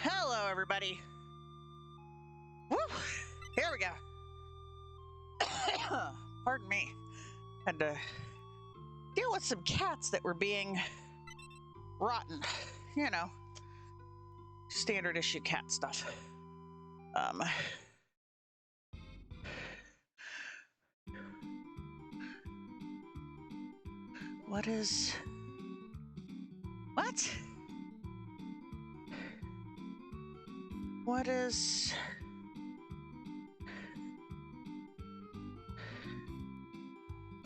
Hello, everybody. Woo! Here we go. Pardon me. Had to deal with some cats that were being rotten. You know, standard issue cat stuff. What is... What? What is...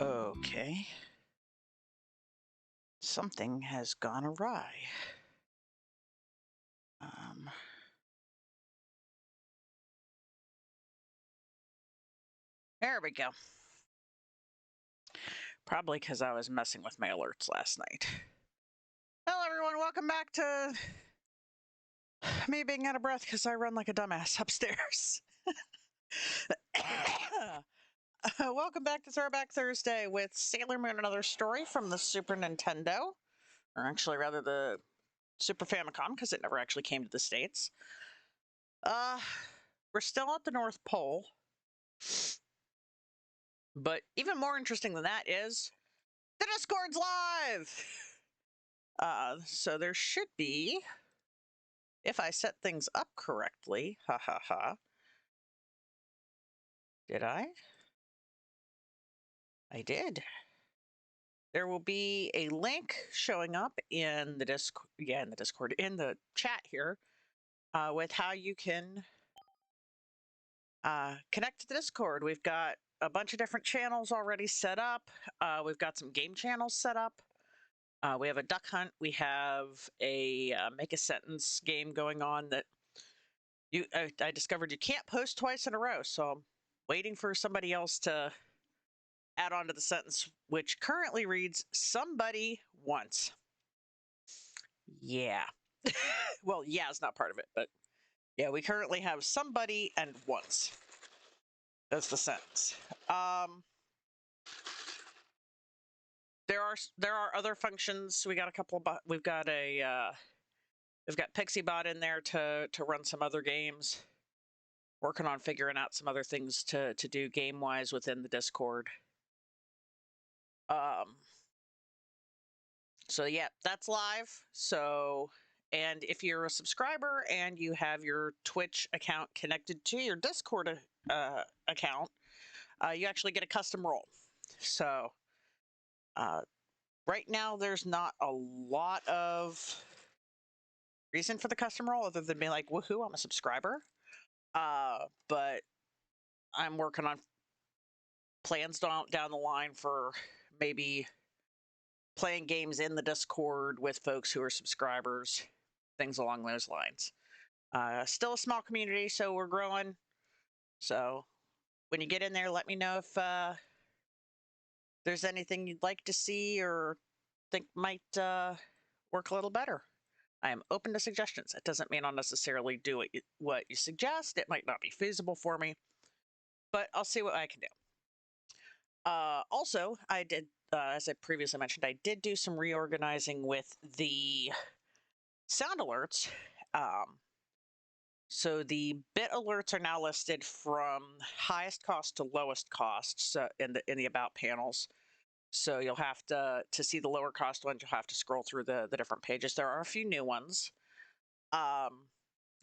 Okay. Something has gone awry. There we go. Probably because I was messing with my alerts last night. Hello, everyone. Welcome back to me being out of breath because I run like a dumbass upstairs. Welcome back to Throwback Thursday with Sailor Moon, Another Story from the Super Nintendo. Or actually, rather, the Super Famicom, because it never actually came to the States. We're still at the North Pole. But even more interesting than that is the Discord's live! So there should be, if I set things up correctly, Did I? I did. There will be a link showing up in the Discord, in the chat here, with how you can connect to the Discord. We've got a bunch of different channels already set up. We've got some game channels set up. We have a duck hunt. We have a make a sentence game going on that I discovered you can't post twice in a row. So I'm waiting for somebody else to add on to the sentence, which currently reads somebody once. Yeah. Well, yeah is not part of it, but yeah, we currently have somebody and once. That's the sentence. There are other functions. We got a couple of we've got PixieBot in there to run some other games. Working on figuring out some other things to do game wise within the Discord. So yeah, that's live. So And if you're a subscriber and you have your Twitch account connected to your Discord account, you actually get a custom role. So right now, there's not a lot of reason for the custom role other than being like, woohoo, I'm a subscriber. But I'm working on plans down the line for maybe playing games in the Discord with folks who are subscribers, things along those lines. Still a small community, so we're growing. So when you get in there, let me know if there's anything you'd like to see or think might work a little better. I am open to suggestions. It doesn't mean I'll necessarily do what you suggest. It might not be feasible for me, but I'll see what I can do. Also, I did, as I previously mentioned, I did do some reorganizing with the sound alerts. So the bit alerts are now listed from highest cost to lowest cost in the about panels. So you'll have to see the lower cost ones, you'll have to scroll through the different pages. There are a few new ones.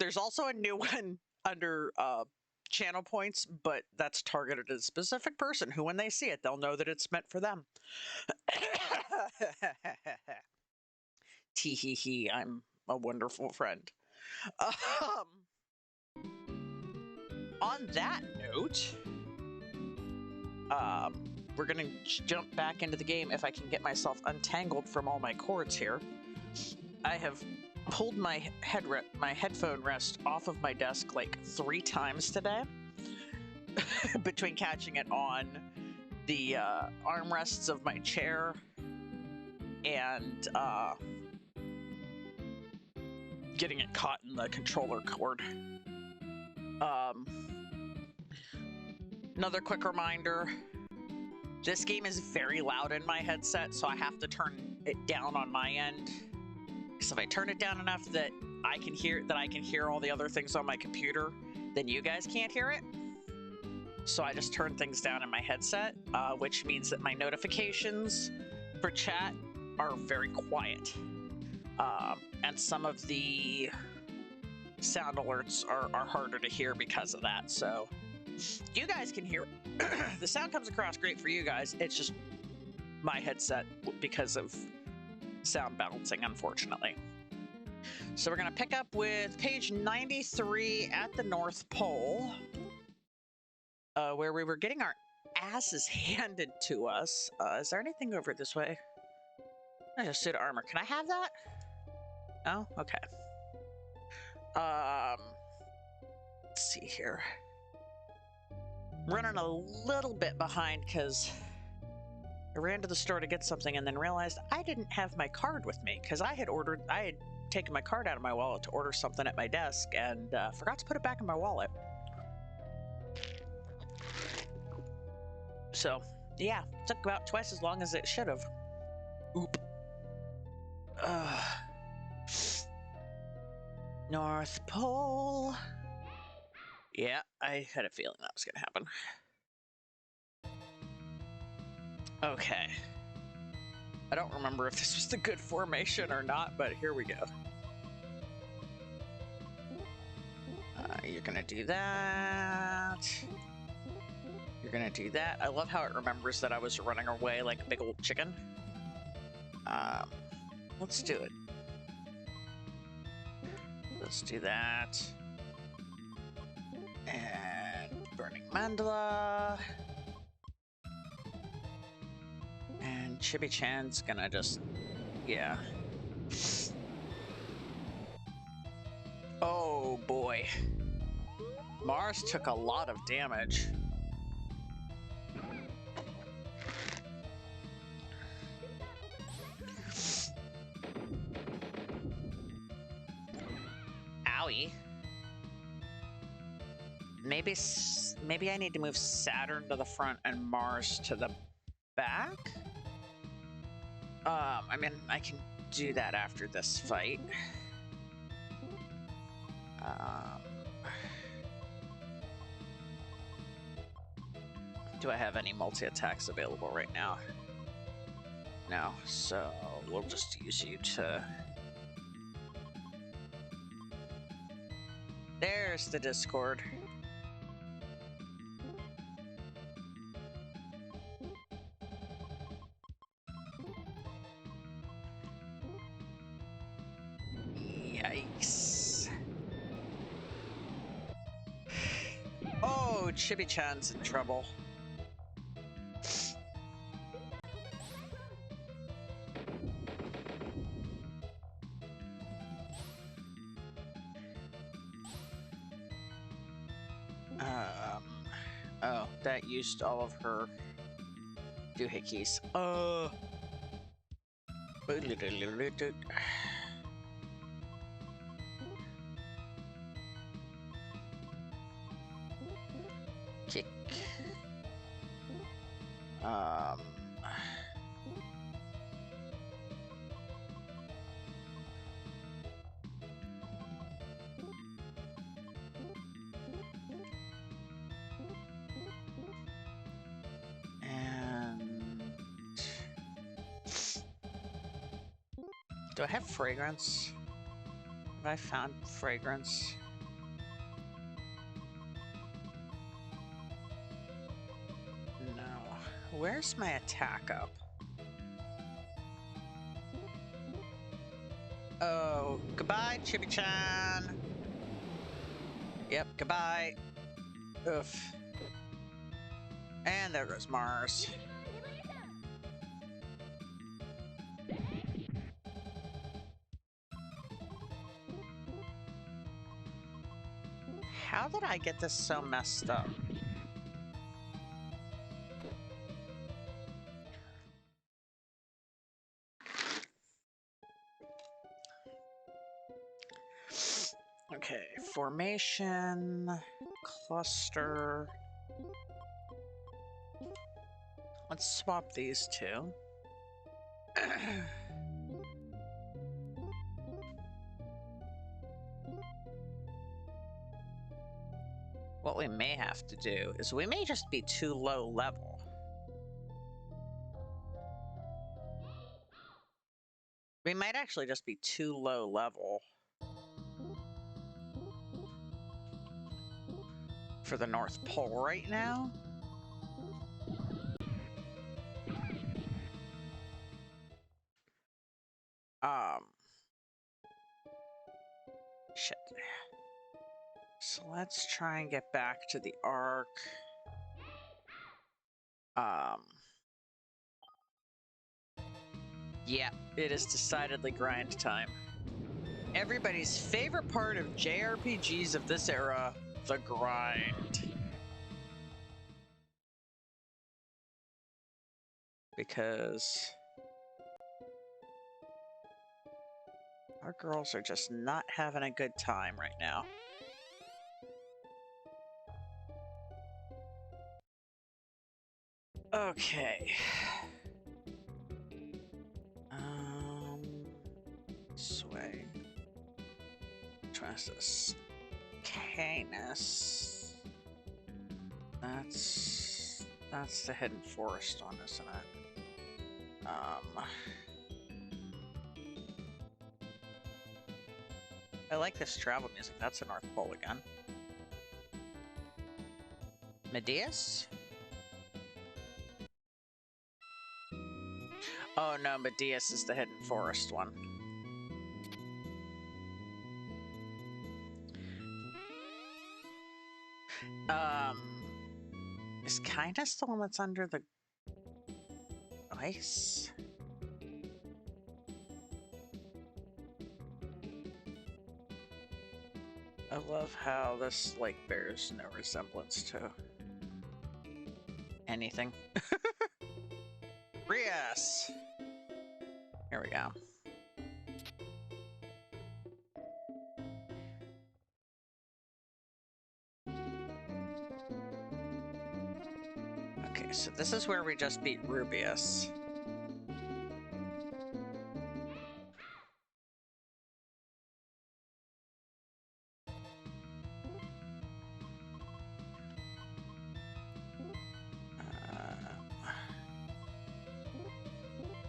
There's also a new one under channel points, but that's targeted at a specific person who, when they see it, they'll know that it's meant for them. Tee hee hee, I'm a wonderful friend. On that note, we're gonna jump back into the game if I can get myself untangled from all my cords here. I have pulled my headphone rest off of my desk like 3 times today between catching it on the armrests of my chair and getting it caught in the controller cord. Another quick reminder, this game is very loud in my headset, so I have to turn it down on my end. Because if I turn it down enough that I can hear all the other things on my computer, then you guys can't hear it. So I just turn things down in my headset, which means that my notifications for chat are very quiet. And some of the sound alerts are harder to hear because of that. So you guys can hear it. The sound comes across great for you guys. It's just my headset because of sound balancing, unfortunately. So we're going to pick up with page 93 at the North Pole, where we were getting our asses handed to us. Is there anything over this way? There's a suit of armor. Can I have that? Oh, okay. Let's see here. Running a little bit behind because I ran to the store to get something and then realized I didn't have my card with me because I had taken my card out of my wallet to order something at my desk and forgot to put it back in my wallet. So, yeah, took about twice as long as it should have. Oop. North Pole. Yeah, I had a feeling that was going to happen. Okay. I don't remember if this was the good formation or not, but here we go. You're going to do that. You're going to do that. I love how it remembers that I was running away like a big old chicken. Let's do it. Let's do that. And Burning Mandala. And Chibi Chan's gonna just, yeah. Oh boy. Mars took a lot of damage. Owie. Maybe I need to move Saturn to the front and Mars to the back? I mean, I can do that after this fight. Do I have any multi-attacks available right now? No, so we'll just use you to There's the Discord. Yikes. Oh, Chibi-chan's in trouble. Oh, that used all of her doohickeys. Kick. Do I have fragrance? Have I found fragrance? No. Where's my attack up? Oh, goodbye, Chibi-chan. Yep, goodbye. Oof. And there goes Mars. How did I get this so messed up? Okay, formation, cluster. Let's swap these two. What we may have to do is we may just be too low level. We might actually just be too low level for the North Pole right now. Shit. So let's try and get back to the Ark. Yeah, it is decidedly grind time. Everybody's favorite part of JRPGs of this era, the grind. Because our girls are just not having a good time right now. Okay. Sway. Tressus. Canis. That's the hidden forest one, isn't it? I like this travel music. That's the North Pole again. Medeus? Oh no, Medeus is the hidden forest one. Is Kindness the one that's under the ice? I love how this lake bears no resemblance to anything. Rias! Here we go. Okay, so this is where we just beat Rubius.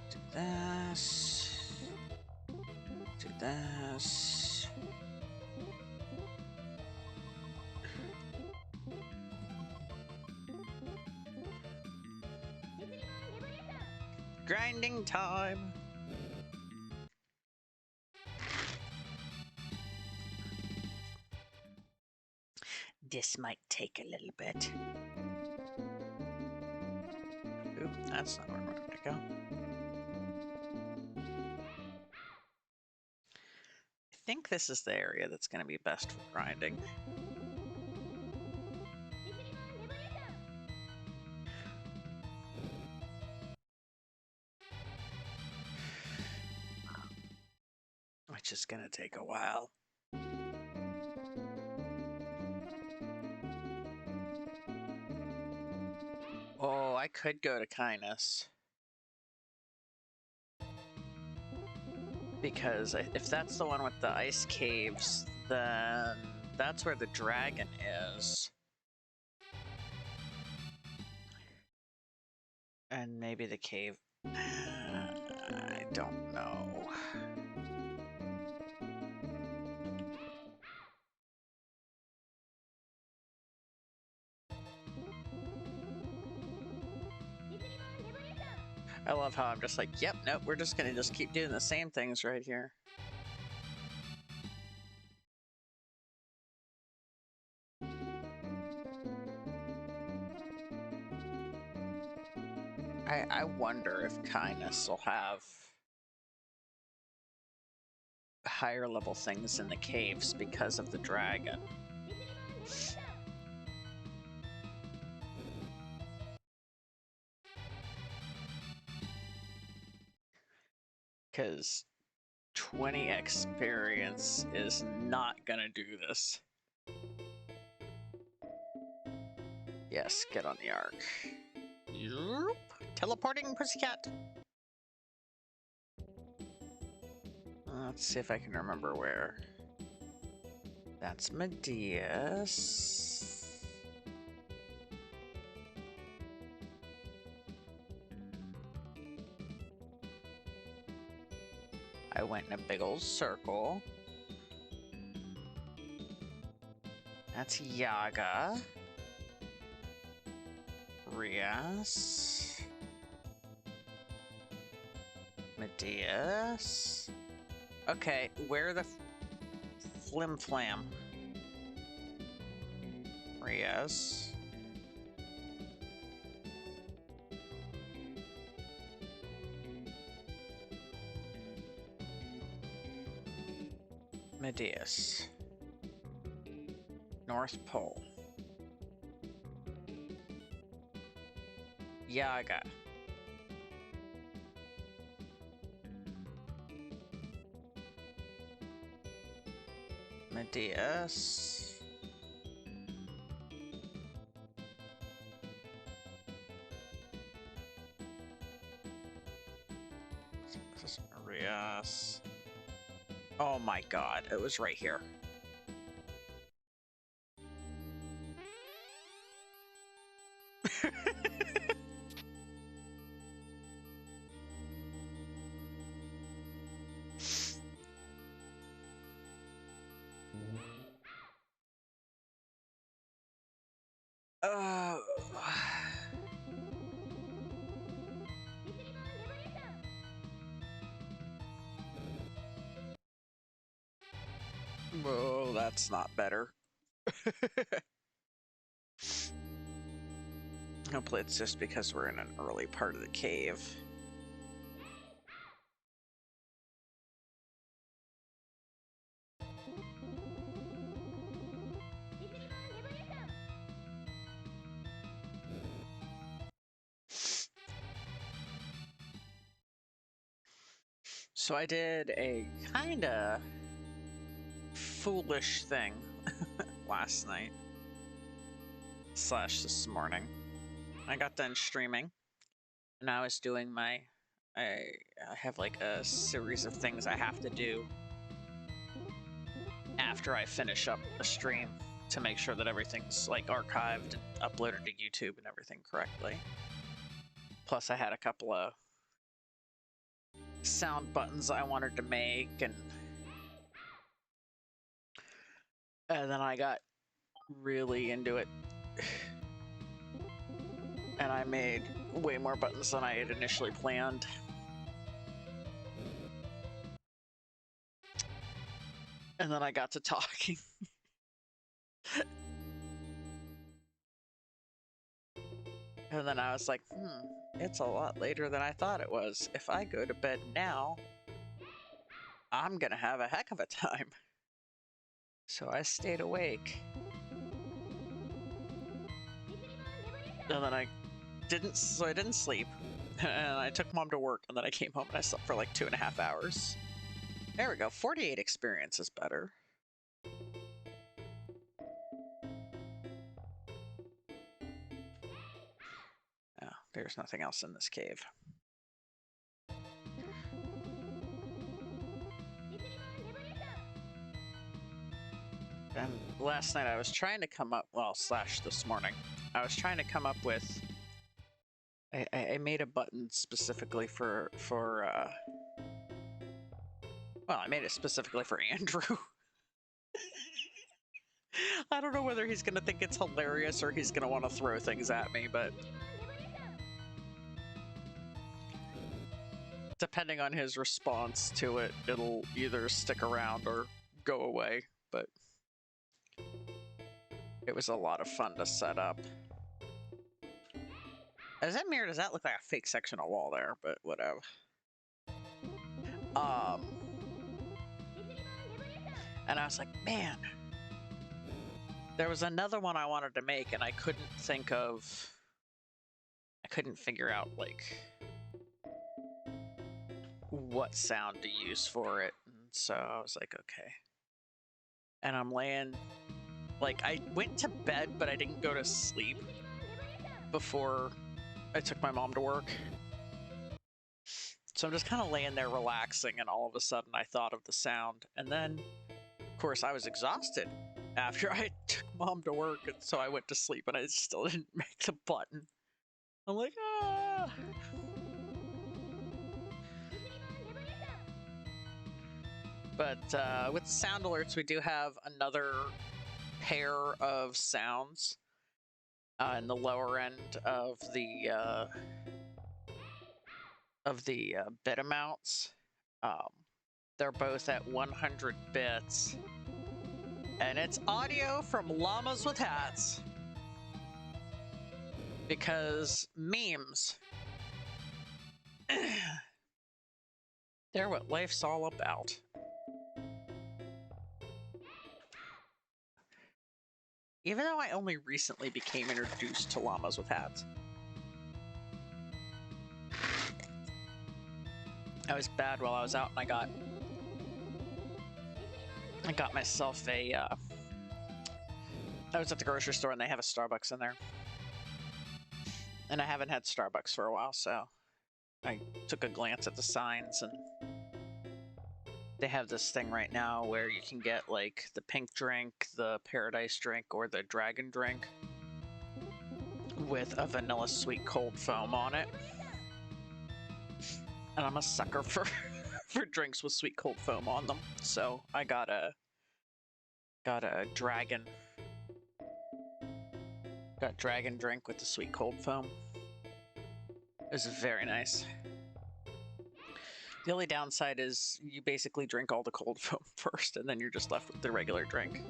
Do this. Do this. grinding time. This might take a little bit. Oop, that's not where I wanted to go. I think this is the area that's going to be best for grinding. Which is going to take a while. Oh, I could go to Kindness. Because if that's the one with the ice caves, then that's where the dragon is. And maybe the cave... I don't know. I love how I'm just like, yep, nope, we're just gonna just keep doing the same things right here. I wonder if Kindness will have higher level things in the caves because of the dragon. Because 20 experience is not gonna do this. Yes, get on the arc. Yoop. Teleporting pussycat. Let's see if I can remember where. That's Medea's. I went in a big old circle. That's Yaga. Rias. Medea's. Okay, where the Flim Flam? Rias. Medea's. North Pole. Yaga. Medea's. This is Marias. Oh my god, it was right here. Oh, that's not better. Hopefully it's just because we're in an early part of the cave. So I did a kinda foolish thing last night / this morning. I got done streaming and I was doing my I have like a series of things I have to do after I finish up a stream to make sure that everything's like archived and uploaded to YouTube and everything correctly. Plus I had a couple of sound buttons I wanted to make, and then I got really into it and I made way more buttons than I had initially planned. And then I got to talking. And then I was like, it's a lot later than I thought it was. If I go to bed now, I'm gonna have a heck of a time. So I stayed awake. And then I didn't sleep. And I took Mom to work, and then I came home and I slept for like 2.5 hours. There we go, 48 experience is better. Oh, there's nothing else in this cave. And last night I was trying to come up, well, / this morning, I was trying to come up with, I made a button specifically for well, I made it specifically for Andrew. I don't know whether he's gonna think it's hilarious or he's gonna want to throw things at me, but depending on his response to it, it'll either stick around or go away, but it was a lot of fun to set up. As that mirror, does that look like a fake section of wall there, but whatever. And I was like, man, there was another one I wanted to make and I couldn't figure out like what sound to use for it. And so I was like, okay. And I'm laying, like, I went to bed, but I didn't go to sleep before I took my mom to work. So I'm just kind of laying there relaxing, and all of a sudden I thought of the sound. And then, of course, I was exhausted after I took Mom to work, and so I went to sleep, and I still didn't make the button. I'm like, ah. But with the sound alerts, we do have another pair of sounds in the lower end of the bit amounts. They're both at 100 bits, and it's audio from llamas with hats, because memes. They're what life's all about. Even though I only recently became introduced to llamas with hats. I was bad while I was out, and I got myself a, I was at the grocery store and they have a Starbucks in there. And I haven't had Starbucks for a while, so I took a glance at the signs, and they have this thing right now where you can get like the pink drink, the paradise drink, or the dragon drink with a vanilla sweet cold foam on it. And I'm a sucker for for drinks with sweet cold foam on them, so I got a dragon drink with the sweet cold foam. It was very nice. The only downside is you basically drink all the cold foam first, and then you're just left with the regular drink.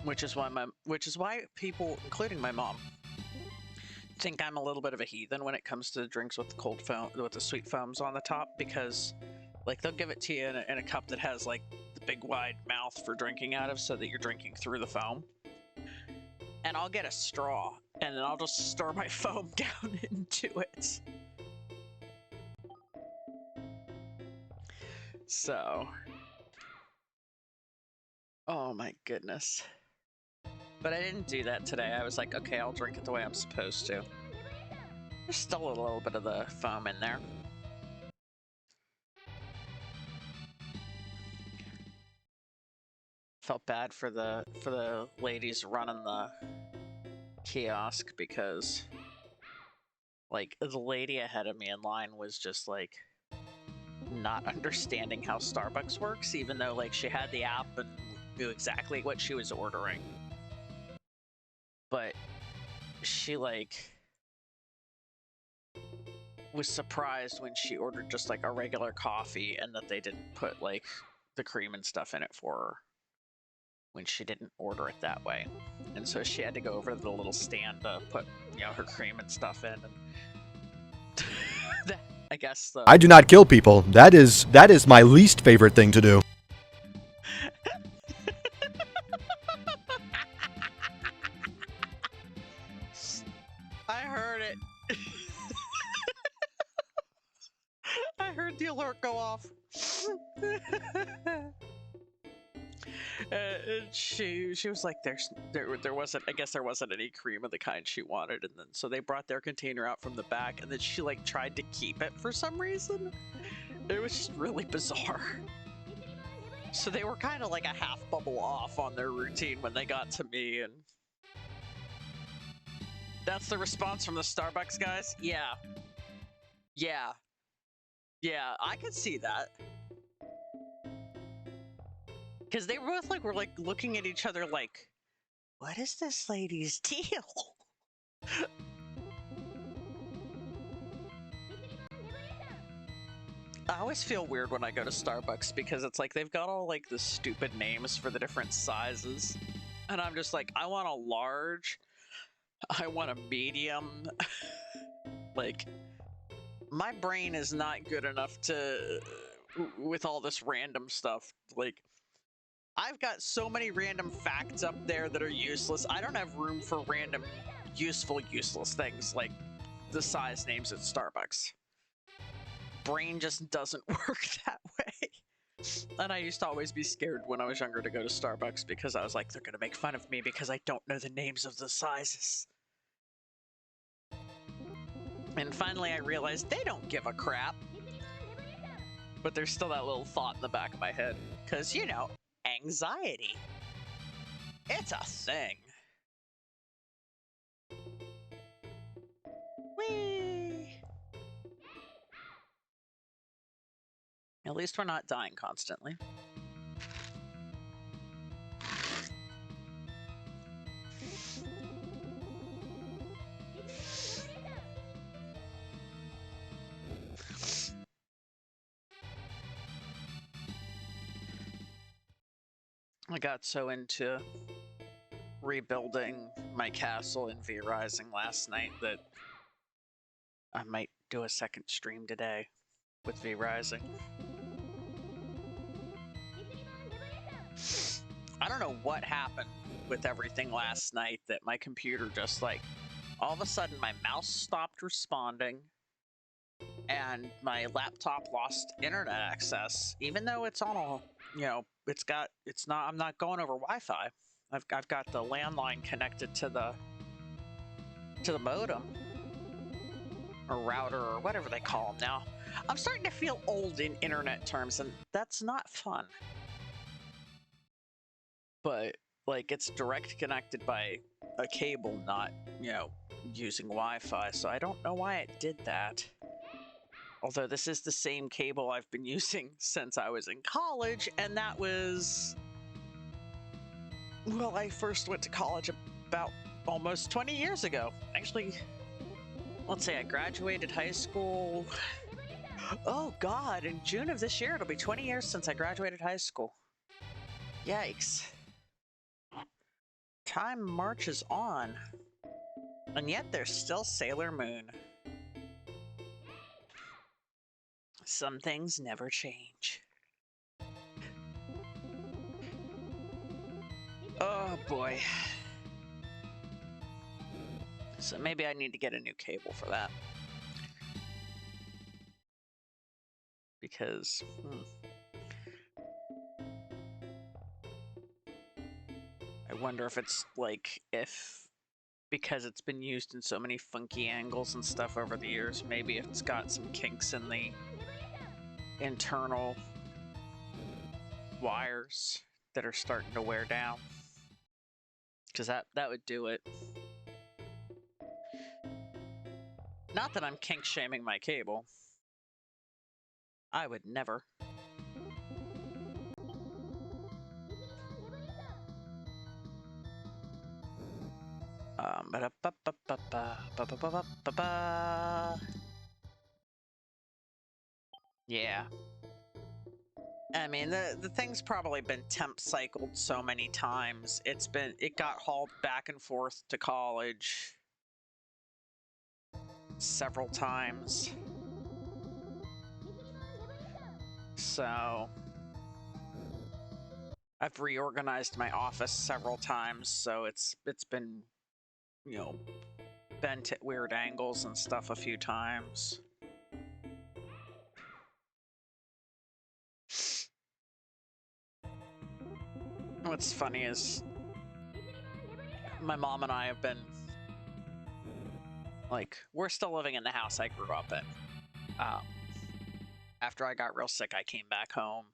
Which is why people, including my mom, think I'm a little bit of a heathen when it comes to drinks with the cold foam, with the sweet foams on the top, because like they'll give it to you in a cup that has like the big wide mouth for drinking out of, so that you're drinking through the foam. And I'll get a straw, and then I'll just stir my foam down into it. So, oh my goodness. But I didn't do that today. I was like, okay, I'll drink it the way I'm supposed to. There's still a little bit of the foam in there. Felt bad for the ladies running the kiosk, because like the lady ahead of me in line was just like not understanding how Starbucks works, even though like she had the app and knew exactly what she was ordering. But she like was surprised when she ordered just like a regular coffee and that they didn't put like the cream and stuff in it for her when she didn't order it that way. And so she had to go over to the little stand to put, her cream and stuff in. And I guess I do not kill people. That is my least favorite thing to do. I heard it. I heard the alert go off. She was like, there wasn't, I guess there wasn't any cream of the kind she wanted, and then so they brought their container out from the back, and then she like tried to keep it for some reason. It was just really bizarre. So they were kind of like a half bubble off on their routine when they got to me, and that's the response from the Starbucks guys. Yeah, I could see that. Because they both were like looking at each other like, what is this lady's deal? I always feel weird when I go to Starbucks because it's like they've got all like the stupid names for the different sizes. And I'm just like, I want a large, I want a medium. Like, my brain is not good enough to, with all this random stuff. Like, I've got so many random facts up there that are useless. I don't have room for random useful, useless things like the size names at Starbucks. Brain just doesn't work that way. And I used to always be scared when I was younger to go to Starbucks because I was like, they're going to make fun of me because I don't know the names of the sizes. And finally I realized they don't give a crap. But there's still that little thought in the back of my head. Because, anxiety. It's a thing. Whee! At least we're not dying constantly. I got so into rebuilding my castle in V Rising last night that I might do a second stream today with V Rising. I don't know what happened with everything last night that my computer just like, all of a sudden my mouse stopped responding and my laptop lost internet access, even though it's on a, I'm not going over Wi-Fi. I've got the landline connected to the modem or router or whatever they call them now. I'm starting to feel old in internet terms, and that's not fun. But like, it's direct connected by a cable, not, using Wi-Fi, so I don't know why it did that. Although this is the same cable I've been using since I was in college, and that was, well, I first went to college about almost 20 years ago. Actually, let's say I graduated high school. Oh God, in June of this year, it'll be 20 years since I graduated high school. Yikes. Time marches on. And yet there's still Sailor Moon. Some things never change. Oh boy. So maybe I need to get a new cable for that. Because, I wonder if it's like, because it's been used in so many funky angles and stuff over the years, maybe it's got some kinks in the internal wires that are starting to wear down. Because that would do it. Not that I'm kink shaming my cable. I would never. Ba-da-ba-ba-ba-ba-ba-ba-ba-ba-ba. Yeah. I mean, the thing's probably been temp cycled so many times. It got hauled back and forth to college several times. So I've reorganized my office several times, so it's been, you know, bent at weird angles and stuff a few times. What's funny is my mom and I have been, like, we're still living in the house I grew up in. After I got real sick, I came back home.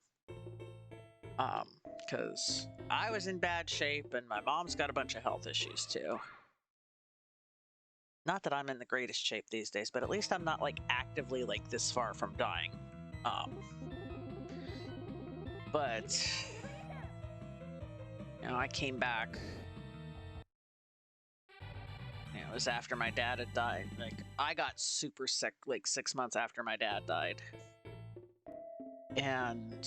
Because I was in bad shape and my mom's got a bunch of health issues too. Not that I'm in the greatest shape these days, but at least I'm not like actively like this far from dying. But you know, I came back. You know, it was after my dad had died. Like, I got super sick like 6 months after my dad died. And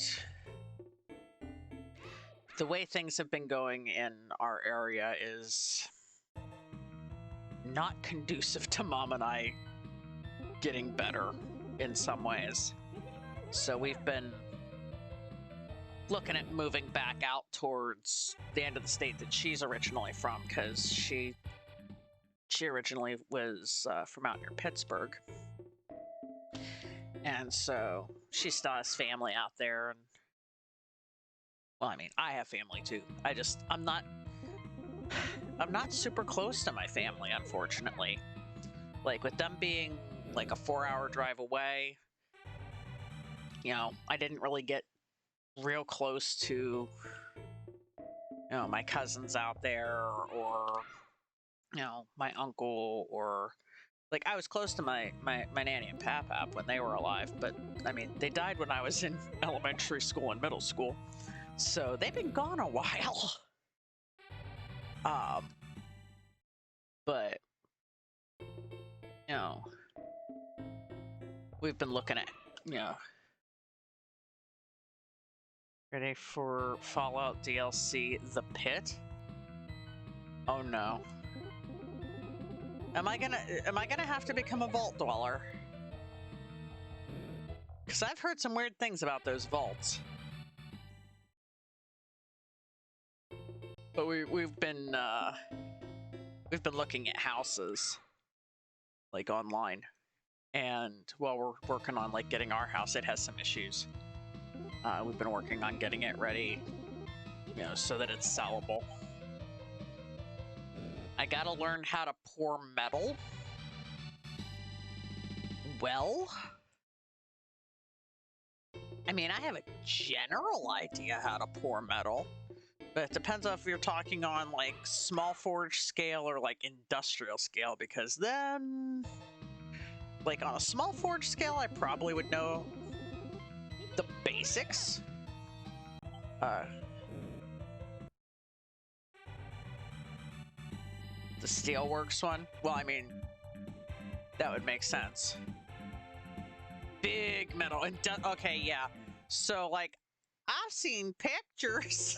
the way things have been going in our area is not conducive to Mom and I getting better in some ways. So we've been looking at moving back out towards the end of the state that she's originally from, because she originally was from out near Pittsburgh. And so she still has family out there. And well, I mean, I have family too. I'm not super close to my family, unfortunately. Like, with them being like a 4-hour drive away, you know, I didn't really get real close to, you know, my cousins out there, or, you know, my uncle, or like, I was close to my nanny and pap when they were alive, but I mean, they died when I was in elementary school and middle school, so they've been gone a while. But you know, we've been looking at, you know, ready for Fallout DLC, The Pit? Oh no. Am I gonna have to become a vault dweller? Because I've heard some weird things about those vaults. But we've been looking at houses, like, online, and while we're working on like getting our house, it has some issues. We've been working on getting it ready, you know, so that it's sellable. I gotta learn how to pour metal. Well, I mean, I have a general idea how to pour metal, but it depends on if you're talking on like small forge scale or like industrial scale, because then, like, on a small forge scale, I probably would know the basics. The steelworks one? Well, I mean, that would make sense. Big metal. Okay, yeah. So, like, I've seen pictures.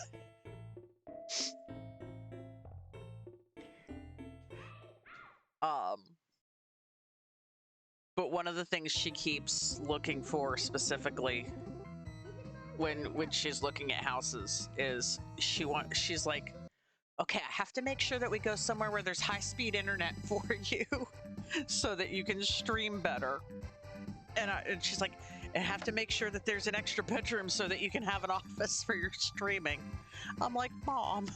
But one of the things she keeps looking for specifically when she's looking at houses is she's like, okay, I have to make sure that we go somewhere where there's high-speed internet for you so that you can stream better. And she's like, I have to make sure that there's an extra bedroom so that you can have an office for your streaming. I'm like, Mom,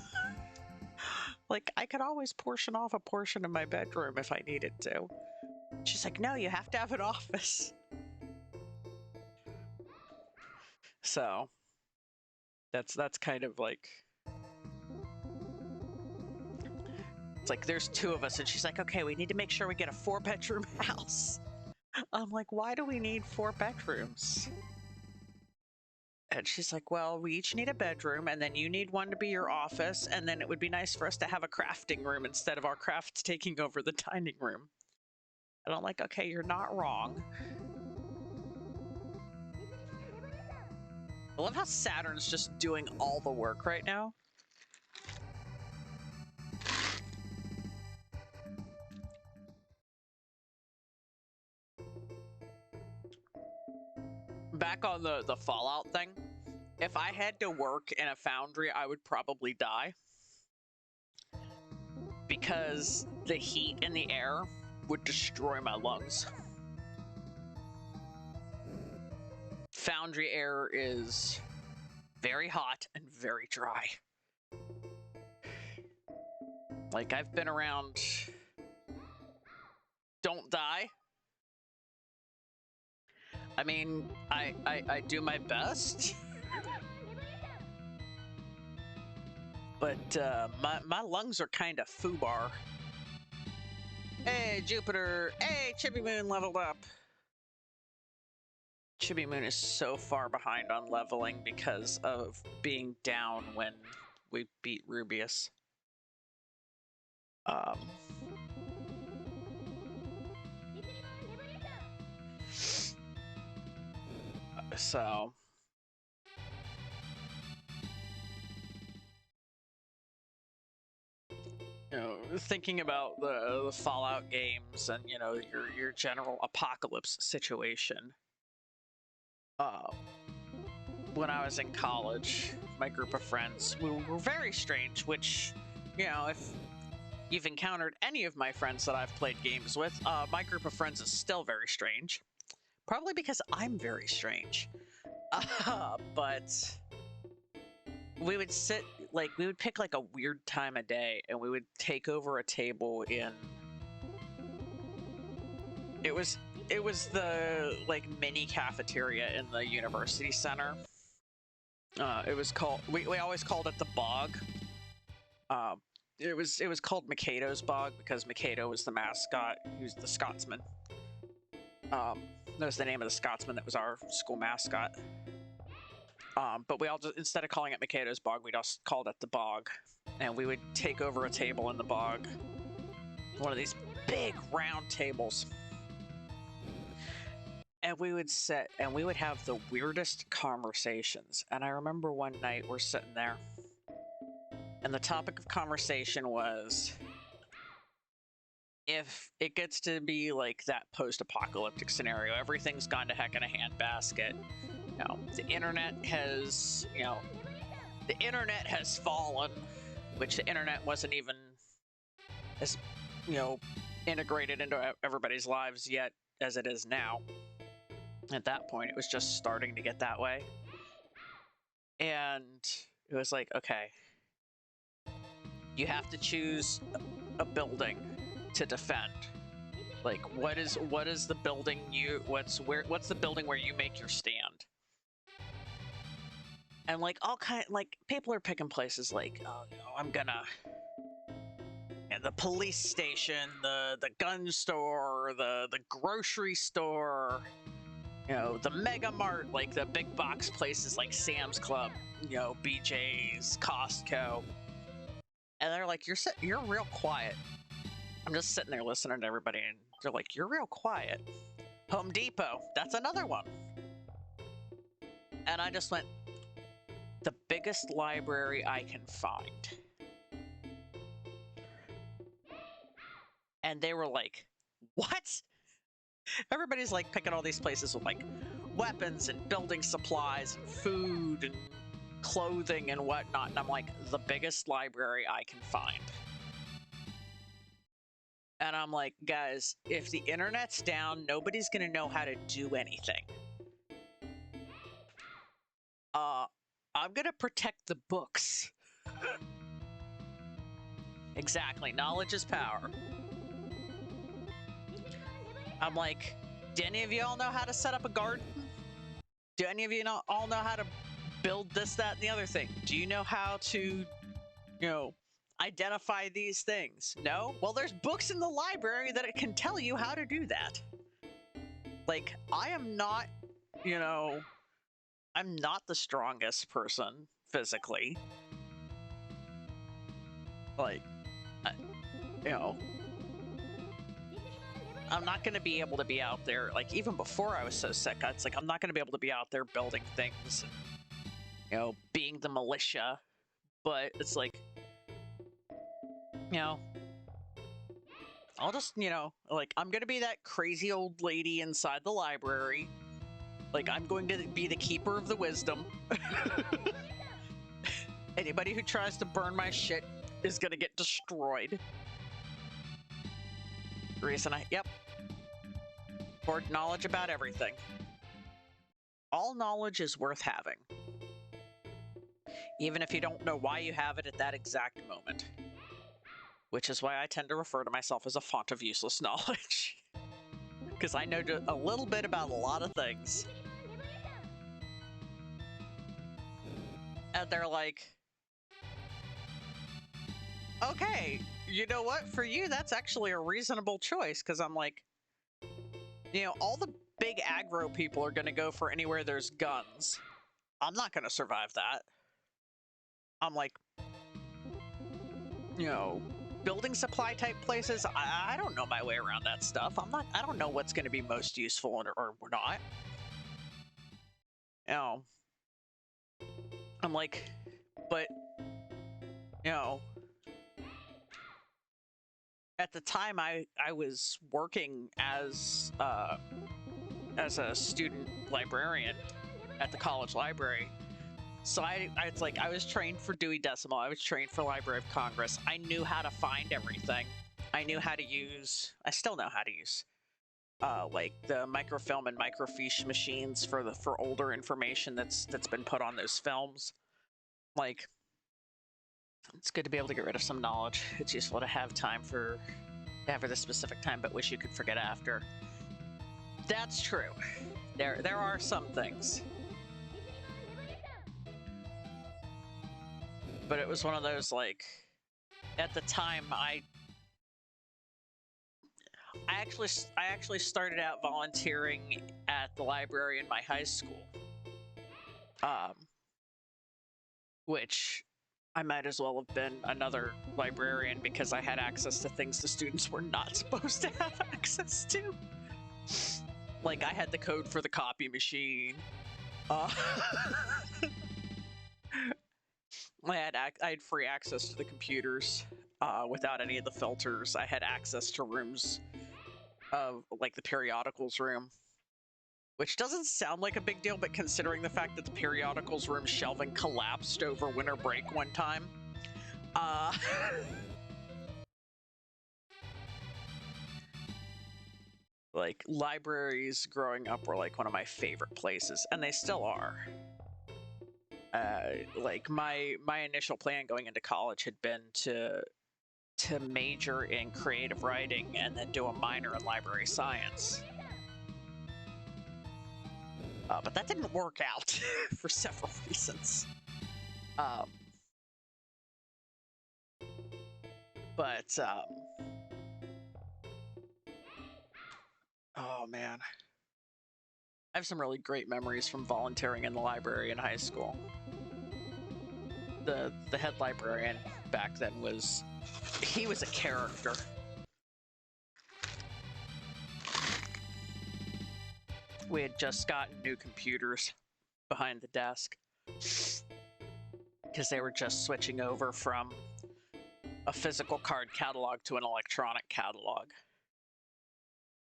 like, I could always portion off a portion of my bedroom if I needed to. She's like, no, you have to have an office. So that's kind of like, it's like there's 2 of us, and she's like, okay, we need to make sure we get a 4-bedroom house. I'm like, why do we need 4 bedrooms? And she's like, well, we each need a bedroom, and then you need one to be your office, and then it would be nice for us to have a crafting room instead of our craft taking over the dining room. And I'm like, okay, you're not wrong. I love how Saturn's just doing all the work right now. Back on the Fallout thing, if I had to work in a foundry, I would probably die. Because the heat in the air would destroy my lungs. Foundry air is very hot and very dry. Like, I've been around... Don't die. I mean, I do my best. But my lungs are kind of foobar. Hey, Jupiter. Hey, Chibi Moon leveled up. Chibi Moon is so far behind on leveling because of being down when we beat Rubius. So... You know, thinking about the Fallout games and, you know, your general apocalypse situation. When I was in college, my group of friends, we were very strange, which, you know, if you've encountered any of my friends that I've played games with, my group of friends is still very strange. Probably because I'm very strange. But we would sit, like, we would pick, like, a weird time of day, and we would take over a table in... It was the, like, mini cafeteria in the university center. It was called... We always called it the Bog. It was called Mikado's Bog, because Mikado was the mascot. He was the Scotsman. That was the name of the Scotsman that was our school mascot. But we all just, instead of calling it Mikado's Bog, we just called it the Bog. And we would take over a table in the Bog. One of these big round tables. And we would sit and we would have the weirdest conversations. And I remember one night we're sitting there. And the topic of conversation was, if it gets to be like that post-apocalyptic scenario, everything's gone to heck in a handbasket. You know, the internet has fallen, which the internet wasn't even as, you know, integrated into everybody's lives yet as it is now. At that point, it was just starting to get that way. And it was like, okay, you have to choose a building to defend. Like, what is the building what's the building where you make your stand? And like people are picking places like, oh, you know, I'm gonna, the police station, the gun store, the grocery store, you know, the Mega Mart, like the big box places like Sam's Club, you know, BJ's, Costco. And they're like, you're real quiet. I'm just sitting there listening to everybody, and they're like, you're real quiet. Home Depot, that's another one. And I just went, the biggest library I can find. And they were like, what? Everybody's like picking all these places with like weapons and building supplies and food and clothing and whatnot. And I'm like, the biggest library I can find. And I'm like, guys, if the internet's down, nobody's gonna know how to do anything. I'm gonna protect the books. Exactly, knowledge is power. I'm like, do any of you all know how to set up a garden? Do any of you all know how to build this, that, and the other thing? Do you know how to, you know, identify these things? No? Well, there's books in the library that it can tell you how to do that. Like, I am not, you know, I'm not the strongest person physically. Like, you know, I'm not going to be able to be out there, like, even before I was so sick, it's like, I'm not going to be able to be out there building things and you know, being the militia, but it's like, you know, I'll just, you know, like, I'm gonna be that crazy old lady inside the library. Like, I'm going to be the keeper of the wisdom. Anybody who tries to burn my shit is gonna get destroyed. Reason yep. Hoard knowledge about everything. All knowledge is worth having, even if you don't know why you have it at that exact moment. Which is why I tend to refer to myself as a font of useless knowledge. Because I know a little bit about a lot of things. And they're like, okay, you know what? For you, that's actually a reasonable choice. Because I'm like, you know, all the big aggro people are going to go for anywhere there's guns. I'm not going to survive that. I'm like, you know, building supply type places, I don't know my way around that stuff. I don't know what's going to be most useful or not. You know, I'm like, but, you know, at the time I was working as a student librarian at the college library. So it's like I was trained for Dewey Decimal. I was trained for Library of Congress. I knew how to find everything. I knew how to use. I still know how to use, like the microfilm and microfiche machines for older information that's been put on those films. Like, it's good to be able to get rid of some knowledge. It's useful to have time for the specific time, but wish you could forget after. That's true. There are some things. But it was one of those, like, at the time I actually started out volunteering at the library in my high school. Which I might as well have been another librarian because I had access to things the students were not supposed to have access to. Like, I had the code for the copy machine. I had free access to the computers without any of the filters. I had access to rooms of, like, the periodicals room, which doesn't sound like a big deal, but considering the fact that the periodicals room shelving collapsed over winter break one time, like, libraries growing up were like one of my favorite places, and they still are. Like, my initial plan going into college had been to major in creative writing and then do a minor in library science. But that didn't work out for several reasons. Oh man. I have some really great memories from volunteering in the library in high school. The head librarian back then he was a character. We had just gotten new computers behind the desk because they were just switching over from a physical card catalog to an electronic catalog.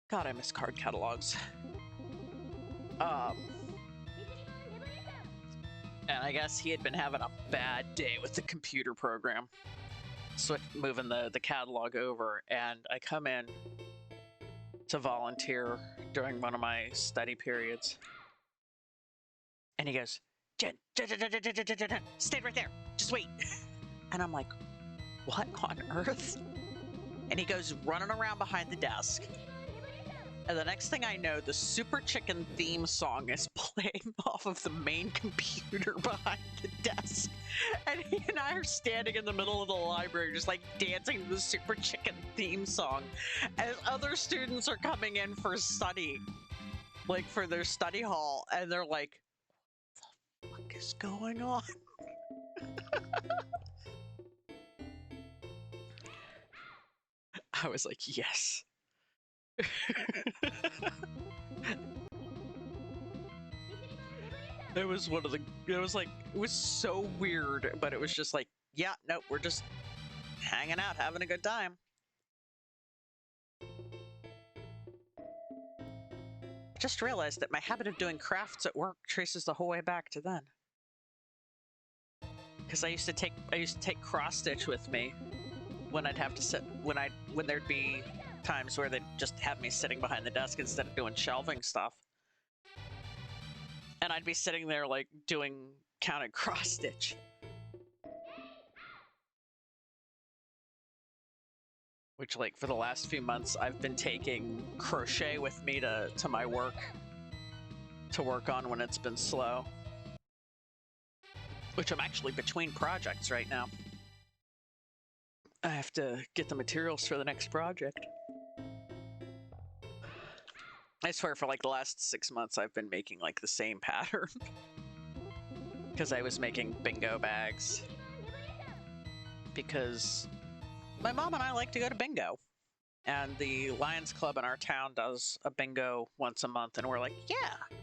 God, I miss card catalogs. And I guess he had been having a bad day with the computer program, moving the catalog over, and I come in to volunteer during one of my study periods, and he goes, Jen, stay right there, just wait. And I'm like, what on earth? And he goes running around behind the desk, and the next thing I know, the Super Chicken theme song is playing off of the main computer behind the desk. And he and I are standing in the middle of the library, just like dancing to the Super Chicken theme song as other students are coming in for study, like for their study hall, and they're like, what the fuck is going on? I was like, yes. It was one of the, it was like, it was so weird, but it was just like, yeah, nope, we're just hanging out, having a good time. I just realized that my habit of doing crafts at work traces the whole way back to then. Because I used to take cross stitch with me when I'd have to sit, when there'd be times where they'd just have me sitting behind the desk instead of doing shelving stuff. And I'd be sitting there like doing counted cross stitch. Which, like, for the last few months, I've been taking crochet with me to my work to work on when it's been slow. Which I'm actually between projects right now. I have to get the materials for the next project. I swear for like the last 6 months I've been making like the same pattern. Because I was making bingo bags. Because my mom and I like to go to bingo. And the Lions Club in our town does a bingo once a month, and we're like, yeah.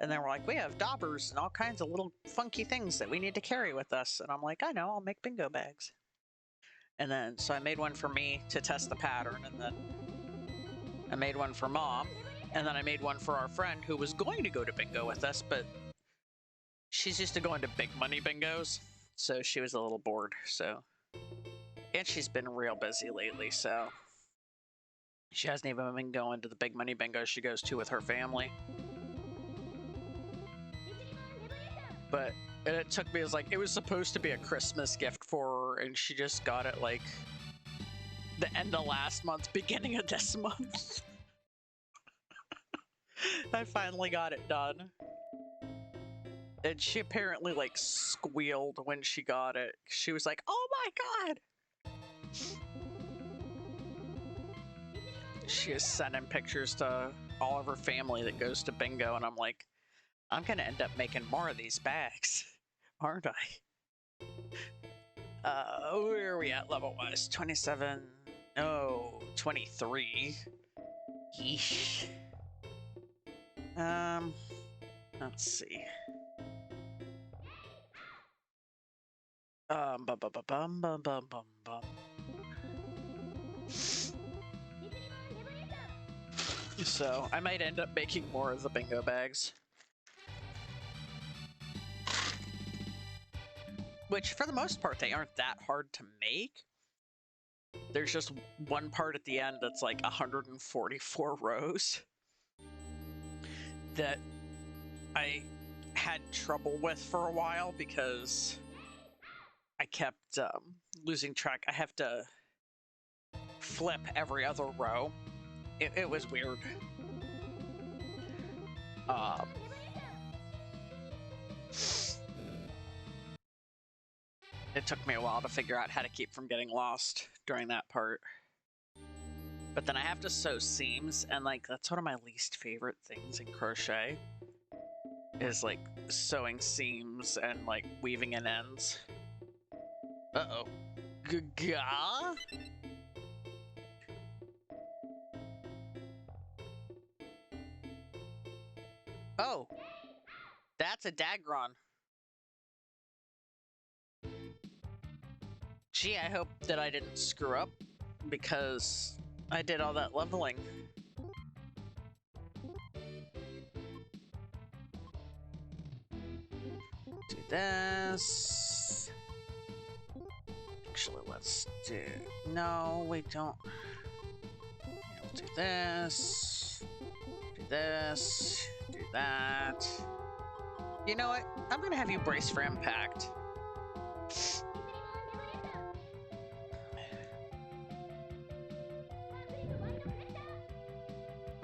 And then we're like, we have daubers and all kinds of little funky things that we need to carry with us. And I'm like, I know, I'll make bingo bags. And then, so I made one for me to test the pattern, and then I made one for Mom, and then I made one for our friend who was going to go to bingo with us, but she's used to going to big money bingos, so she was a little bored, so. And she's been real busy lately, so she hasn't even been going to the big money bingos she goes to with her family. But it took me, it was like, it was supposed to be a Christmas gift for her, and she just got it like the end of last month, beginning of this month. I finally got it done. And she apparently like squealed when she got it. She was like, oh my god! She is sending pictures to all of her family that goes to bingo, and I'm like, I'm gonna end up making more of these bags, aren't I? Where are we at level-wise? 27, no, 23. Yeesh. Let's see. Bum bum bum bum bum bum bum. So I might end up making more of the bingo bags. Which, for the most part, they aren't that hard to make. There's just one part at the end that's like 144 rows that I had trouble with for a while because I kept losing track. I have to flip every other row. It was weird. It took me a while to figure out how to keep from getting lost during that part. But then I have to sew seams, and like that's one of my least favorite things in crochet is like sewing seams and like weaving in ends. Uh-oh. Gaga? Oh, that's a Dagron. Gee, I hope that I didn't screw up because I did all that leveling. Do this. Actually, let's do... No, we don't. We'll do this. Do this. Do that. You know what? I'm gonna have you brace for impact.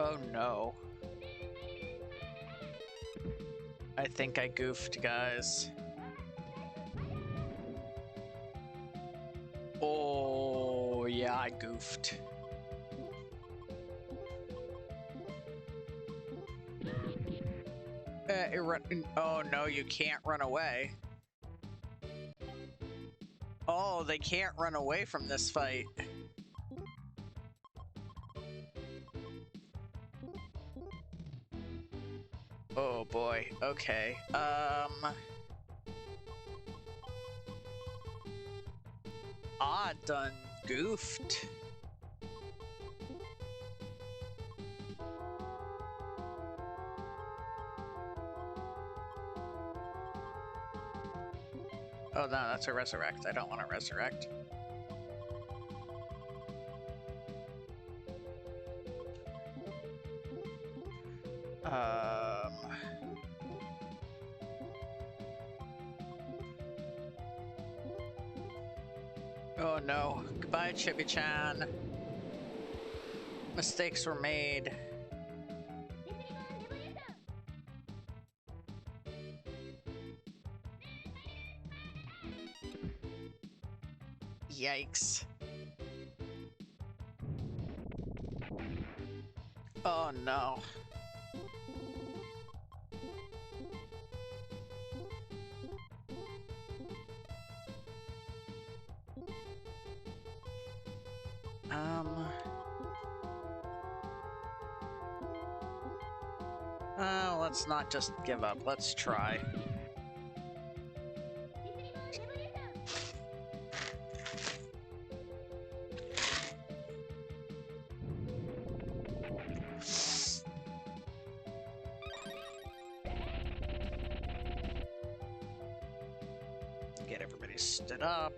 Oh no. I think I goofed, guys. Oh, yeah, I goofed. Oh no, you can't run away. Oh, they can't run away from this fight. Oh boy. Okay. Ah, done goofed. Oh no, that's a resurrect. I don't want to resurrect. Oh no. Goodbye, Chibi-chan. Mistakes were made. Yikes. Oh no. Let's not just give up. Let's try. Get everybody stood up.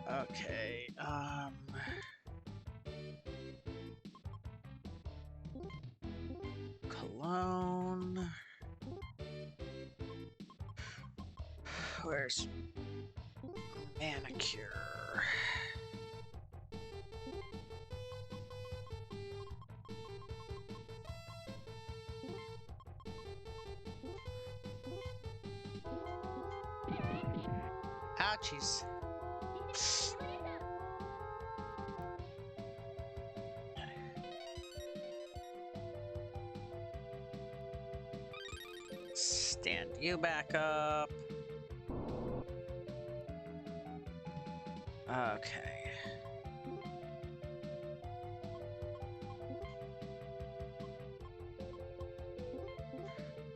Okay, Cologne. Where's manicure? Ouchies. Stand you back up. Okay.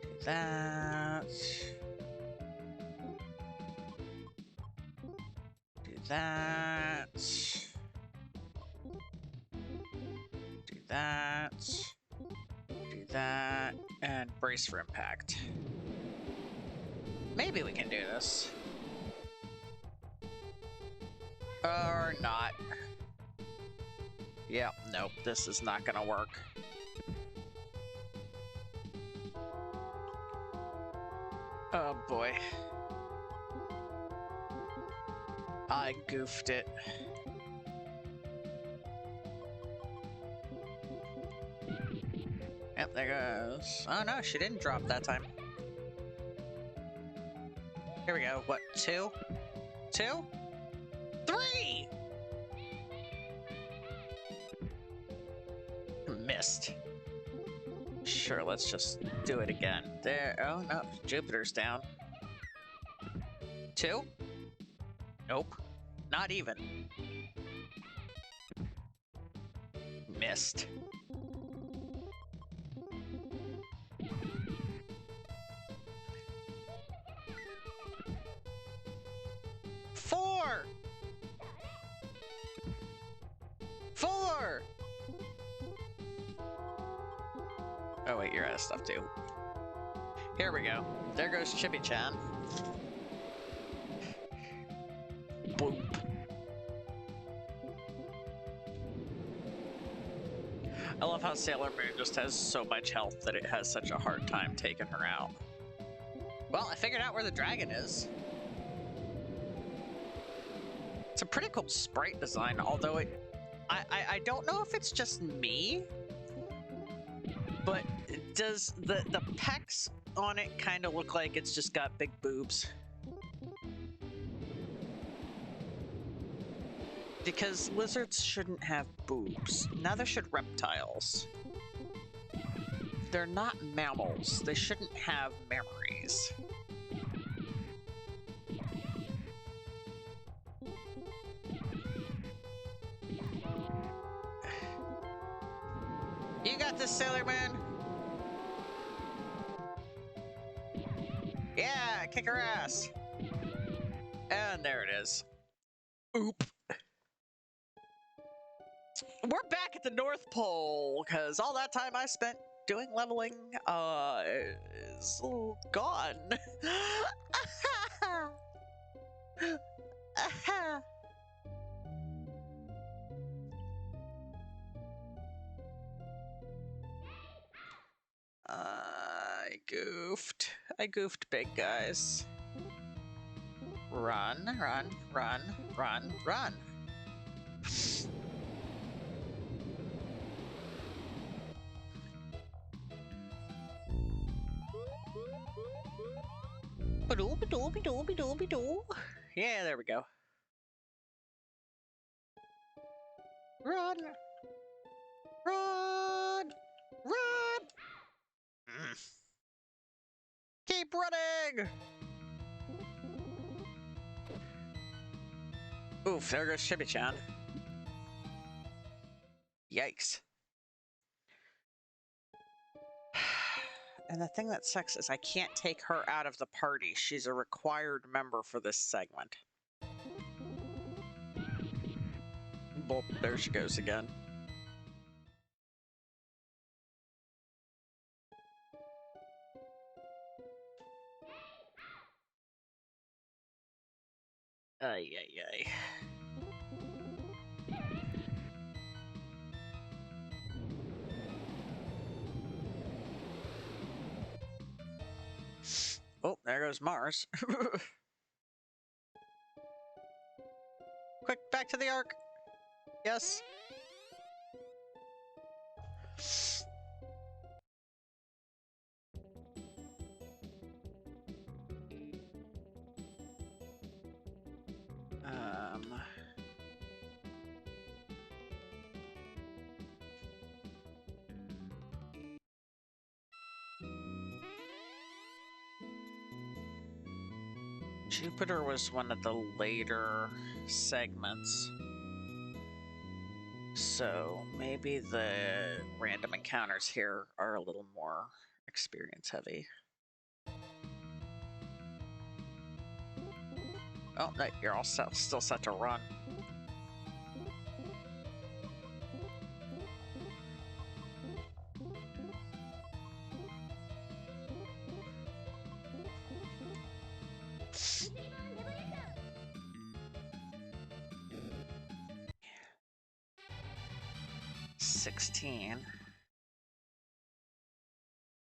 Do that. Do that. Do that. Do that. And brace for impact. Maybe we can do this. Or not. Yeah, nope, this is not gonna work. Oh boy. I goofed it. Yep, there goes. Oh no, she didn't drop that time. Here we go. What, 2? 2? 3! Missed. Sure, let's just do it again. There. Oh no, Jupiter's down. 2? Nope. Not even. Missed. Four! Oh wait, you're out of stuff too. Here we go. There goes Chibi-chan. Boop. I love how Sailor Moon just has so much health that it has such a hard time taking her out. Well, I figured out where the dragon is. It's a pretty cool sprite design, although I don't know if it's just me, but does the pecs on it kind of look like it's just got big boobs? Because lizards shouldn't have boobs. Neither should reptiles. They're not mammals. They shouldn't have memories. You got this, Sailor Moon. Yeah, kick her ass. And there it is. Oop. We're back at the North Pole, because all that time I spent doing leveling is gone. I goofed big, guys. Run, run, run, run, run. Yeah, there we go. Run! Run! Run! Keep running! Oof, there goes Chibi-chan. Yikes. And the thing that sucks is I can't take her out of the party. She's a required member for this segment. Boop, there she goes again. Ay, ay, ay. Oh, there goes Mars. Quick, back to the Ark. Yes. Jupiter was one of the later segments. So maybe the random encounters here are a little more experience heavy. Oh, no, you're all still set to run. $16.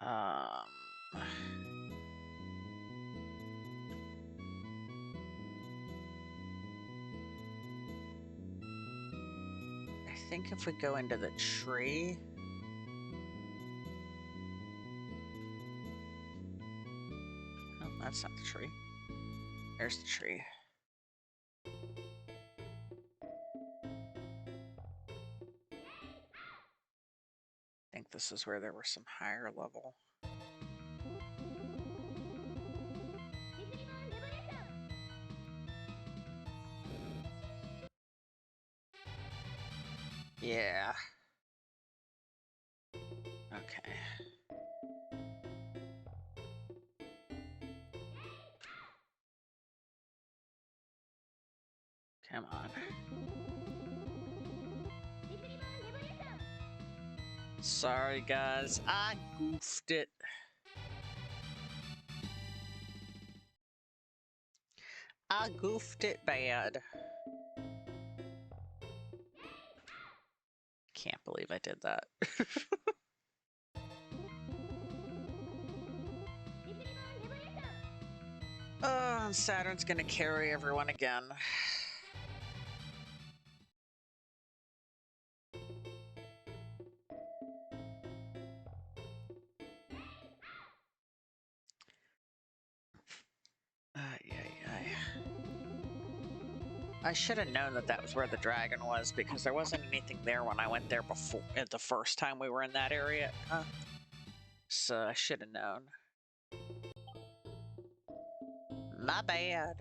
I think if we go into the tree. Oh, that's not the tree. There's the tree. I think this is where there were some higher level. Yeah. Okay. Come on. Sorry, guys. I goofed it. I goofed it bad. Can't believe I did that. Oh, Saturn's gonna carry everyone again. I should have known that that was where the dragon was, because there wasn't anything there when I went there before, the first time we were in that area. So I should have known. My bad.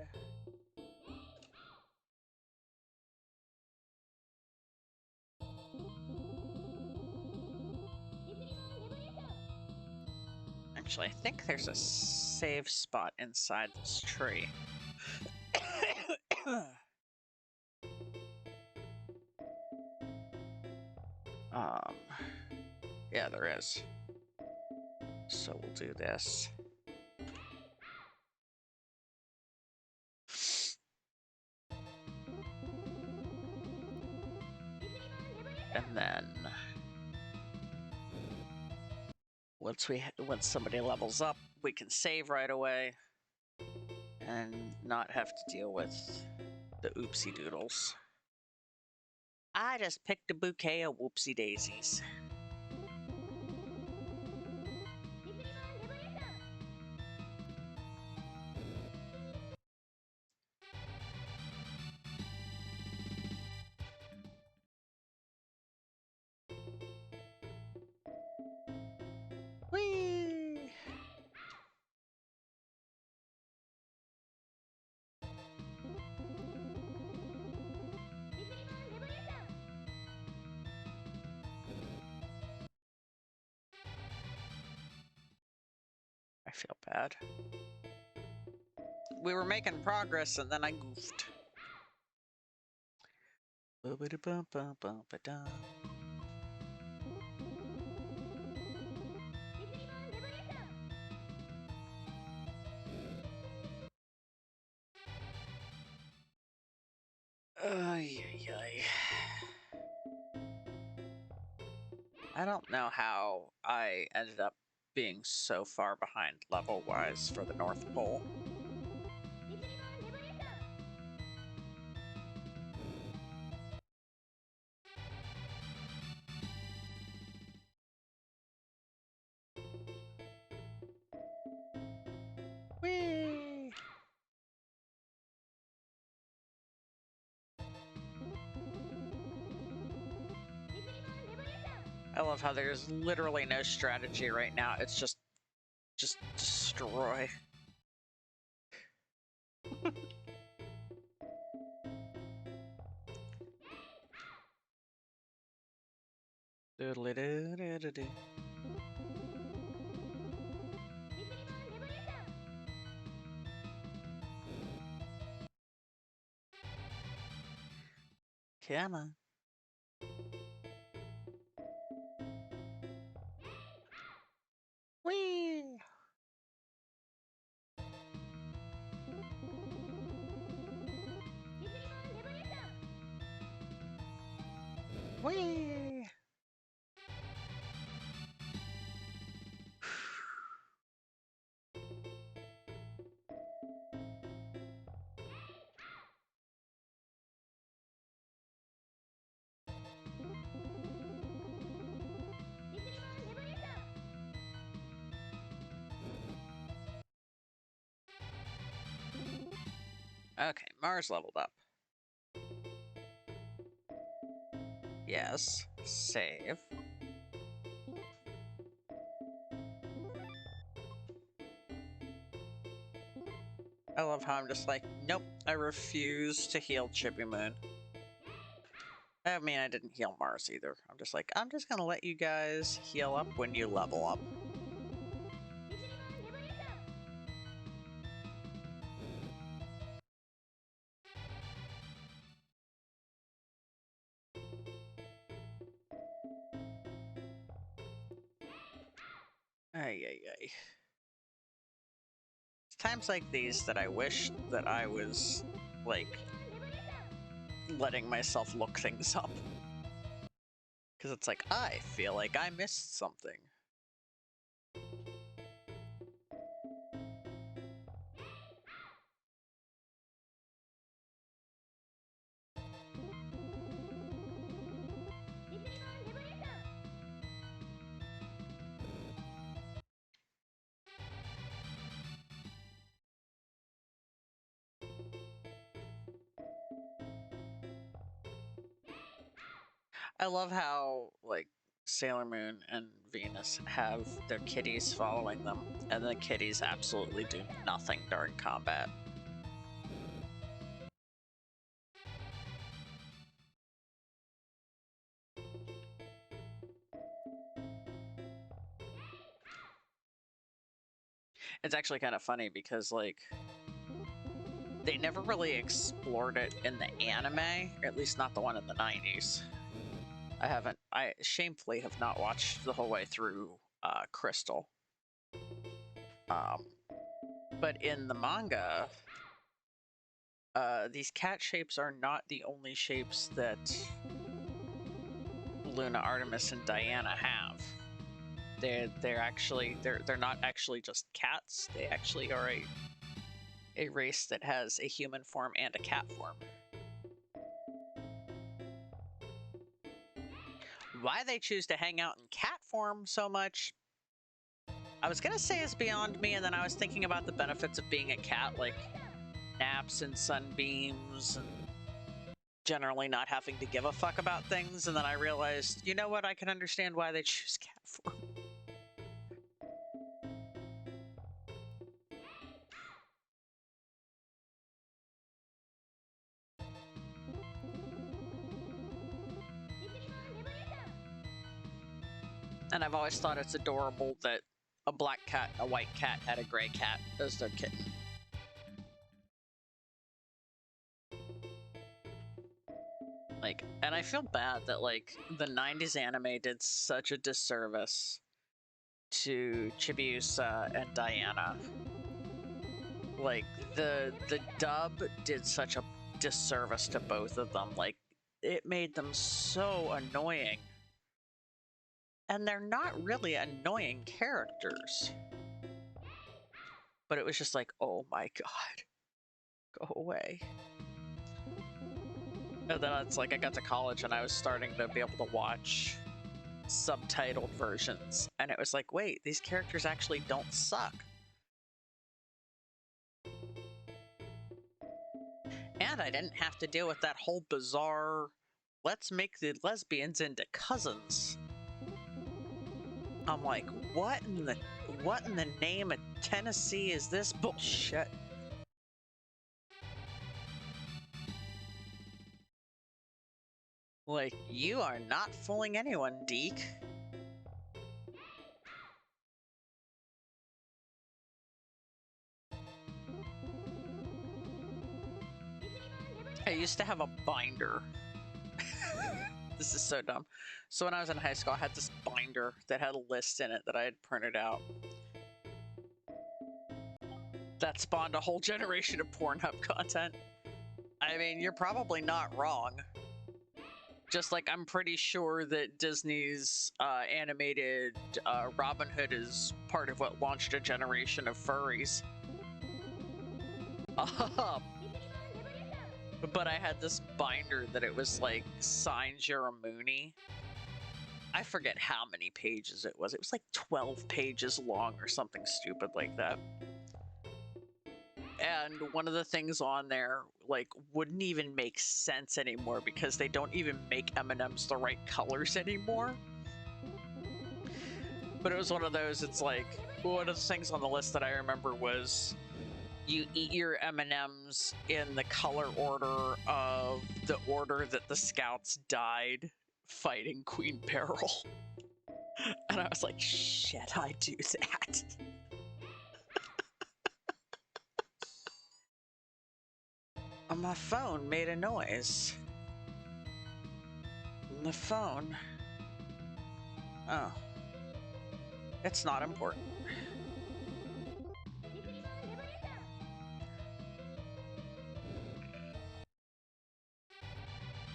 Actually, I think there's a save spot inside this tree. um, yeah, there is. So we'll do this. And then once somebody levels up, we can save right away and not have to deal with the oopsie doodles. I just picked a bouquet of whoopsie daisies. Whee! I feel bad. We were making progress and then I goofed. Ay, ay, ay. I don't know how I ended up being so far behind level-wise for the North Pole. Whee! I love how there's literally no strategy right now. It's just destroy. Doodly-doo-doo-doo-doo. Come on. Whee! Whee! Okay, Mars leveled up. Yes. Save. I love how I'm just like, nope, I refuse to heal Chippy Moon. I mean, I didn't heal Mars either. I'm just like, I'm just gonna let you guys heal up when you level up. Ay, ay, ay. It's times like these that I wish that I was, like, letting myself look things up. Because it's like, I feel like I missed something. I love how, like, Sailor Moon and Venus have their kitties following them, and the kitties absolutely do nothing during combat. It's actually kind of funny because, like, they never really explored it in the anime, or at least not the one in the 90s. I shamefully have not watched the whole way through Crystal. But in the manga, these cat shapes are not the only shapes that Luna, Artemis, and Diana have. They're not actually just cats. They actually are a race that has a human form and a cat form. Why they choose to hang out in cat form so much, I was gonna say is beyond me, and then I was thinking about the benefits of being a cat, like naps and sunbeams and generally not having to give a fuck about things, and then I realized, you know what, I can understand why they choose cat form. And I've always thought it's adorable that a black cat and a white cat had a gray cat as their kitten. Like, and I feel bad that, like, the 90s anime did such a disservice to Chibiusa and Diana. Like, the dub did such a disservice to both of them. Like, it made them so annoying. And they're not really annoying characters. But it was just like, oh my god, go away. And then it's like I got to college and I was starting to be able to watch subtitled versions. And it was like, wait, these characters actually don't suck. And I didn't have to deal with that whole bizarre, let's make the lesbians into cousins. I'm like, what in the name of Tennessee is this bullshit? Like, you are not fooling anyone, Deke. I used to have a binder. This is so dumb. So when I was in high school, I had this binder that had a list in it that I had printed out. That spawned a whole generation of Pornhub content. I mean, you're probably not wrong. Just like I'm pretty sure that Disney's animated Robin Hood is part of what launched a generation of furries. But I had this binder that it was like Signs You're a Moonie. I forget how many pages it was. It was like 12 pages long or something stupid like that. And one of the things on there, like, wouldn't even make sense anymore because they don't even make M&Ms the right colors anymore. But it was one of those, it's like, one of the things on the list that I remember was you eat your M&Ms in the color order of the order that the scouts died fighting Queen Beryl. And I was like, shit, I do that. My phone made a noise. The phone. Oh. It's not important.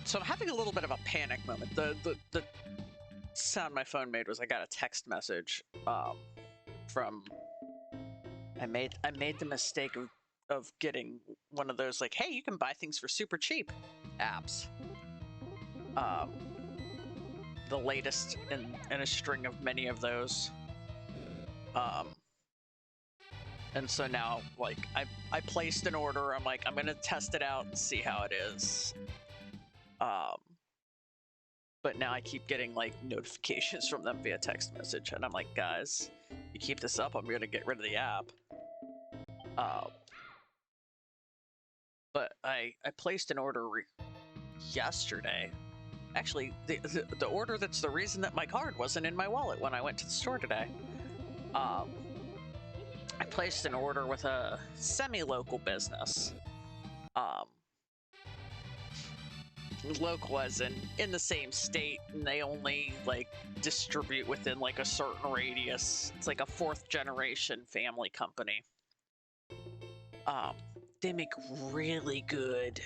So I'm having a little bit of a panic moment. The sound my phone made was I got a text message from I made the mistake of getting one of those, like, hey, you can buy things for super cheap apps. The latest in a string of many of those. And so now, like, I placed an order. I'm like, I'm gonna test it out and see how it is. But now I keep getting, like, notifications from them via text message, and I'm like, guys, you keep this up, I'm gonna get rid of the app. But I placed an order yesterday. Actually, the order that's the reason that my card wasn't in my wallet when I went to the store today. I placed an order with a semi-local business. Local as in the same state, and they only like distribute within like a certain radius. It's like a 4th generation family company. They make really good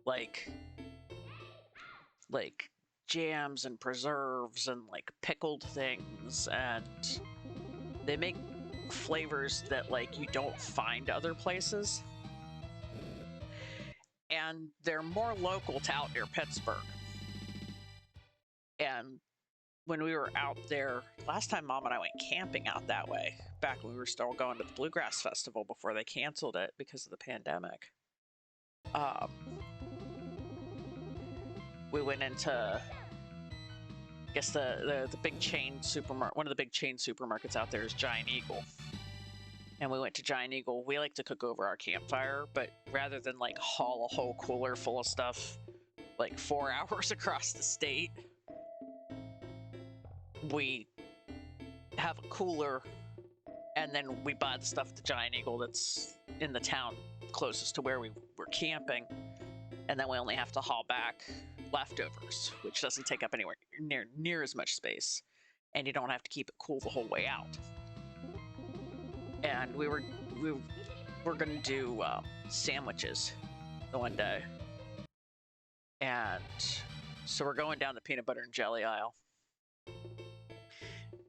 like jams and preserves and like pickled things, and they make flavors that like you don't find other places. And they're more local to out near Pittsburgh. And when we were out there, last time Mom and I went camping out that way, back when we were still going to the Bluegrass Festival before they canceled it because of the pandemic, we went into, I guess the big chain supermarket. One of the big chain supermarkets out there is Giant Eagle. And we went to Giant Eagle. We like to cook over our campfire, but rather than like haul a whole cooler full of stuff like 4 hours across the state, we have a cooler and then we buy the stuff at the Giant Eagle that's in the town closest to where we were camping, and then we only have to haul back leftovers, which doesn't take up anywhere near as much space, and you don't have to keep it cool the whole way out. And we were gonna do sandwiches the one day, and so we're going down the peanut butter and jelly aisle,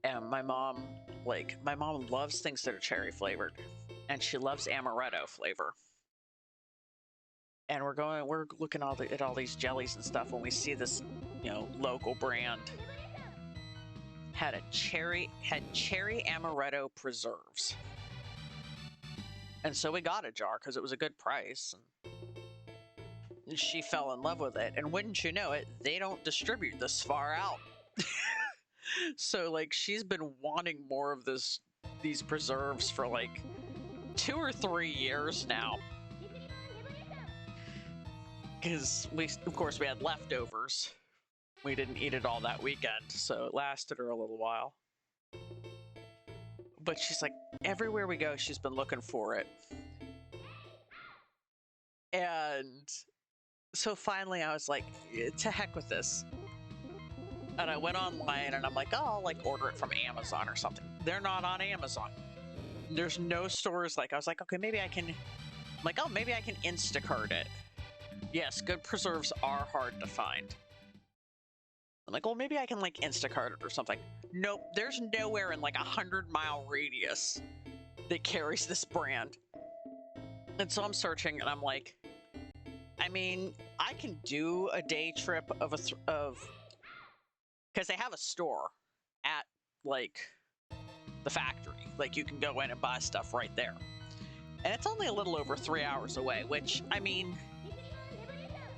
and my mom loves things that are cherry flavored, and she loves amaretto flavor. And we're looking at all these jellies and stuff when we see this, local brand had cherry amaretto preserves. And so we got a jar because it was a good price, and she fell in love with it. And wouldn't you know it, they don't distribute this far out. So like she's been wanting more of these preserves for like 2 or 3 years now. Because we had leftovers. We didn't eat it all that weekend, so it lasted her a little while. But she's like, everywhere we go, she's been looking for it. And so finally I was like, to heck with this. And I went online and I'm like, oh, I'll like order it from Amazon or something. They're not on Amazon. There's no stores I was like, okay, maybe I can Instacart it. Yes, good preserves are hard to find. I'm like, well, maybe I can like Instacart it or something. Nope, there's nowhere in like 100-mile radius that carries this brand. And so I'm searching and I'm like, I mean, I can do a day trip because they have a store at like the factory. Like you can go in and buy stuff right there. And it's only a little over 3 hours away, which, I mean,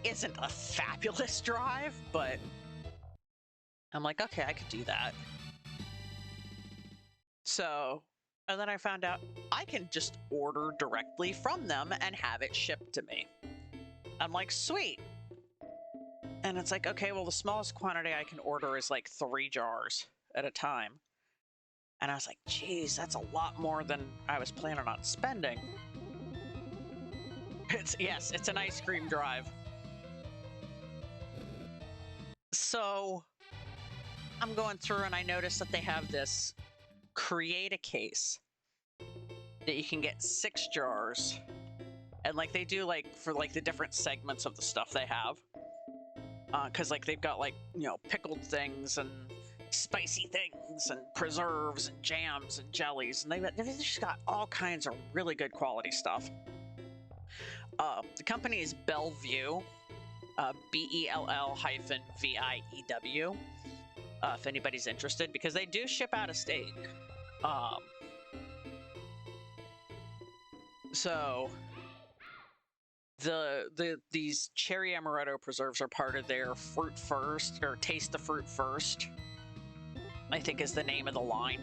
isn't a fabulous drive, but I'm like, okay, I could do that. So, and then I found out I can just order directly from them and have it shipped to me. I'm like, sweet. And it's like, okay, well, the smallest quantity I can order is like 3 jars at a time. And I was like, geez, that's a lot more than I was planning on spending. It's an ice cream drive. So I'm going through and I noticed that they have this create a case that you can get 6 jars. And like they do like for like the different segments of the stuff they have. Because like they've got like, pickled things and spicy things and preserves and jams and jellies. And they've just got all kinds of really good quality stuff. The company is Bellevue, BELL-VIEW, if anybody's interested, because they do ship out of state. So these cherry amaretto preserves are part of their Fruit First, or Taste the Fruit First, I think is the name of the line.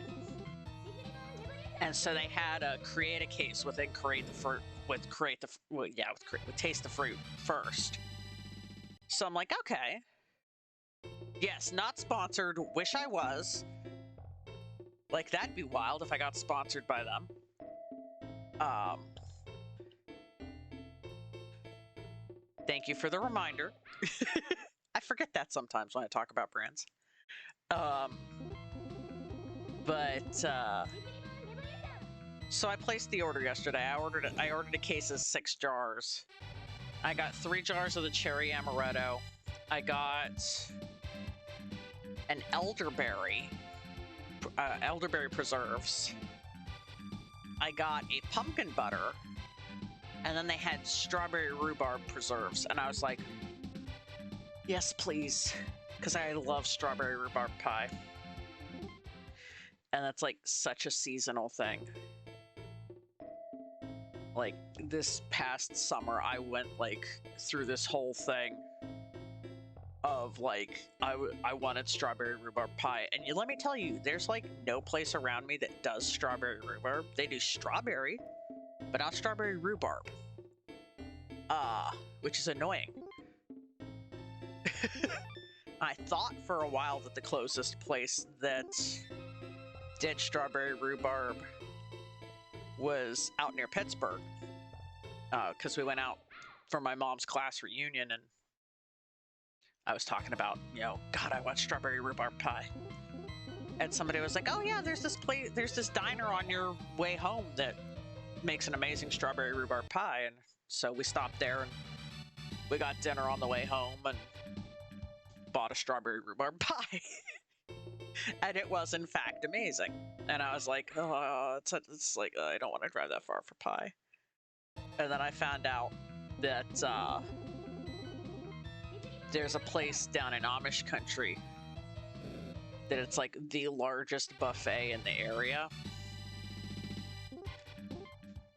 And so they had a create a case within Taste the Fruit First. So I'm like, okay. Yes, not sponsored. Wish I was. Like, that'd be wild if I got sponsored by them. Um, thank you for the reminder. I forget that sometimes when I talk about brands. But so I placed the order yesterday. I ordered a case of 6 jars. I got 3 jars of the cherry amaretto. I got an elderberry preserves. I got a pumpkin butter, and then they had strawberry rhubarb preserves, and I was like, yes, please, because I love strawberry rhubarb pie. And that's like such a seasonal thing. Like this past summer, I went like through this whole thing of like I wanted strawberry rhubarb pie, and let me tell you, there's like no place around me that does strawberry rhubarb. They do strawberry, but not strawberry rhubarb. Which is annoying. I thought for a while that the closest place that did strawberry rhubarb was out near Pittsburgh, because we went out for my mom's class reunion, and I was talking about, God, I want strawberry rhubarb pie. And somebody was like, oh yeah, there's this diner on your way home that makes an amazing strawberry rhubarb pie. And so we stopped there and we got dinner on the way home and bought a strawberry rhubarb pie. And it was in fact amazing. And I was like, oh, it's like, I don't want to drive that far for pie. And then I found out that there's a place down in Amish country that it's like the largest buffet in the area.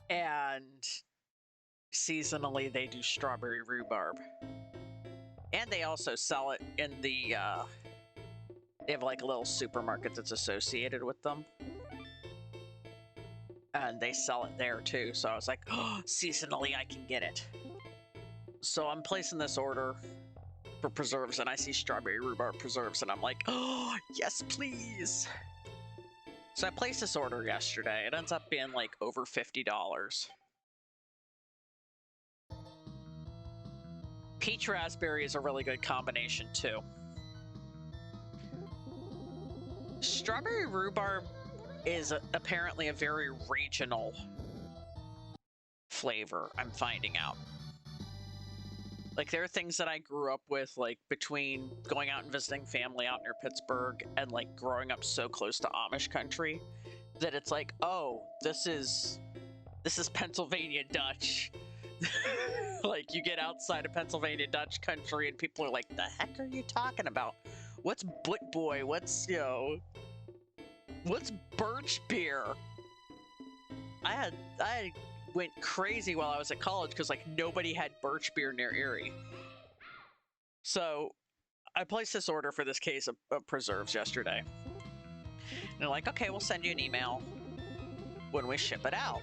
And seasonally they do strawberry rhubarb. And they also sell it in the, they have like a little supermarket that's associated with them. And they sell it there too. So I was like, oh, seasonally I can get it. So I'm placing this order for preserves, and I see strawberry rhubarb preserves, and I'm like, oh, yes, please. So I placed this order yesterday. It ends up being like over $50. Peach raspberry is a really good combination too. Strawberry rhubarb is apparently a very regional flavor, I'm finding out. Like, there are things that I grew up with, like, between going out and visiting family out near Pittsburgh and, like, growing up so close to Amish country, that it's like, oh, this is Pennsylvania Dutch. Like, you get outside of Pennsylvania Dutch country and people are like, the heck are you talking about? What's Butt Boy? What's birch beer? I went crazy while I was at college because like nobody had birch beer near Erie. So I placed this order for this case of preserves yesterday. And they're like, okay, we'll send you an email when we ship it out.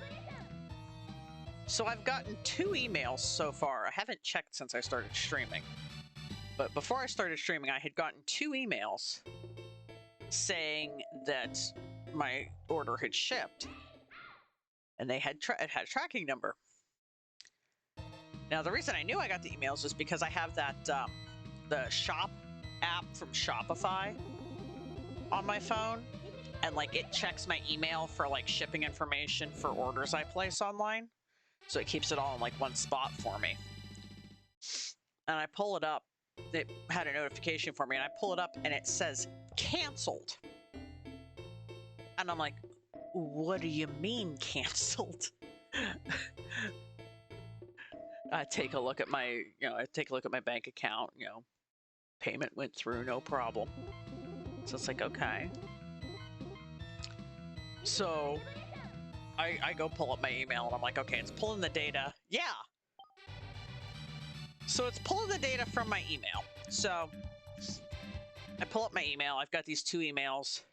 So I've gotten 2 emails so far. I haven't checked since I started streaming. But before I started streaming, I had gotten 2 emails saying that my order had shipped. And they had it had a tracking number. Now, the reason I knew I got the emails is because I have that, the shop app from Shopify on my phone. And, like, it checks my email for, like, shipping information for orders I place online. So it keeps it all in, like, one spot for me. And I pull it up. It had a notification for me, and I pull it up, and it says, canceled. And I'm like, what do you mean canceled? I take a look at my, bank account, payment went through, no problem. So it's like, okay. So I go pull up my email and I'm like, okay, it's pulling the data. Yeah. So it's pulling the data from my email. So I pull up my email. I've got these 2 emails.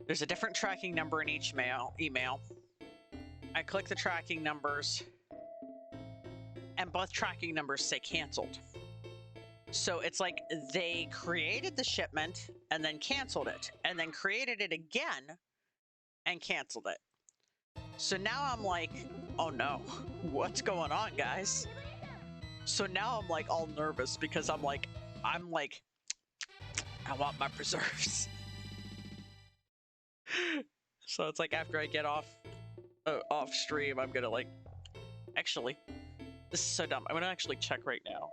There's a different tracking number in each email. I click the tracking numbers, and both tracking numbers say canceled. So it's like they created the shipment and then canceled it, and then created it again and canceled it. So now I'm like, oh no, what's going on, guys? So now I'm like all nervous because I'm like, I want my preserves. So it's like after I get off stream, I'm gonna like, actually, this is so dumb. I'm gonna actually check right now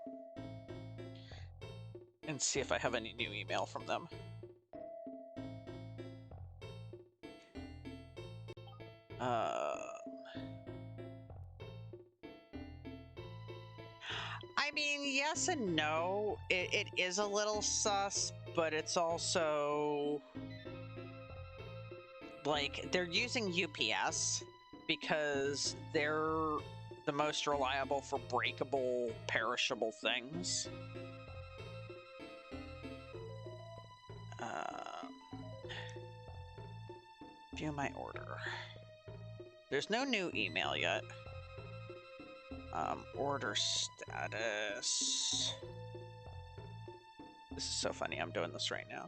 and see if I have any new email from them. I mean, yes and no. It is a little sus, but it's also like they're using UPS because they're the most reliable for breakable, perishable things. View my order. There's no new email yet. Order status. This is so funny. I'm doing this right now.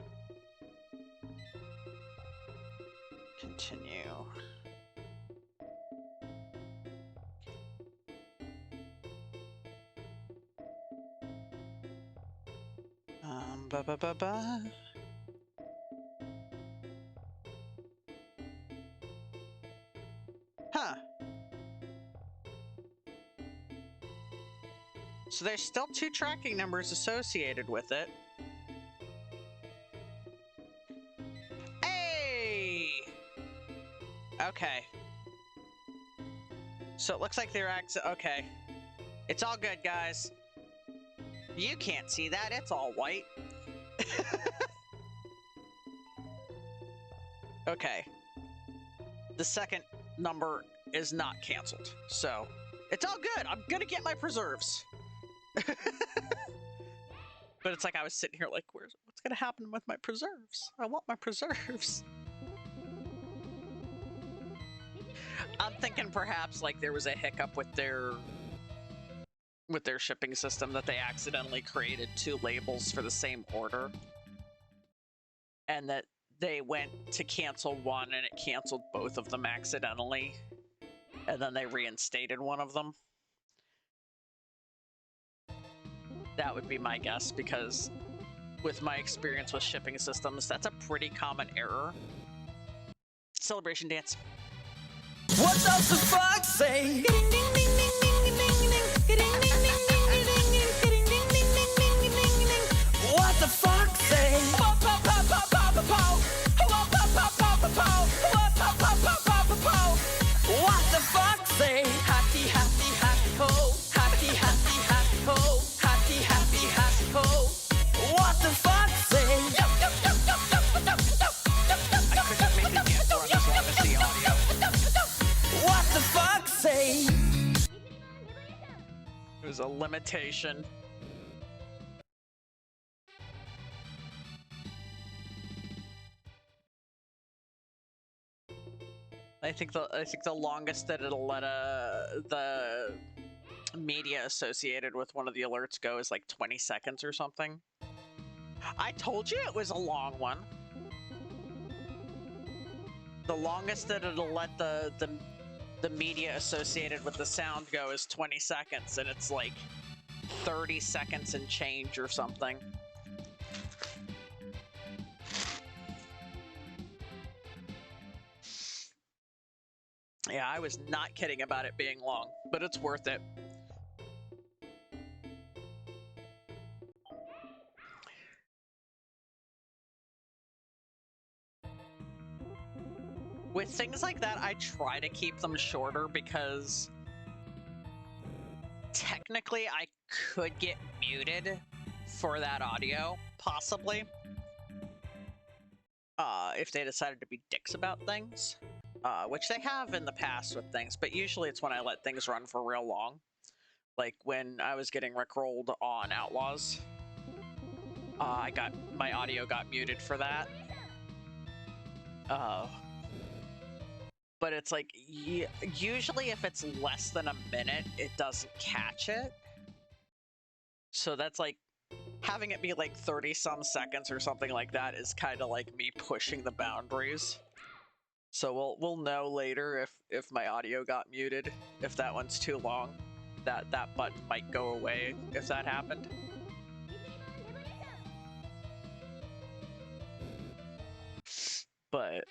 Continue. Huh. So there's still 2 tracking numbers associated with it. Hey! Okay. So it looks like they're okay. It's all good, guys. You can't see that. It's all white. Okay. The second number is not canceled. So it's all good. I'm gonna get my preserves. But it's like I was sitting here like, what's gonna happen with my preserves? I want my preserves. I'm thinking perhaps like there was a hiccup with their shipping system, that they accidentally created 2 labels for the same order, and that they went to cancel one and it canceled both of them accidentally, and then they reinstated one of them. That would be my guess, because with my experience with shipping systems, that's a pretty common error. Celebration dance. What does the fuck say? What the fuck say? What the fuck say? Happy, happy, happy ho. Happy, happy, happy ho. Happy, happy, happy ho. What the fuck say? I couldn't make the dance run as long as the audio. What the fuck say? It was a limitation. I think the longest that it'll let the media associated with one of the alerts go is like 20 seconds or something. I told you it was a long one. The longest that it'll let the media associated with the sound go is 20 seconds, and it's like 30 seconds and change or something. Yeah, I was not kidding about it being long, but it's worth it. With things like that, I try to keep them shorter because technically I could get muted for that audio, possibly, if they decided to be dicks about things, which they have in the past with things, but usually it's when I let things run for real long. Like when I was getting rickrolled on Outlaws, my audio got muted for that. But it's like, usually if it's less than a minute, it doesn't catch it. So that's like, having it be like 30-some seconds or something like that is kind of like me pushing the boundaries. So we'll know later if my audio got muted. If that one's too long, that button might go away if that happened. But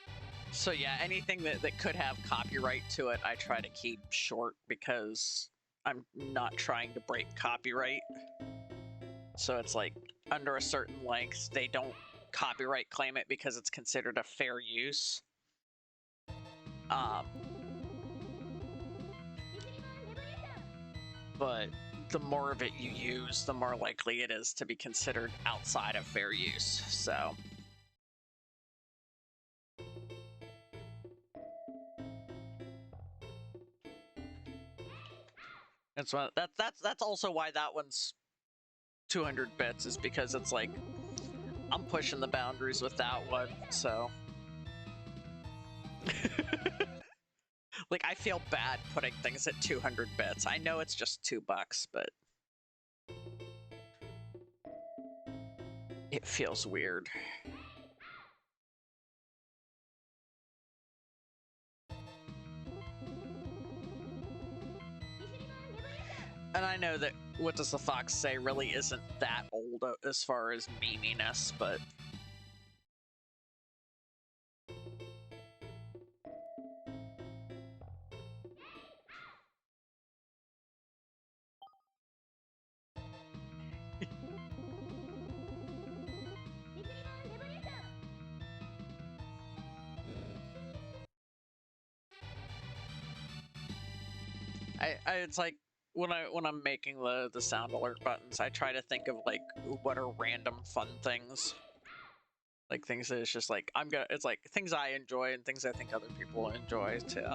so yeah, anything that could have copyright to it, I try to keep short because I'm not trying to break copyright. So it's like under a certain length, they don't copyright claim it because it's considered a fair use. But the more of it you use, the more likely it is to be considered outside of fair use. So that's also why that one's 200 bits, is because it's like I'm pushing the boundaries with that one. So like I feel bad putting things at 200 bits. I know it's just $2, but it feels weird. And I know that What Does the Fox Say really isn't that old as far as meminess, but it's like when I'm making the sound alert buttons, I try to think of like what are random fun things, like things that it's just like it's like things I enjoy and things I think other people enjoy too.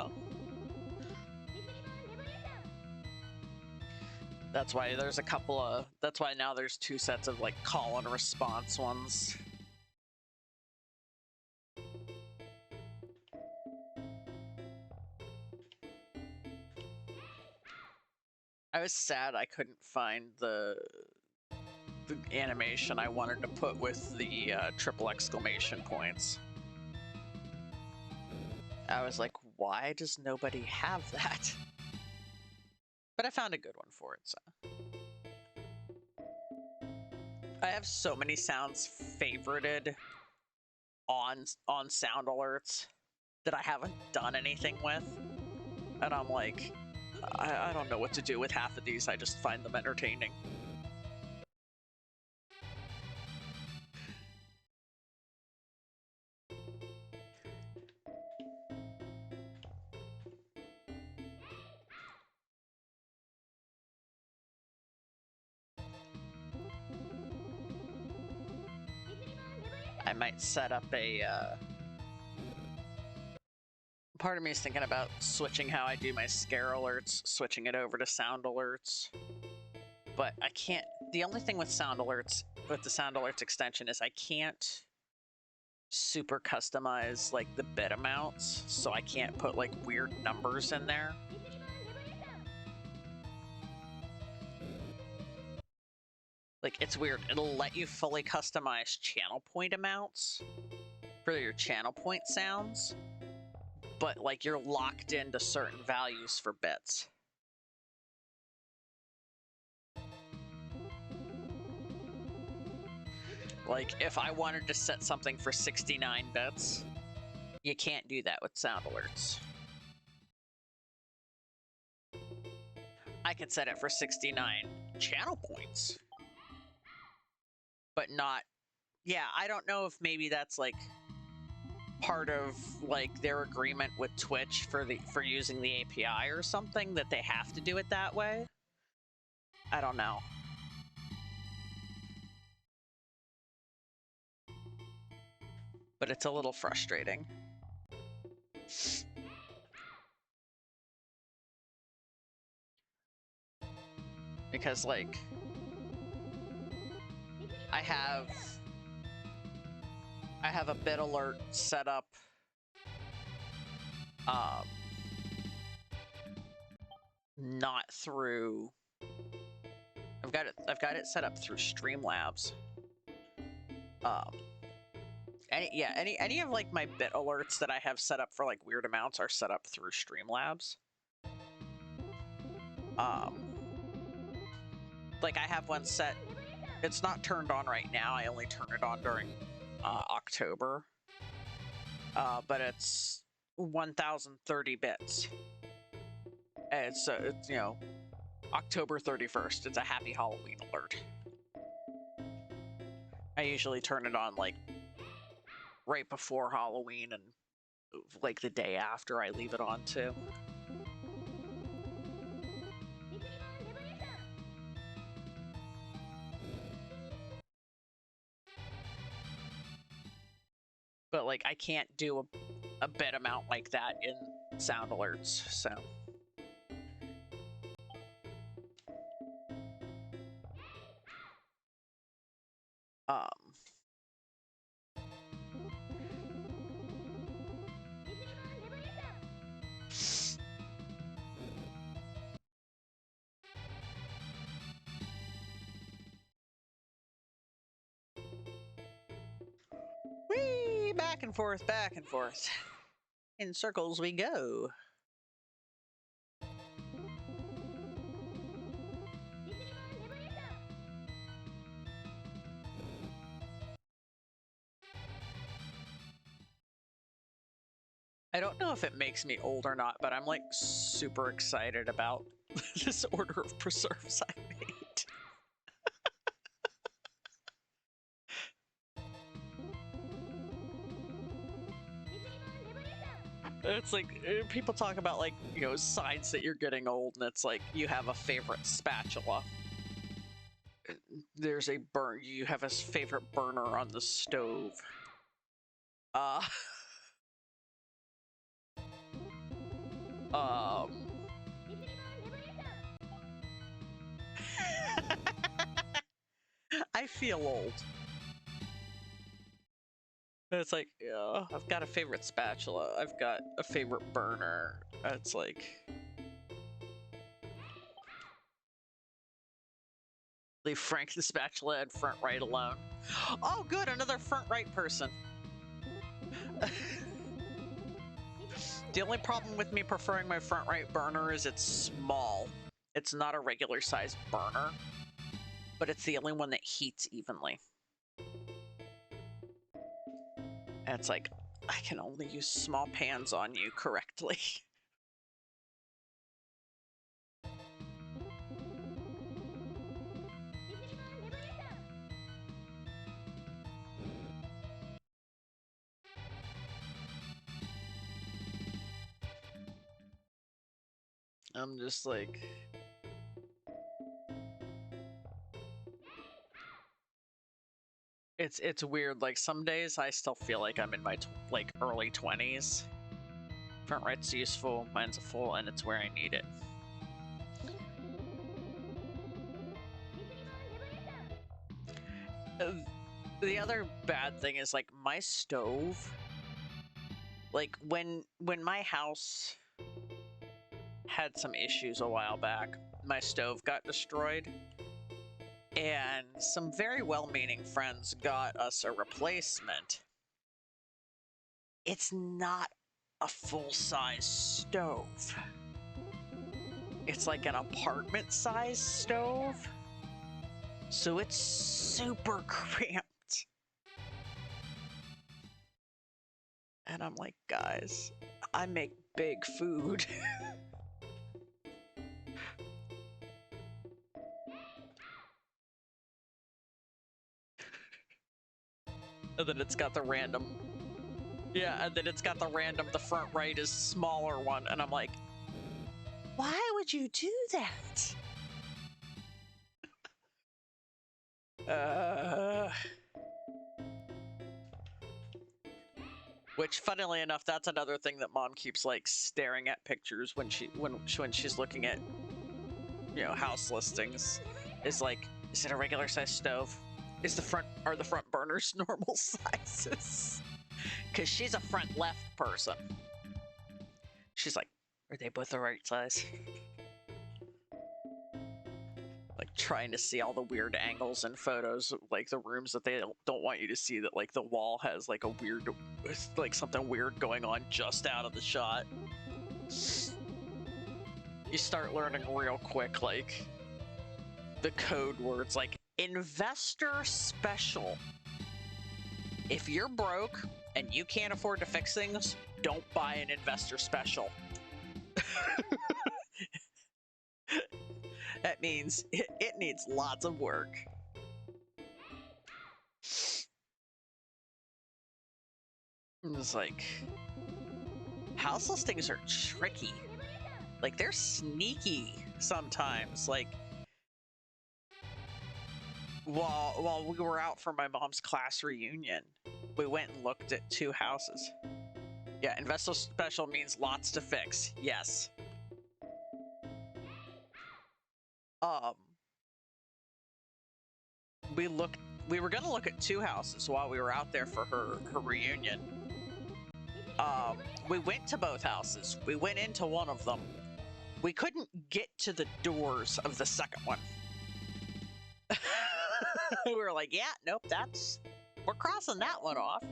That's why there's a couple of that's why now there's 2 sets of like call and response ones. I was sad I couldn't find the animation I wanted to put with the triple exclamation points. I was like, why does nobody have that? But I found a good one for it, so. I have so many sounds favorited on sound alerts that I haven't done anything with. And I'm like, I don't know what to do with half of these, I just find them entertaining. I might set up a, part of me is thinking about switching how I do my scare alerts, switching it over to sound alerts. But I can't, the only thing with sound alerts, with the sound alerts extension, is I can't super customize like the bit amounts, so I can't put like weird numbers in there. Like, it's weird. It'll let you fully customize channel point amounts for your channel point sounds, but like you're locked into certain values for bits. Like, if I wanted to set something for 69 bits, you can't do that with sound alerts. I could set it for 69 channel points, but not, yeah, I don't know if maybe that's like part of like their agreement with Twitch for using the API or something, that they have to do it that way. I don't know. But it's a little frustrating. Because like I have a bit alert set up not through, I've got it set up through Streamlabs. Any of like my bit alerts that I have set up for like weird amounts are set up through Streamlabs. Like I have one set. It's not turned on right now. I only turn it on during October. But it's 1030 bits. And it's you know, October 31st. It's a happy Halloween alert. I usually turn it on like right before Halloween and like the day after I leave it on too. But like I can't do a bit amount like that in sound alerts, so. Whee! Back and forth, back and forth. In circles we go. I don't know if it makes me old or not, but I'm like super excited about this order of preserves I made. It's like people talk about like, you know, signs that you're getting old, and it's like you have a favorite spatula. There's a you have a favorite burner on the stove. I feel old. It's like, yeah, I've got a favorite spatula. I've got a favorite burner. It's like... Leave Frank the spatula and front right alone. Oh, good, another front right person. The only problem with me preferring my front right burner is it's small. It's not a regular size burner, but it's the only one that heats evenly. And it's like, I can only use small pans on you correctly. I'm just like... It's weird, like some days I still feel like I'm in my like early 20s. Front right's useful, mine's full, and it's where I need it. The other bad thing is like my stove, like when my house had some issues a while back, my stove got destroyed, and some very well-meaning friends got us a replacement. It's not a full-size stove. It's like an apartment-sized stove, so it's super cramped. And I'm like, guys, I make big food. And then it's got the random... Yeah, and then it's got the random, the front right is smaller one, and I'm like, why would you do that? Which, funnily enough, that's another thing that Mom keeps like staring at pictures when she's looking at, you know, house listings. Is like, is it a regular size stove? Are the front burners normal sizes? Because she's a front left person. She's like, are they both the right size? Like, trying to see all the weird angles and photos, like the rooms that they don't want you to see, that like the wall has like a weird, like something weird going on just out of the shot. You start learning real quick, like the code words, like investor special. If you're broke and you can't afford to fix things, don't buy an investor special. That means it needs lots of work. It's like, house listings are tricky. Like, they're sneaky sometimes. Like, while we were out for my mom's class reunion, we went and looked at 2 houses. Yeah, investor special means lots to fix. Yes. We were gonna look at 2 houses while we were out there for her reunion. We went to both houses. We went into one of them. We couldn't get to the doors of the second one. We were like, yeah, nope, we're crossing that one off.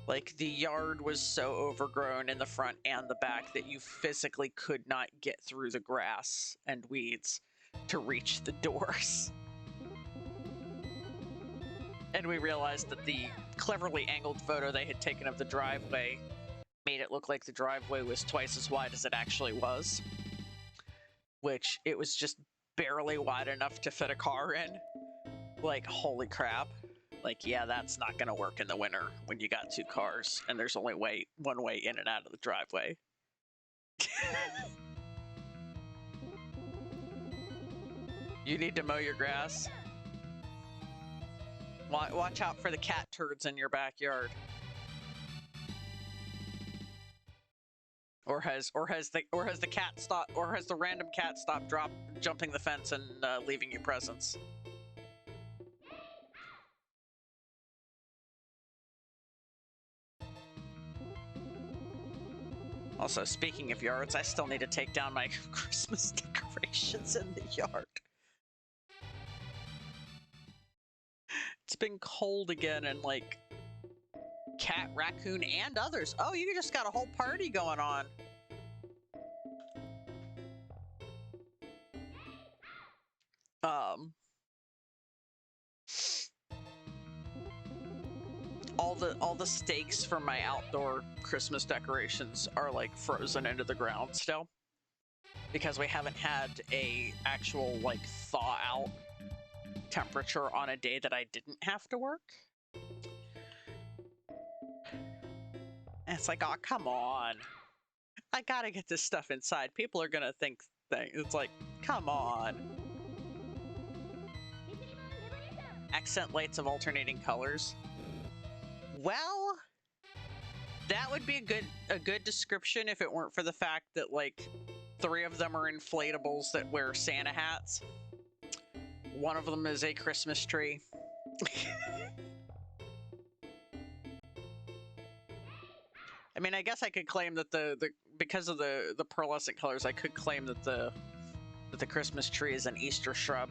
Like, the yard was so overgrown in the front and the back that you physically could not get through the grass and weeds to reach the doors. And we realized that the cleverly angled photo they had taken of the driveway made it look like the driveway was twice as wide as it actually was. Which, it was just barely wide enough to fit a car in. Like, holy crap. Like, yeah, that's not gonna work in the winter when you got 2 cars and there's only one way in and out of the driveway. You need to mow your grass. Watch out for the cat turds in your backyard. Or has the random cat stopped jumping the fence and leaving you presents? Also, speaking of yards, I still need to take down my Christmas decorations in the yard. It's been cold again, and like cat, raccoon, and others. Oh, you just got a whole party going on. All the stakes for my outdoor Christmas decorations are like frozen into the ground still, because we haven't had a actual like thaw out temperature on a day that I didn't have to work. And it's like, oh, come on. I gotta get this stuff inside. People are gonna think things. It's like, come on. Accent lights of alternating colors. Well, that would be a good description if it weren't for the fact that like 3 of them are inflatables that wear Santa hats. One of them is a Christmas tree. I mean, I guess I could claim that because of the pearlescent colors, I could claim that the Christmas tree is an Easter shrub.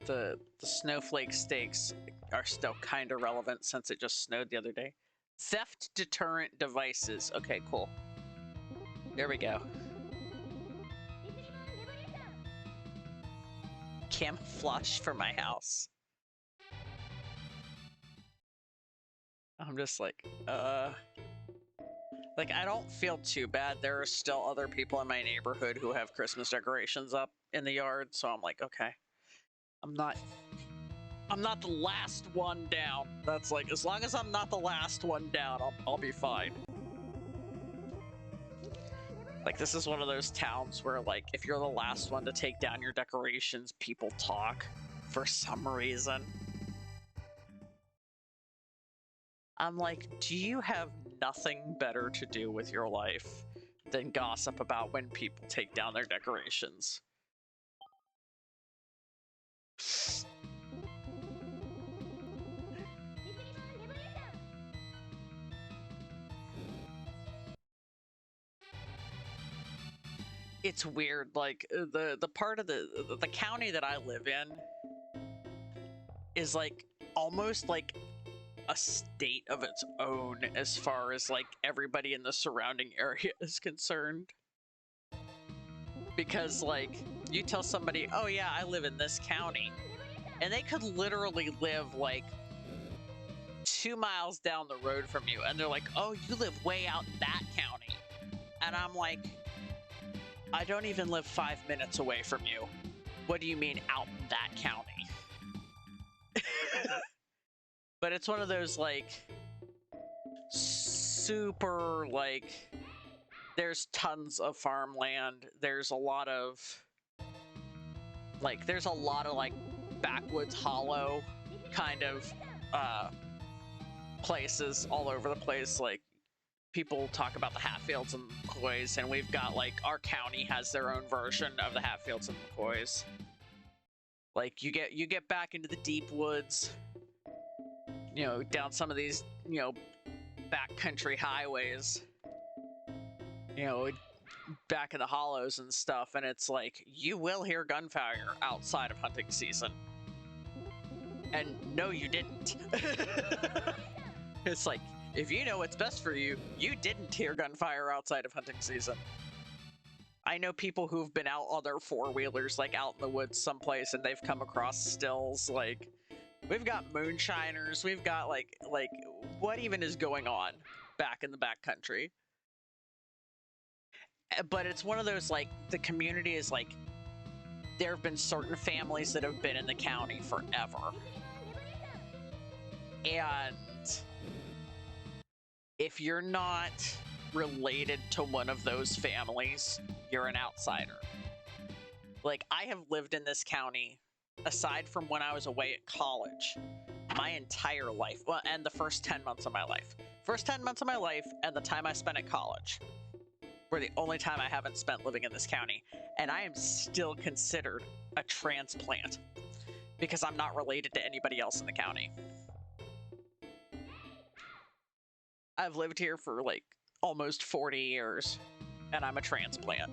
The snowflake stakes are still kind of relevant since it just snowed the other day. Theft deterrent devices. Okay, cool. There we go. Camouflage for my house. I'm just like, like, I don't feel too bad. There are still other people in my neighborhood who have Christmas decorations up in the yard, so I'm like, okay. I'm not the last one down. That's like, as long as I'm not the last one down, I'll be fine. Like, this is one of those towns where, like, if you're the last one to take down your decorations, people talk for some reason. I'm like, do you have nothing better to do with your life than gossip about when people take down their decorations? it's weird. Like the part of the county that I live in is like almost like a state of its own as far as like everybody in the surrounding area is concerned. Because like you tell somebody, oh yeah, I live in this county, and they could literally live like 2 miles down the road from you, and they're like, oh, you live way out in that county. And I'm like, I don't even live 5 minutes away from you. What do you mean out in that county? But it's one of those like super like there's tons of farmland. There's a lot of like backwoods hollow kind of places all over the place. Like people talk about the Hatfields and McCoys, and we've got like our county has their own version of the Hatfields and McCoys. Like you get back into the deep woods, you know, down some of these, you know, backcountry highways, you know, back in the hollows and stuff, and it's like you will hear gunfire outside of hunting season. And no, you didn't. It's like, if you know what's best for you, you didn't hear gunfire outside of hunting season. I know people who've been out on their four-wheelers, like out in the woods someplace, and they've come across stills. Like, we've got moonshiners, we've got like what even is going on back in the backcountry? But it's one of those, like, the community is like, there have been certain families that have been in the county forever. And if you're not related to one of those families, you're an outsider. Like, I have lived in this county, aside from when I was away at college, my entire life. Well, and the first 10 months of my life. First 10 months of my life and the time I spent at college were the only time I haven't spent living in this county. And I am still considered a transplant because I'm not related to anybody else in the county. I've lived here for like almost 40 years, and I'm a transplant.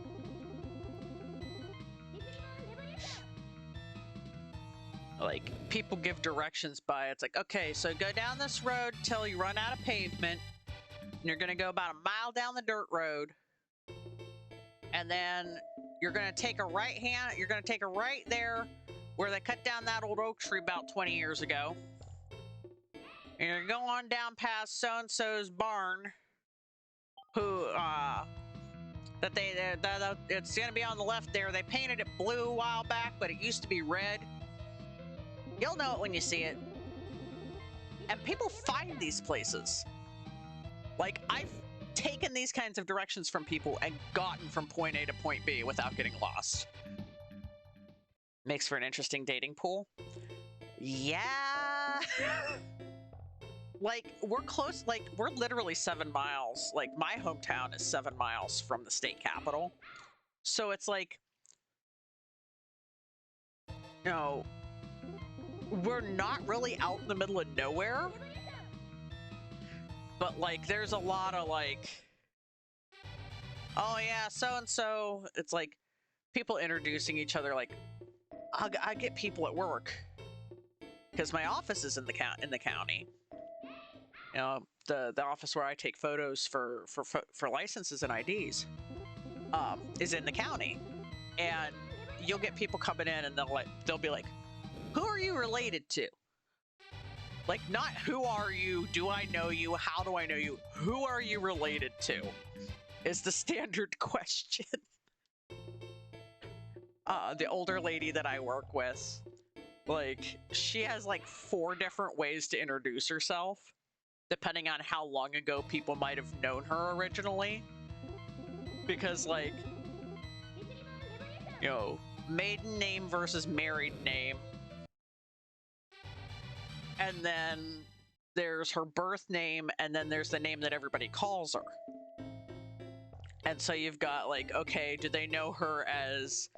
Like, people give directions by, it's like, okay, so go down this road till you run out of pavement, and you're gonna go about a mile down the dirt road, and then you're gonna take a right there where they cut down that old oak tree about 20 years ago. And you're going on down past so-and-so's barn, who, it's gonna be on the left there. They painted it blue a while back, but it used to be red. You'll know it when you see it. And people find these places. Like, I've taken these kinds of directions from people and gotten from point A to point B without getting lost. Makes for an interesting dating pool. Yeah. Like, we're close, like, we're literally 7 miles. Like, my hometown is 7 miles from the state capital. So it's like, you know, we're not really out in the middle of nowhere. But, like, there's a lot of, like, oh yeah, so-and-so. It's like, people introducing each other, like, I get people at work. Because my office is in the county. You know, the office where I take photos for licenses and IDs is in the county, and you'll get people coming in and they'll be like, who are you related to? Like, not who are you, do I know you, how do I know you, who are you related to is the standard question. The older lady that I work with, like, she has like 4 different ways to introduce herself, depending on how long ago people might have known her originally. Because, like, you know, maiden name versus married name. And then there's her birth name, and then there's the name that everybody calls her. And so you've got, like, okay, do they know her as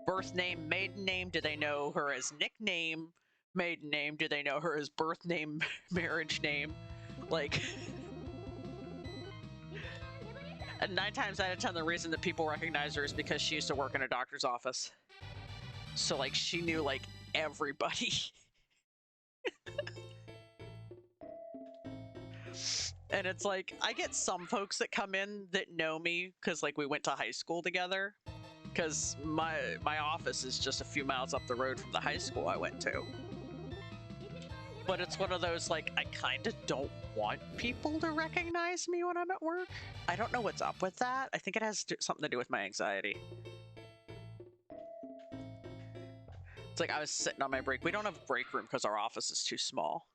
birth name, maiden name? Do they know her as nickname, maiden name? Do they know her as birth name, marriage name? Like, 9 times out of 10, the reason that people recognize her is because she used to work in a doctor's office. So, like, she knew, like, everybody. And it's like, I get some folks that come in that know me because, like, we went to high school together. Because my office is just a few miles up the road from the high school I went to. But it's one of those, like, I kind of don't want people to recognize me when I'm at work. I don't know what's up with that. I think it has something to do with my anxiety. It's like I was sitting on my break. We don't have a break room because our office is too small.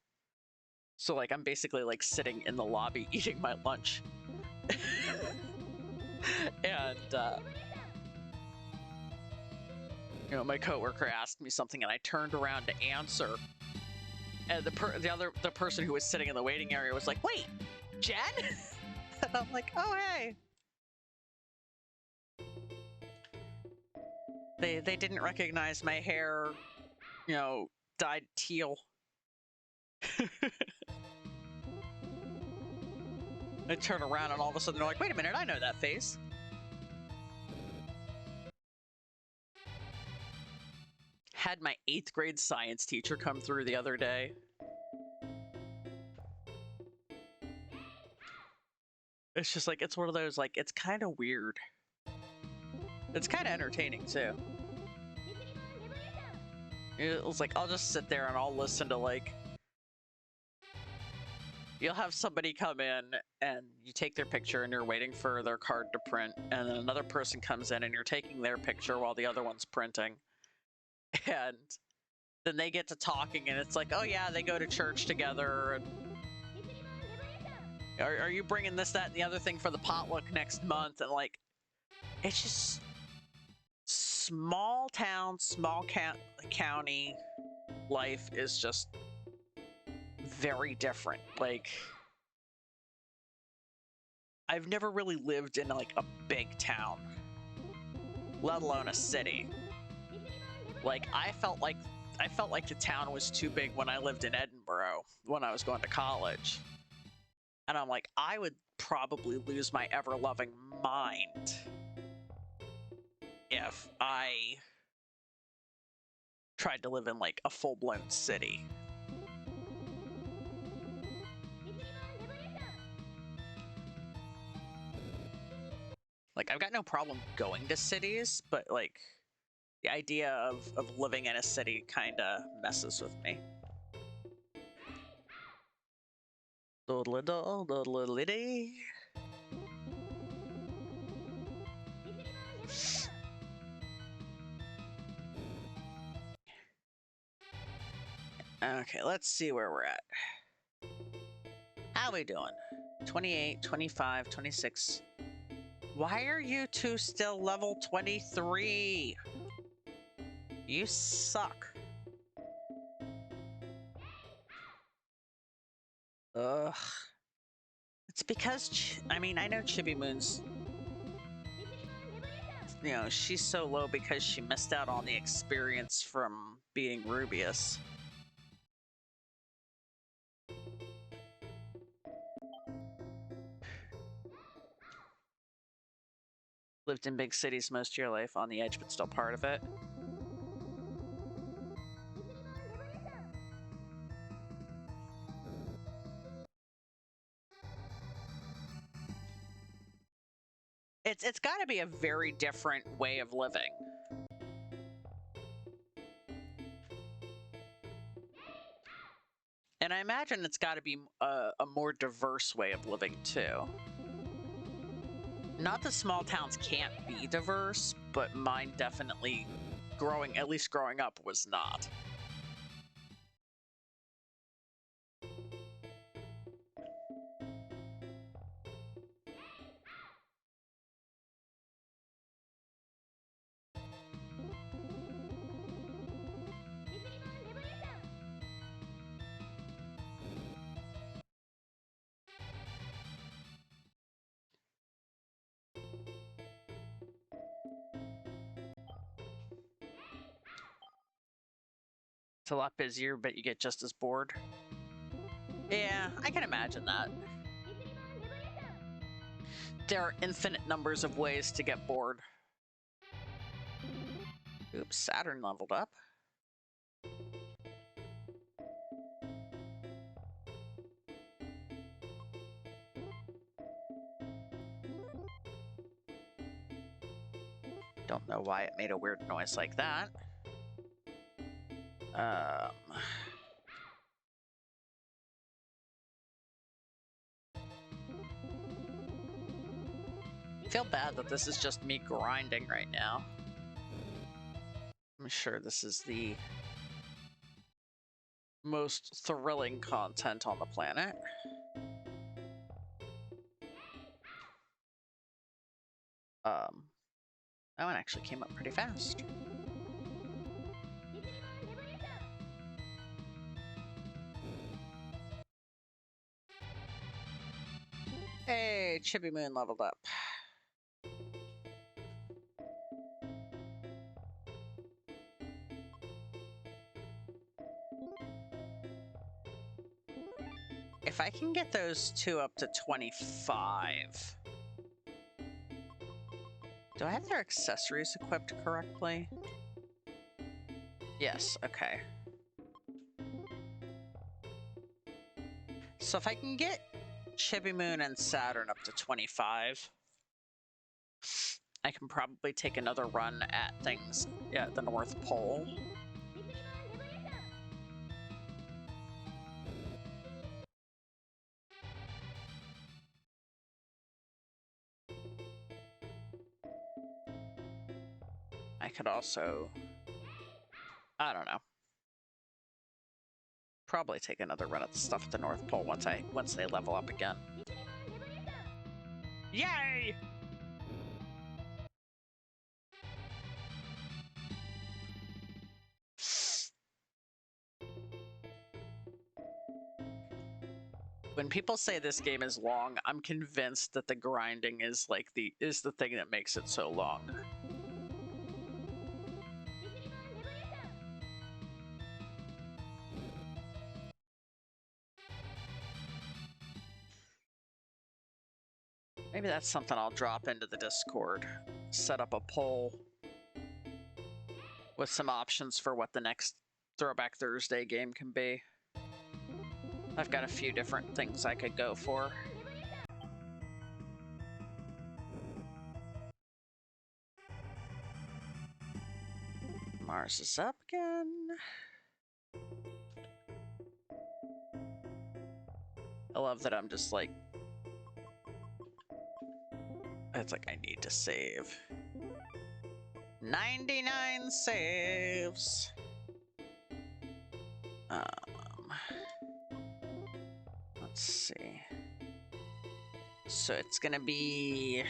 So, like, I'm basically, like, sitting in the lobby eating my lunch. And, you know, my coworker asked me something and I turned around to answer. And the person who was sitting in the waiting area was like, "Wait, Jen?" And I'm like, "Oh, hey." They didn't recognize my hair, you know, dyed teal. I turn around and all of a sudden they're like, "Wait a minute, I know that face." Had my 8th grade science teacher come through the other day. It's just like, it's one of those, like, it's kind of weird. It's kind of entertaining, too. It was like, I'll just sit there and I'll listen to, like, you'll have somebody come in and you take their picture and you're waiting for their card to print, and then another person comes in and you're taking their picture while the other one's printing. And then they get to talking and it's like, oh yeah, they go to church together, and are you bringing this, that, and the other thing for the potluck next month? And, like, it's just small town, small county life is just very different. Like, I've never really lived in, like, a big town, let alone a city. Like, I felt like the town was too big when I lived in Edinburgh when I was going to college. And I'm like, I would probably lose my ever-loving mind if I tried to live in, like, a full-blown city. Like, I've got no problem going to cities, but, like, the idea of living in a city kind of messes with me. Okay, let's see where we're at. How we doing? 28, 25, 26. Why are you two still level 23? You suck. Ugh. It's because, I mean, I know Chibi Moon's, you know, she's so low because she missed out on the experience from being Rubius. Lived in big cities most of your life, on the edge, but still part of it. It's got to be a very different way of living. And I imagine it's got to be a more diverse way of living, too. Not that small towns can't be diverse, but mine definitely, at least growing up, was not. It's a lot busier, but you get just as bored. Yeah, I can imagine that. There are infinite numbers of ways to get bored. Oops, Saturn leveled up. Don't know why it made a weird noise like that. I feel bad that this is just me grinding right now. I'm sure this is the most thrilling content on the planet. That one actually came up pretty fast. Hey, Chibi Moon leveled up. If I can get those two up to 25... Do I have their accessories equipped correctly? Yes, okay. So if I can get Chibi Moon and Saturn up to 25, I can probably take another run at things at the North Pole. I could also, I don't know, probably take another run at the stuff at the North Pole once they level up again. Yay! When people say this game is long, I'm convinced that the grinding is like the thing that makes it so long. Maybe that's something I'll drop into the Discord. Set up a poll with some options for what the next Throwback Thursday game can be. I've got a few different things I could go for. Mars is up again. I love that I'm just like... It's like I need to save. 99 saves! Let's see. So it's gonna be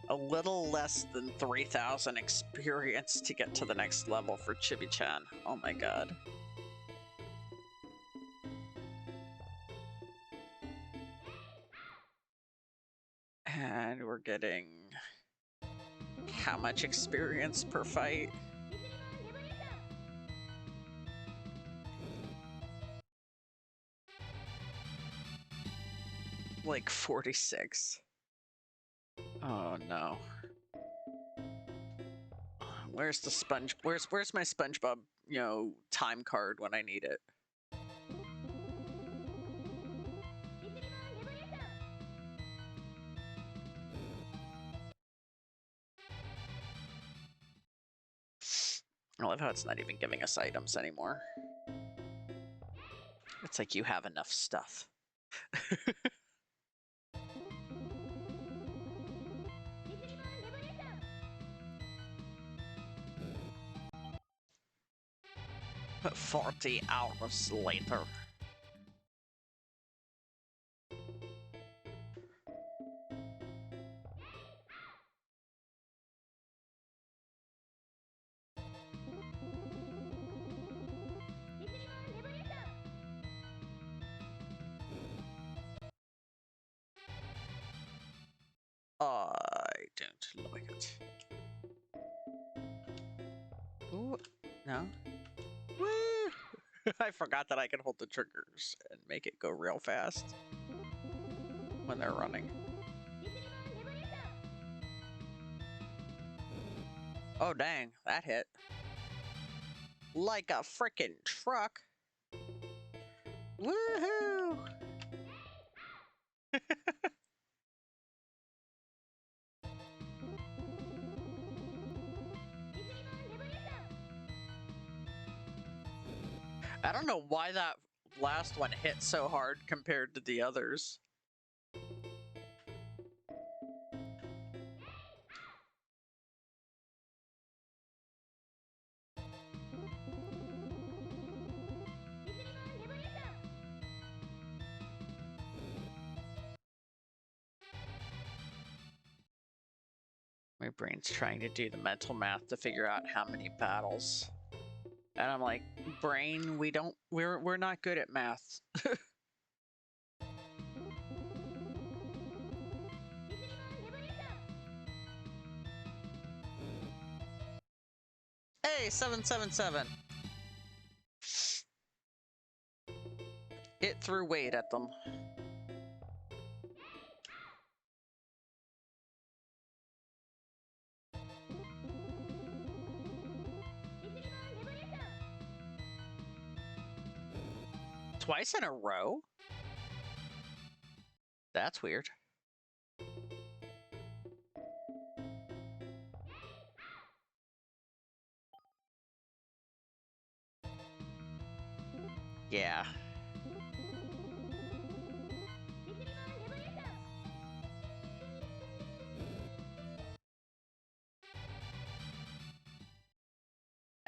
a little less than 3,000 experience to get to the next level for Chibi-chan. Oh my god. And we're getting... how much experience per fight? Like 46. Oh no. Where's the sponge? Where's my SpongeBob, you know, time card when I need it? I love how it's not even giving us items anymore. It's like you have enough stuff. But 40 hours later. I don't like it. Ooh, no. Woo! I forgot that I can hold the triggers and make it go real fast when they're running. Oh, dang, that hit. Like a frickin' truck. Woohoo! I don't know why that last one hit so hard compared to the others. My brain's trying to do the mental math to figure out how many battles. And I'm like, brain, we're not good at math. Hey, 777. It threw weight at them. Twice in a row? That's weird. Yeah.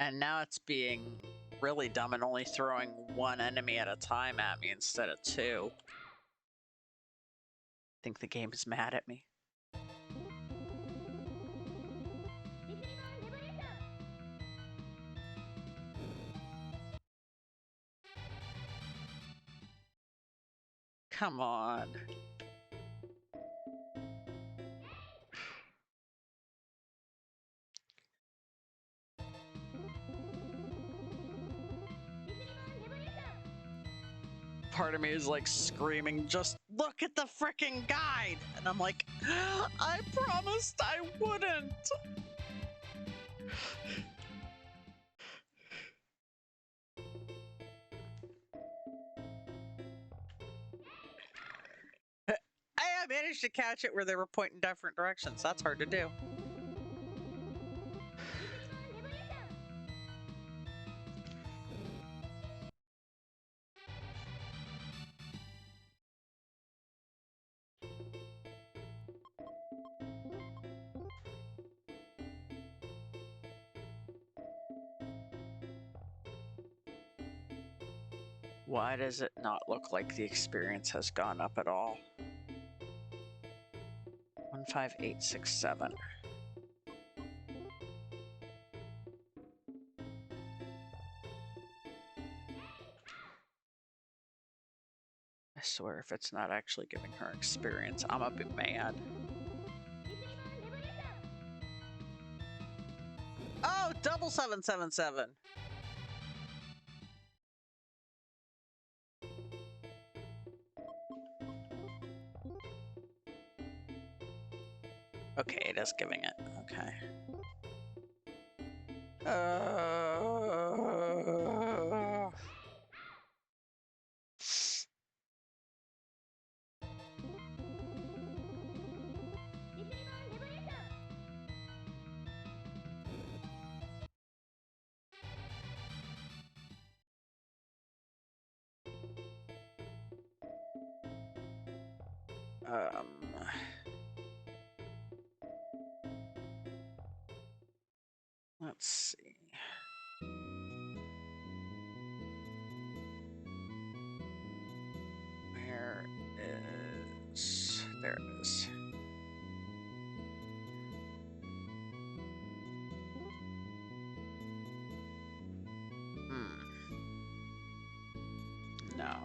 And now it's being really dumb and only throwing one enemy at a time at me instead of two. I think the game is mad at me. Come on. Part of me is like screaming, just look at the freaking guide! And I'm like, I promised I wouldn't! I managed to catch it where they were pointing different directions. That's hard to do. Why does it not look like the experience has gone up at all? 15867. I swear if it's not actually giving her experience, I'm a bit mad. Oh, double 777. Okay, it is giving it. Okay. Um, let's see. Where is... There it is. No.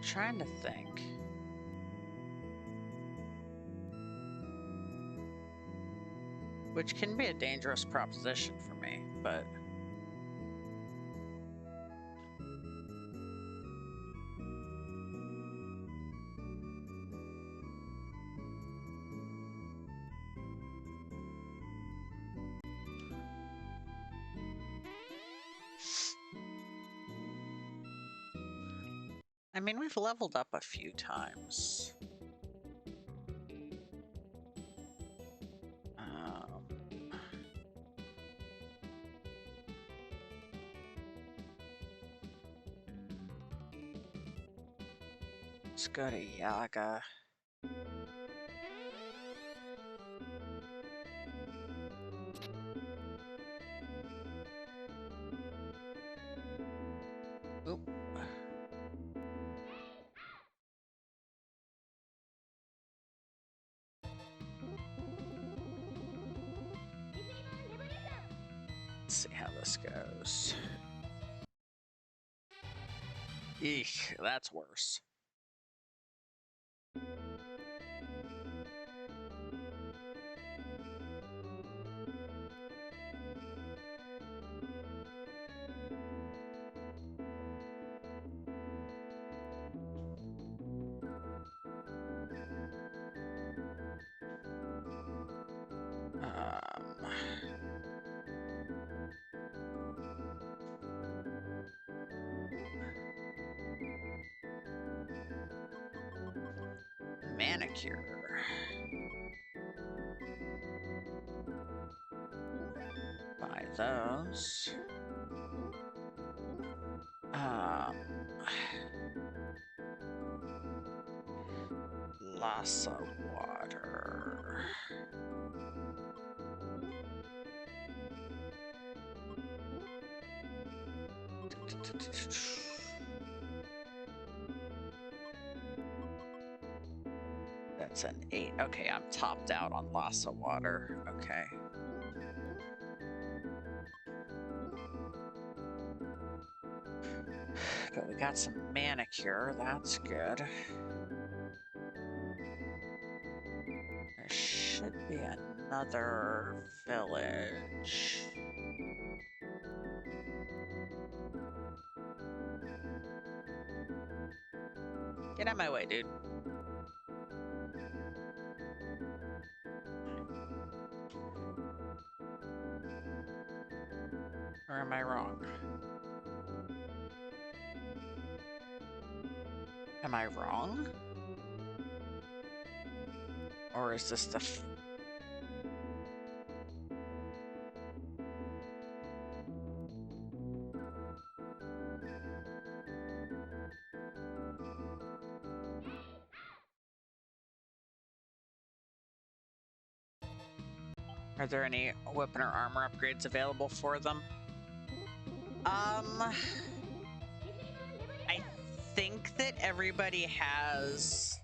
Trying to think. Which can be a dangerous proposition for me, but... I mean, we've leveled up a few times. Let's go to Yaga. Oop. Let's see how this goes. Eek, that's worse. Manicure. Buy those. Lassa water. That's an 8. Okay, I'm topped out on Lassa water. Okay. But we got some manicure. That's good. There should be another village. Get out of my way, dude. Or am I wrong? Am I wrong? Or is this the... Are there any weapon or armor upgrades available for them? I think that everybody has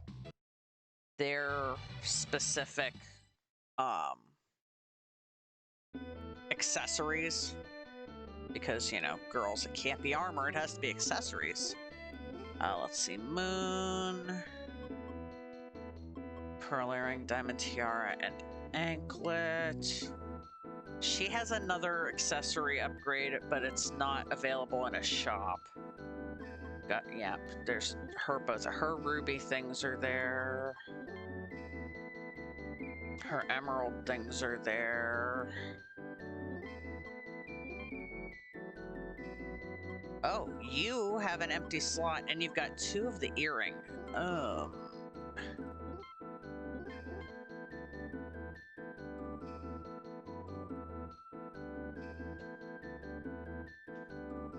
their specific accessories, because, you know, girls, it can't be armor, it has to be accessories. Let's see, moon, pearl earring, diamond tiara, and anklet. She has another accessory upgrade, but it's not available in a shop. Yeah, there's both of her ruby things are there. Her emerald things are there. Oh, you have an empty slot and you've got 2 of the earring.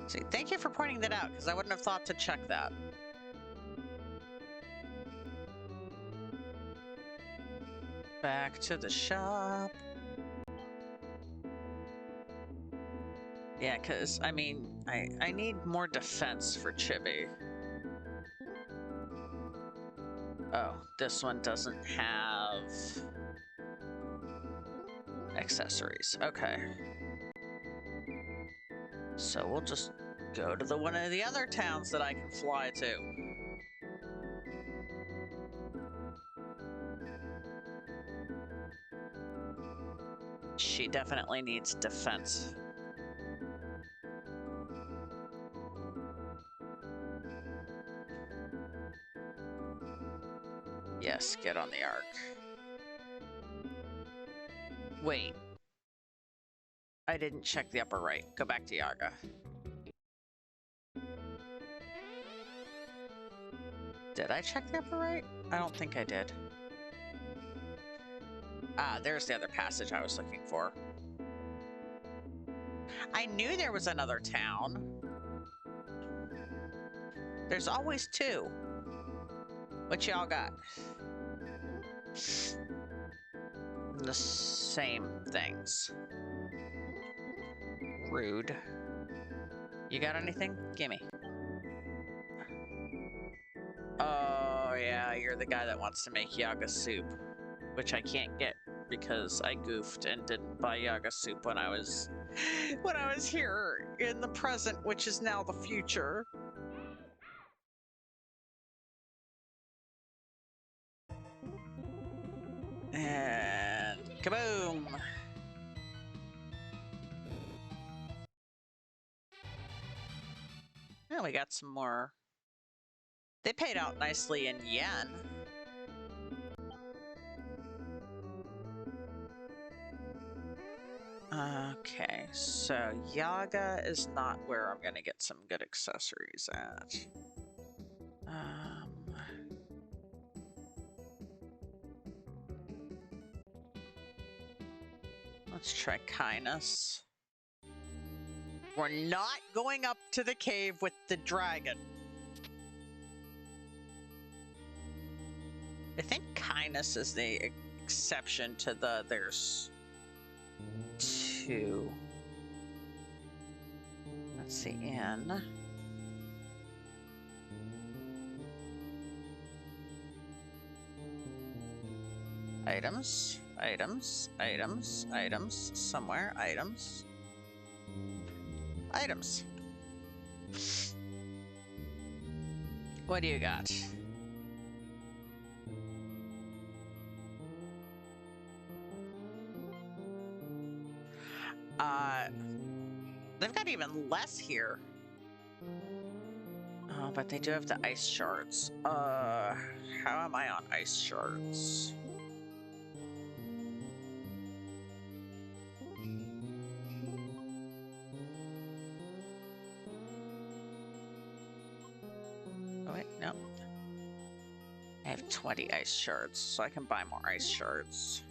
See, thank you for pointing that out, because I wouldn't have thought to check that. Back to the shop. Yeah, because, I mean, I need more defense for Chibi. Oh, this one doesn't have accessories. Okay. So we'll just go to one of the other towns that I can fly to. She definitely needs defense. Yes, get on the arc. Wait. I didn't check the upper right. Go back to Yaga. Did I check the upper right? I don't think I did. Ah, there's the other passage I was looking for. I knew there was another town. There's always two. What y'all got? The same things. Rude. You got anything? Gimme. Oh, yeah, you're the guy that wants to make Yaga soup, which I can't get because I goofed and didn't buy Yaga soup when I was here in the present, which is now the future. And kaboom! Now we got some more. They paid out nicely in yen. Okay, so Yaga is not where I'm gonna get some good accessories at. Let's try kindness. We're not going up to the cave with the dragon. I think kindness is the exception to the there's two. Let's see, in. Items, items, items, items, somewhere, items. Items. What do you got? They've got even less here. Oh, but they do have the ice shards. How am I on ice shards? Oh, wait, no. I have 20 ice shards, so I can buy more ice shards.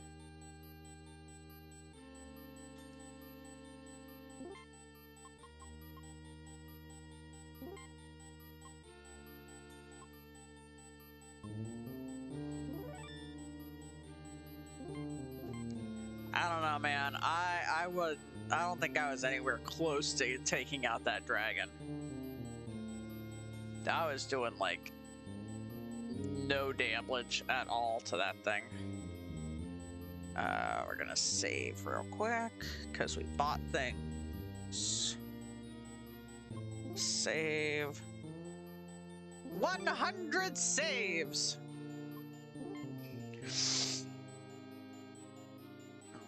I don't know, man. I don't think I was anywhere close to taking out that dragon. I was doing like no damage at all to that thing. We're gonna save real quick because we bought things. Save. 100 saves.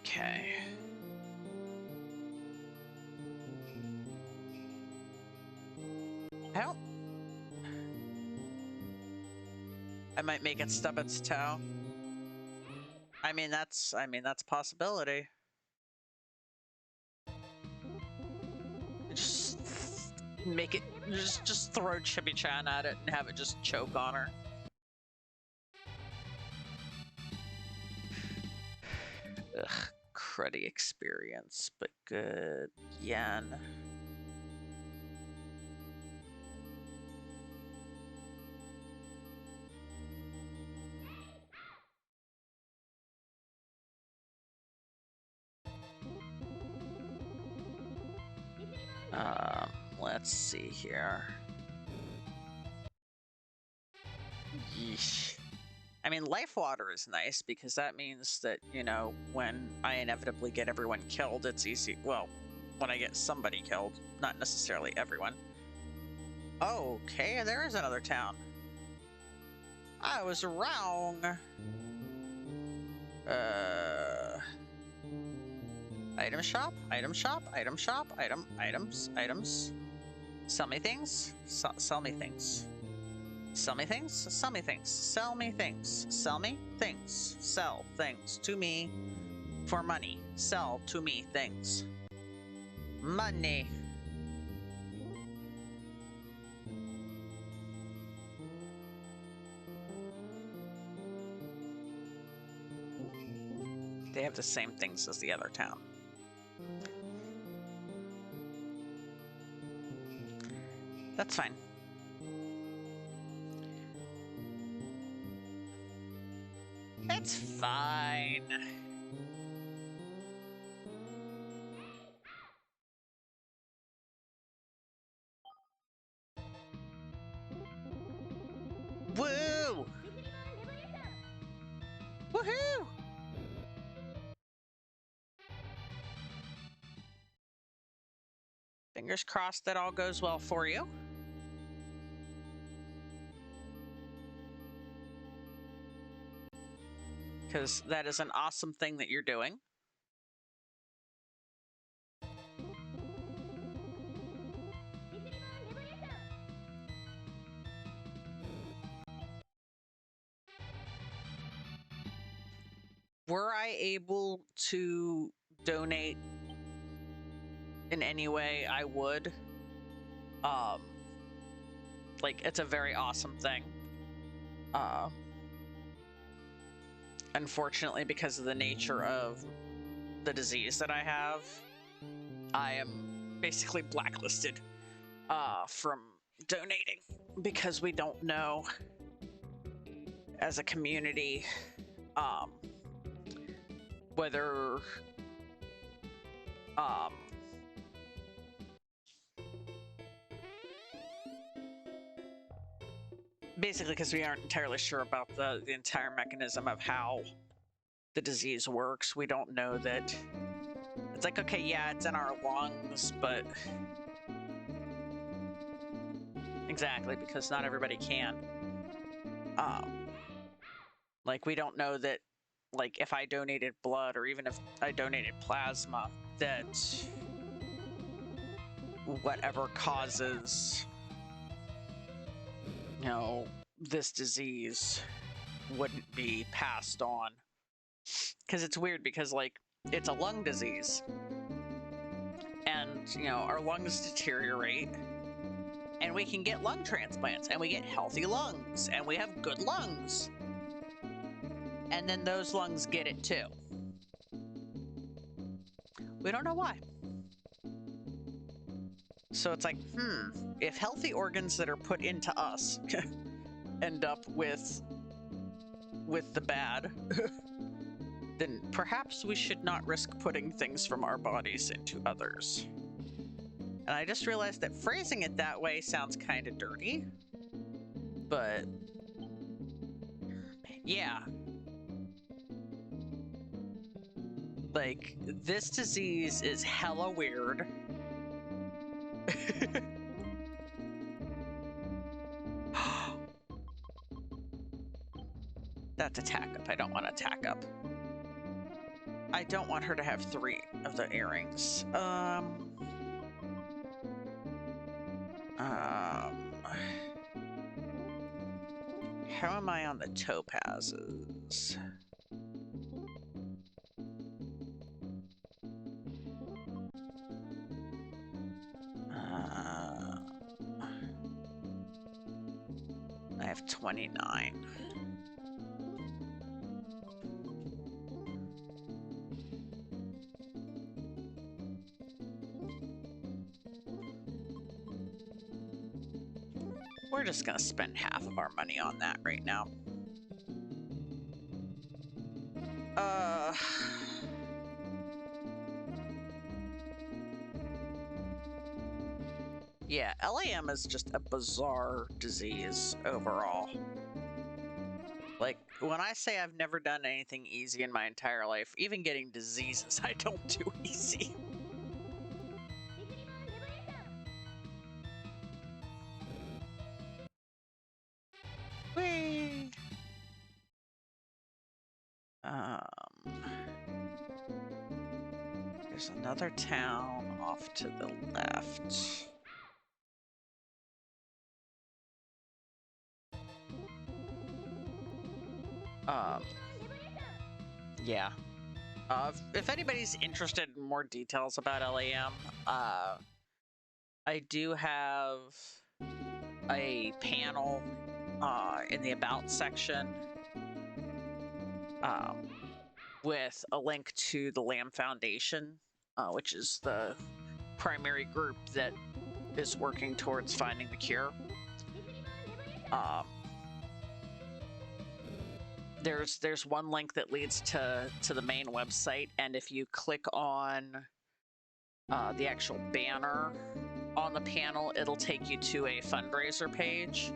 Okay. I might make it stub its toe. I mean that's a possibility. Just make it just throw Chibi-chan at it and have it just choke on her. Ugh, cruddy experience, but good yen. Let's see here. Yeesh. I mean, life water is nice because that means that, you know, when I inevitably get everyone killed, it's easy. Well, when I get somebody killed, not necessarily everyone. Okay, there is another town. I was wrong. Item shop, item shop, item shop, items. Sell me things, sell me things. Sell me things, sell me things, sell me things, sell me things, sell things to me for money. Sell to me things. Money. they have the same things as the other town. That's fine. It's fine. Woo! Woohoo! Fingers crossed that all goes well for you. Because that is an awesome thing that you're doing. Were I able to donate in any way, I would. Like, it's a very awesome thing. Unfortunately, because of the nature of the disease that I have, I am basically blacklisted from donating because we don't know as a community whether basically because we aren't entirely sure about the entire mechanism of how the disease works. We don't know that it's like, okay, yeah, it's in our lungs, but exactly, because not everybody can. Like, we don't know that, like, if I donated blood or even if I donated plasma, that whatever causes, you know, this disease wouldn't be passed on. Because it's weird because, like, it's a lung disease. And, you know, our lungs deteriorate. And we can get lung transplants. And we get healthy lungs. And we have good lungs. And then those lungs get it too. We don't know why. So it's like, if healthy organs that are put into us end up with the bad, then perhaps we should not risk putting things from our bodies into others. And I just realized that phrasing it that way sounds kind of dirty. But yeah. Like, this disease is hella weird. That's attack up. I don't want to attack up. I don't want her to have 3 of the earrings. How am I on the topazes? I have 29. We're just gonna spend half of our money on that right now. Yeah, LAM is just a bizarre disease overall. Like, when I say I've never done anything easy in my entire life, even getting diseases I don't do easy. Whee! There's another town off to the left. Yeah. If anybody's interested in more details about LAM, I do have a panel in the About section with a link to the Lamb Foundation, which is the primary group that is working towards finding the cure. There's one link that leads to the main website, and if you click on the actual banner on the panel, it'll take you to a fundraiser page.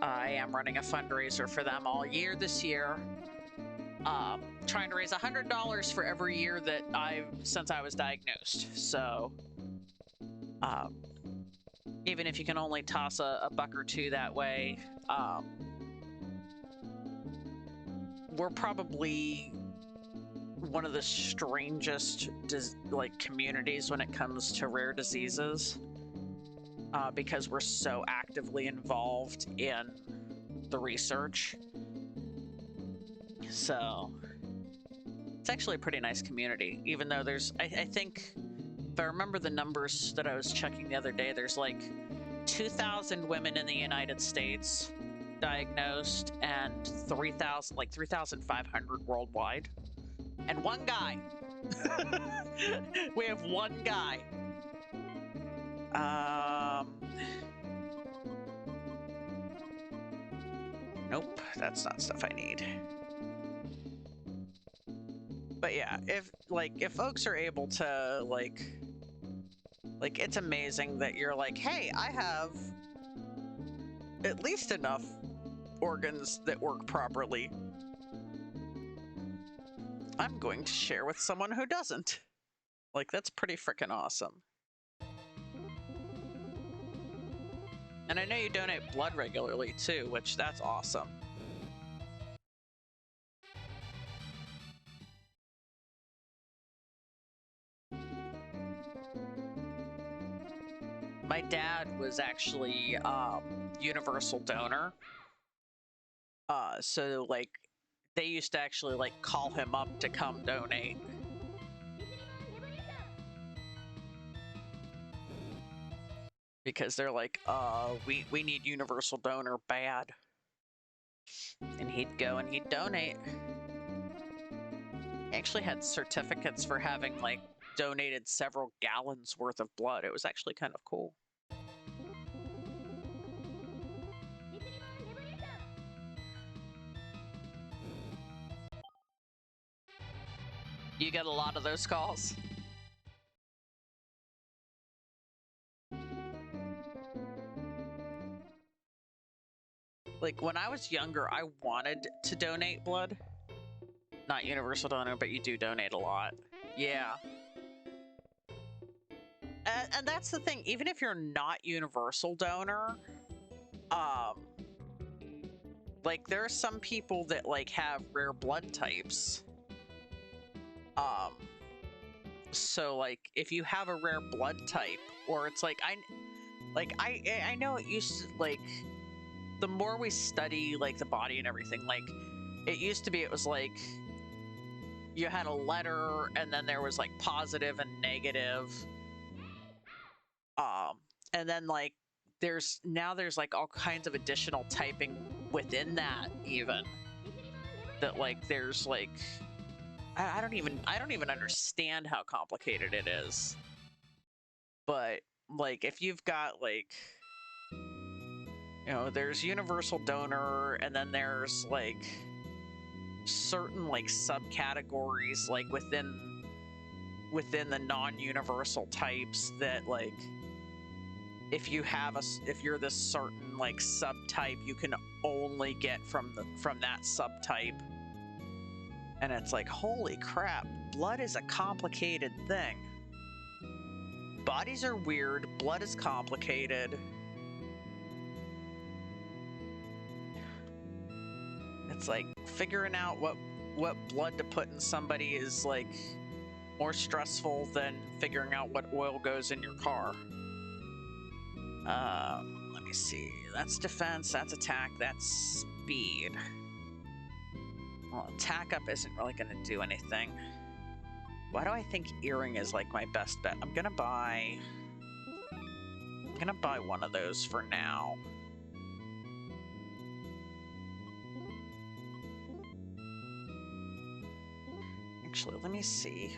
I am running a fundraiser for them all year this year, trying to raise $100 for every year that since I was diagnosed. So even if you can only toss a buck or two that way, we're probably one of the strangest communities when it comes to rare diseases, because we're so actively involved in the research. So it's actually a pretty nice community, even though there's, I think, if I remember the numbers that I was checking the other day, there's like 2,000 women in the United States diagnosed and 3,500 worldwide. And one guy. We have one guy. Nope, that's not stuff I need. But yeah, if folks are able to like it's amazing that you're like, hey, I have at least enough organs that work properly. I'm going to share with someone who doesn't. Like, that's pretty freaking awesome. And I know you donate blood regularly too, which that's awesome. My dad was actually universal donor. So like they used to actually like call him up to come donate. Because they're like, we need universal donor bad. And he'd go and he'd donate. He actually had certificates for having like donated several gallons worth of blood. It was actually kind of cool. You get a lot of those calls? Like, when I was younger, I wanted to donate blood. Not universal donor, but you do donate a lot. Yeah. And that's the thing, even if you're not universal donor, like, there are some people that, like, have rare blood types. So, like, if you have a rare blood type, or it's like, I know it used to, like, the more we study, like, the body and everything, like, it used to be, it was like, you had a letter, and then there was, like, positive and negative. And then, like, there's like all kinds of additional typing within that, even. That, like, there's, like, I don't even understand how complicated it is. But, like, if you've got, like, you know, there's universal donor, and then there's, like, certain, like, subcategories, like, within the non-universal types that, like, if you're this certain, like, subtype, you can only get from that subtype. And it's like, holy crap, blood is a complicated thing. Bodies are weird, blood is complicated. It's like figuring out what blood to put in somebody is like more stressful than figuring out what oil goes in your car. Let me see. That's defense, that's attack, that's speed. Well, attack up isn't really going to do anything. Why do I think earring is like my best bet? I'm gonna buy one of those for now. Actually, let me see.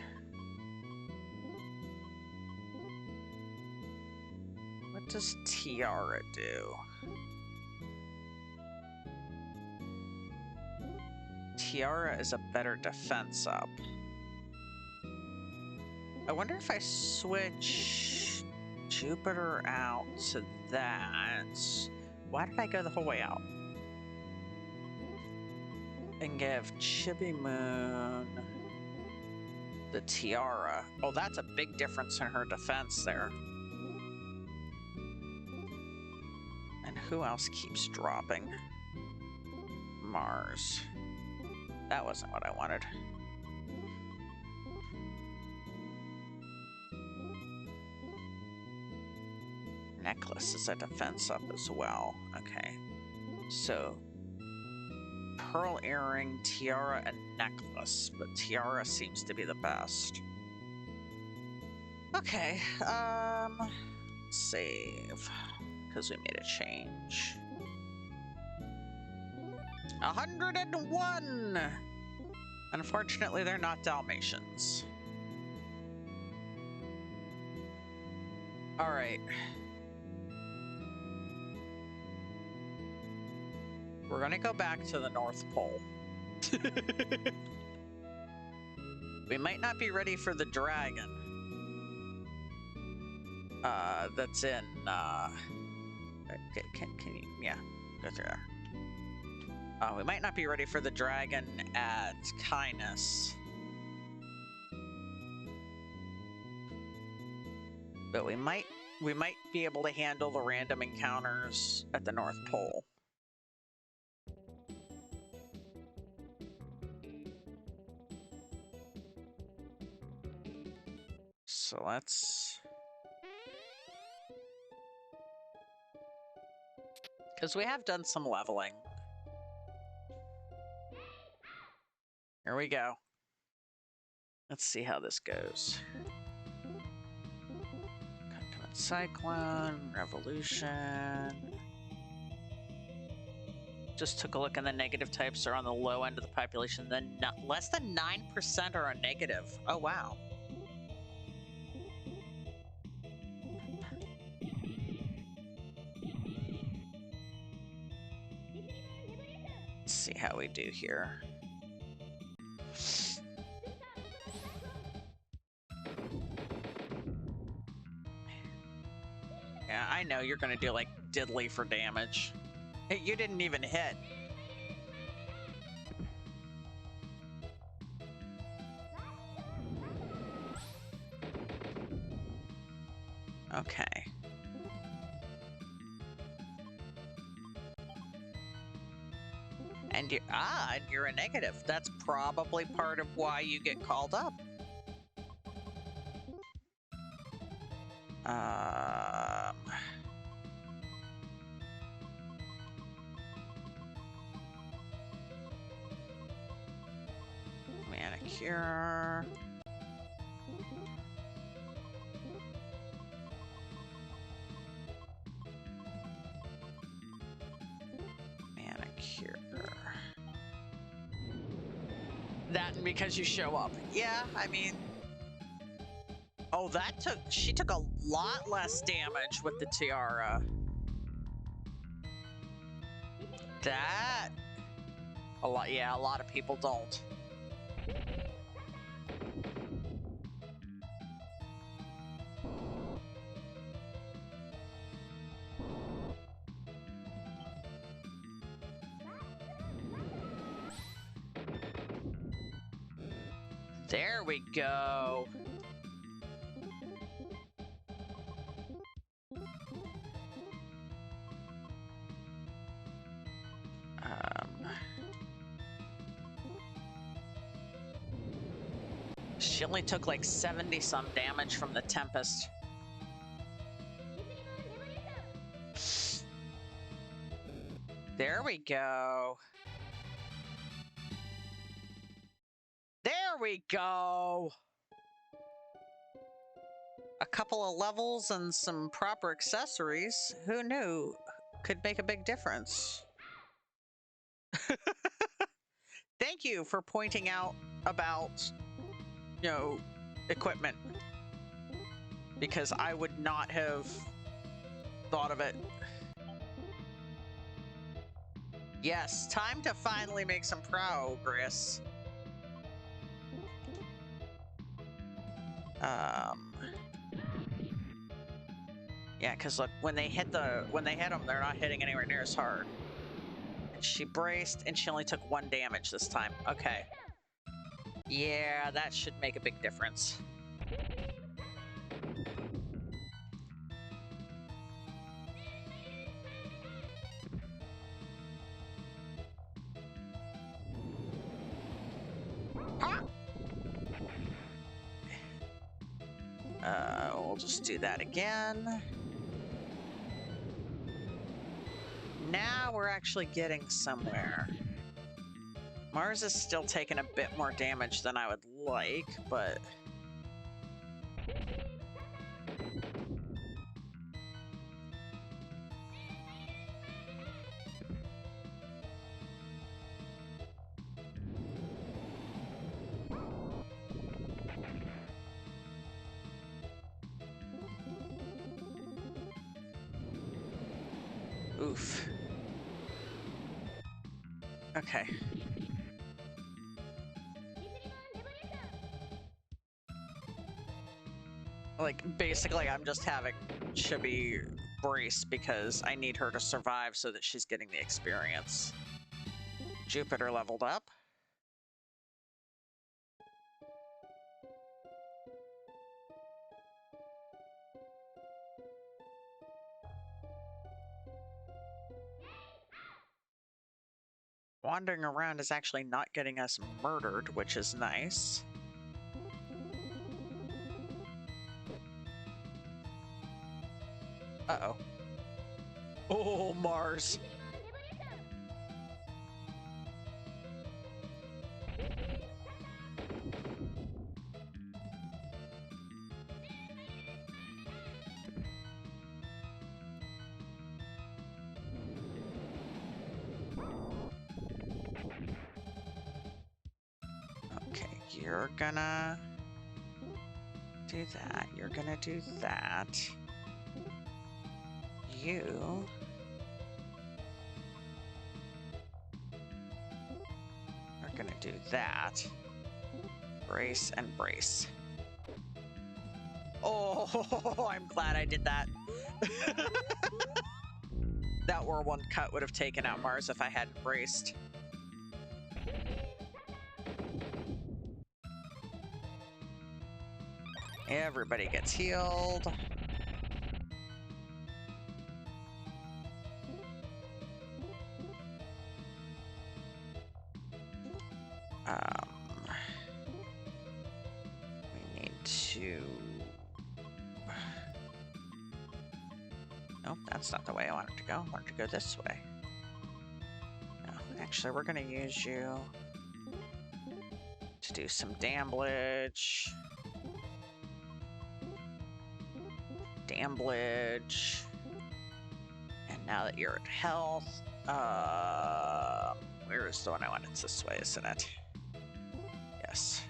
What does Tiara do? Tiara is a better defense up. I wonder if I switch Jupiter out to that. Why did I go the whole way out? And give Chibi Moon the Tiara. Oh, that's a big difference in her defense there. And who else keeps dropping? Mars. That wasn't what I wanted. Necklace is a defense up as well. Okay. So, pearl earring, tiara, and necklace. But tiara seems to be the best. Okay. Save. Because we made a change. 101! Unfortunately, they're not Dalmatians. All right. We're gonna go back to the North Pole. We might not be ready for the dragon. That's in, can you, yeah, go through there. We might not be ready for the dragon at Kindness. But we might be able to handle the random encounters at the North Pole. So let's... Because we have done some leveling. Here we go. Let's see how this goes. Cyclone, Revolution. Just took a look, and the negative types are on the low end of the population. Then less than 9% are a negative. Oh, wow. Let's see how we do here. Yeah, I know you're gonna do like diddly for damage. Hey, you didn't even hit. Okay. And you're a negative. That's probably part of why you get called up. Manicure. Manicure. That and because you show up. Yeah, I mean... Oh, she took a lot less damage with the tiara. That... A lot of people don't. There we go. She only took like 70-some damage from the Tempest. There we go. There we go. A couple of levels and some proper accessories. Who knew could make a big difference? Thank you for pointing out about you know, equipment. Because I would not have thought of it. Yes, time to finally make some progress. Yeah, because look, when they hit them, they're not hitting anywhere near as hard. And she braced, and she only took 1 damage this time. Okay. Yeah, that should make a big difference. We'll just do that again. Now we're actually getting somewhere. Mars is still taking a bit more damage than I would like, but... Oof. Okay. Like, basically, I'm just having Chibi brace because I need her to survive so that she's getting the experience. Jupiter leveled up. Wandering around is actually not getting us murdered, which is nice. Uh-oh. Oh, Mars. Okay, you're gonna do that. You're gonna do that. You... are gonna do that. Brace and brace. Oh, I'm glad I did that. That one cut would have taken out Mars if I hadn't braced. Everybody gets healed. We need to... Nope, that's not the way I wanted to go. I wanted to go this way. No, actually, we're going to use you to do some damage. Damage. And now that you're at health, where is the one I want? It's this way, isn't it? Yes.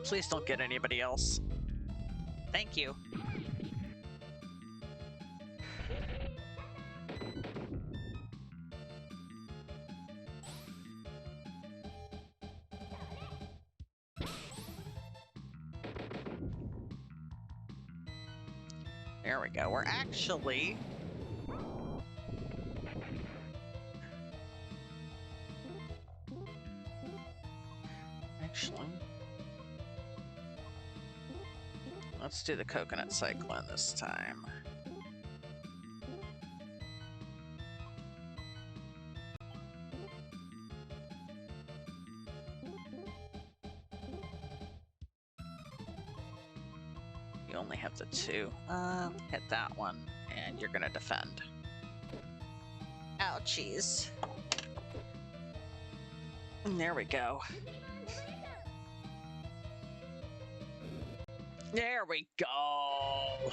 Please don't get anybody else. Thank you. There we go. We're actually... let's do the coconut cyclone this time. You only have the 2. Hit that one, and you're gonna defend. Ouchies. There we go. There we go.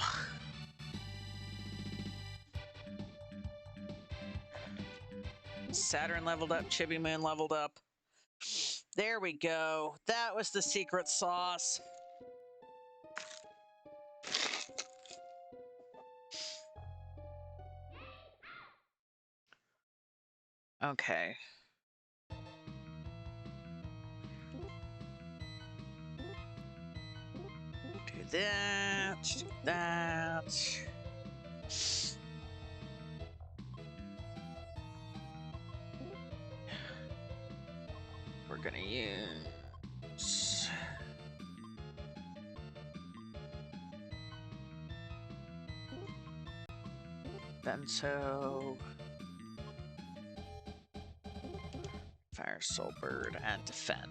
Saturn leveled up, Chibi Moon leveled up. There we go. That was the secret sauce. Okay. Do that, do that. We're gonna use... Bento, Fire Soul Bird, and Defend.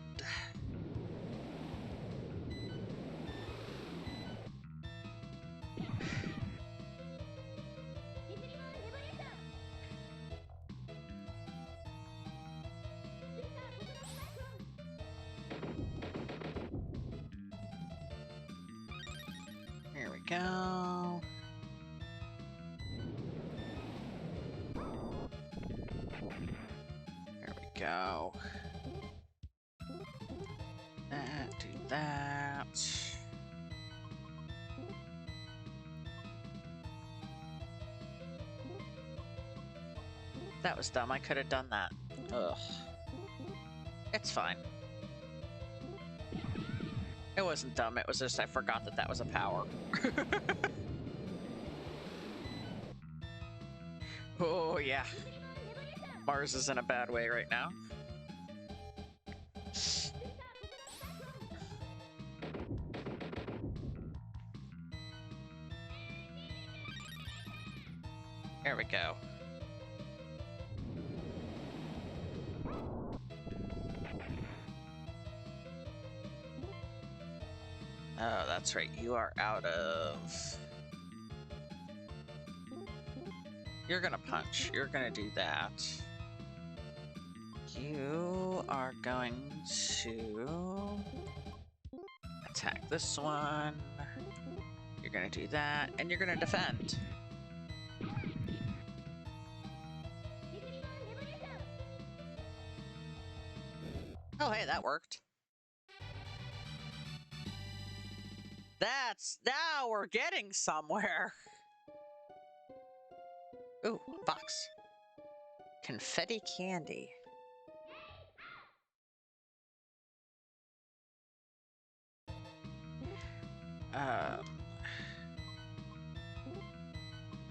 Here we go. There we go. That, do that. That was dumb. I could have done that. Ugh. It's fine. It wasn't dumb. It was just I forgot that that was a power. Oh, yeah. Mars is in a bad way right now. There we go. Oh, that's right. You are out of... You're gonna punch. You're gonna do that. You are going to attack this one. You're gonna do that, and you're gonna defend. Oh, hey, that worked. Now we're getting somewhere. Ooh, box. Confetti candy. Oh,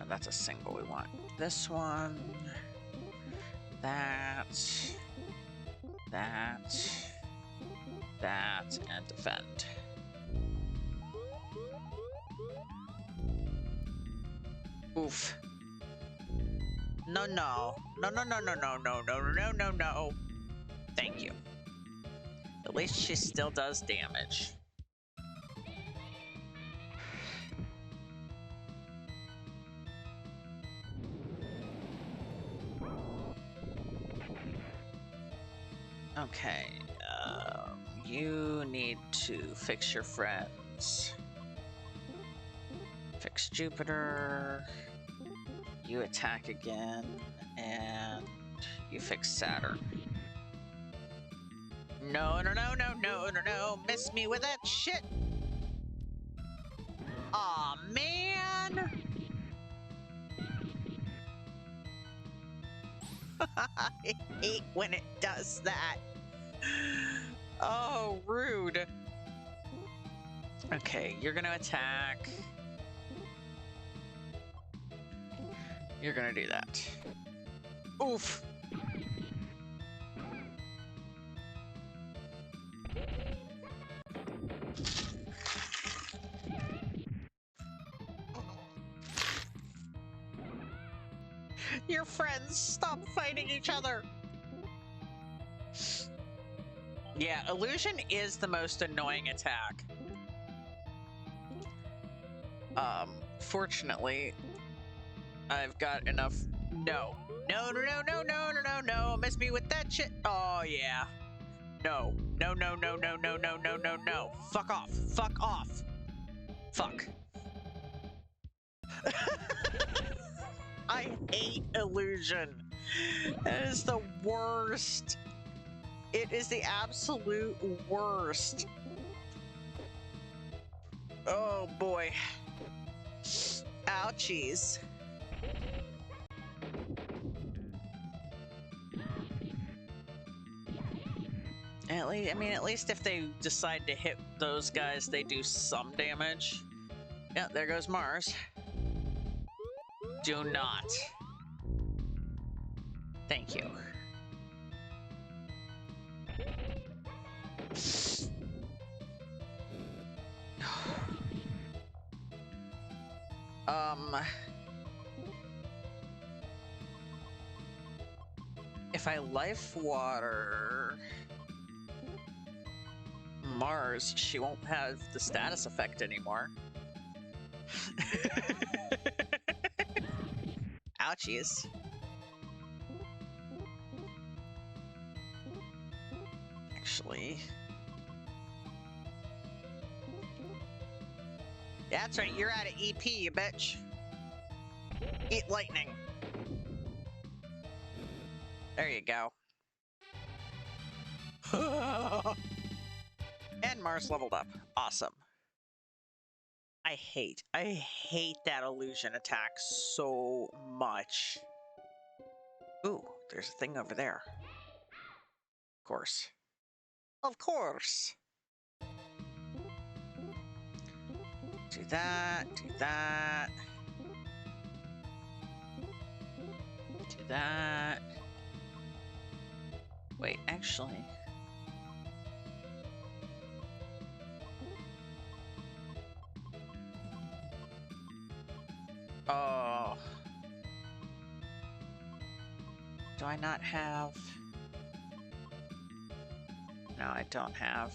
that's a single we want. This one. That. That, and defend. Oof. No. Thank you. At least she still does damage. Okay, you need to fix your friends. Fix Jupiter. You attack again, and you fix Saturn. No. Miss me with that shit. Aw, man. I hate when it does that. Oh, rude. Okay, you're gonna attack. You're gonna do that. Oof. Your friends, stop fighting each other. Yeah, illusion is the most annoying attack. Fortunately, I've got enough. No. Miss me with that shit. Oh, yeah. No. Fuck off. Fuck off. Fuck. I hate illusion. That is the worst. It is the absolute worst. Oh boy. Ouchies. At least, I mean, at least if they decide to hit those guys, they do some damage. Yeah, there goes Mars. Do not. Thank you. If I life water Mars, she won't have the status effect anymore. Ouchies. Actually. Yeah, that's right, you're out of EP, you bitch. Eat lightning. There you go. And Mars leveled up. Awesome. I hate that illusion attack so much. Ooh, there's a thing over there. Of course. Of course. Do that, do that. Do that. Wait, actually. Oh. Do I not have... No, I don't have...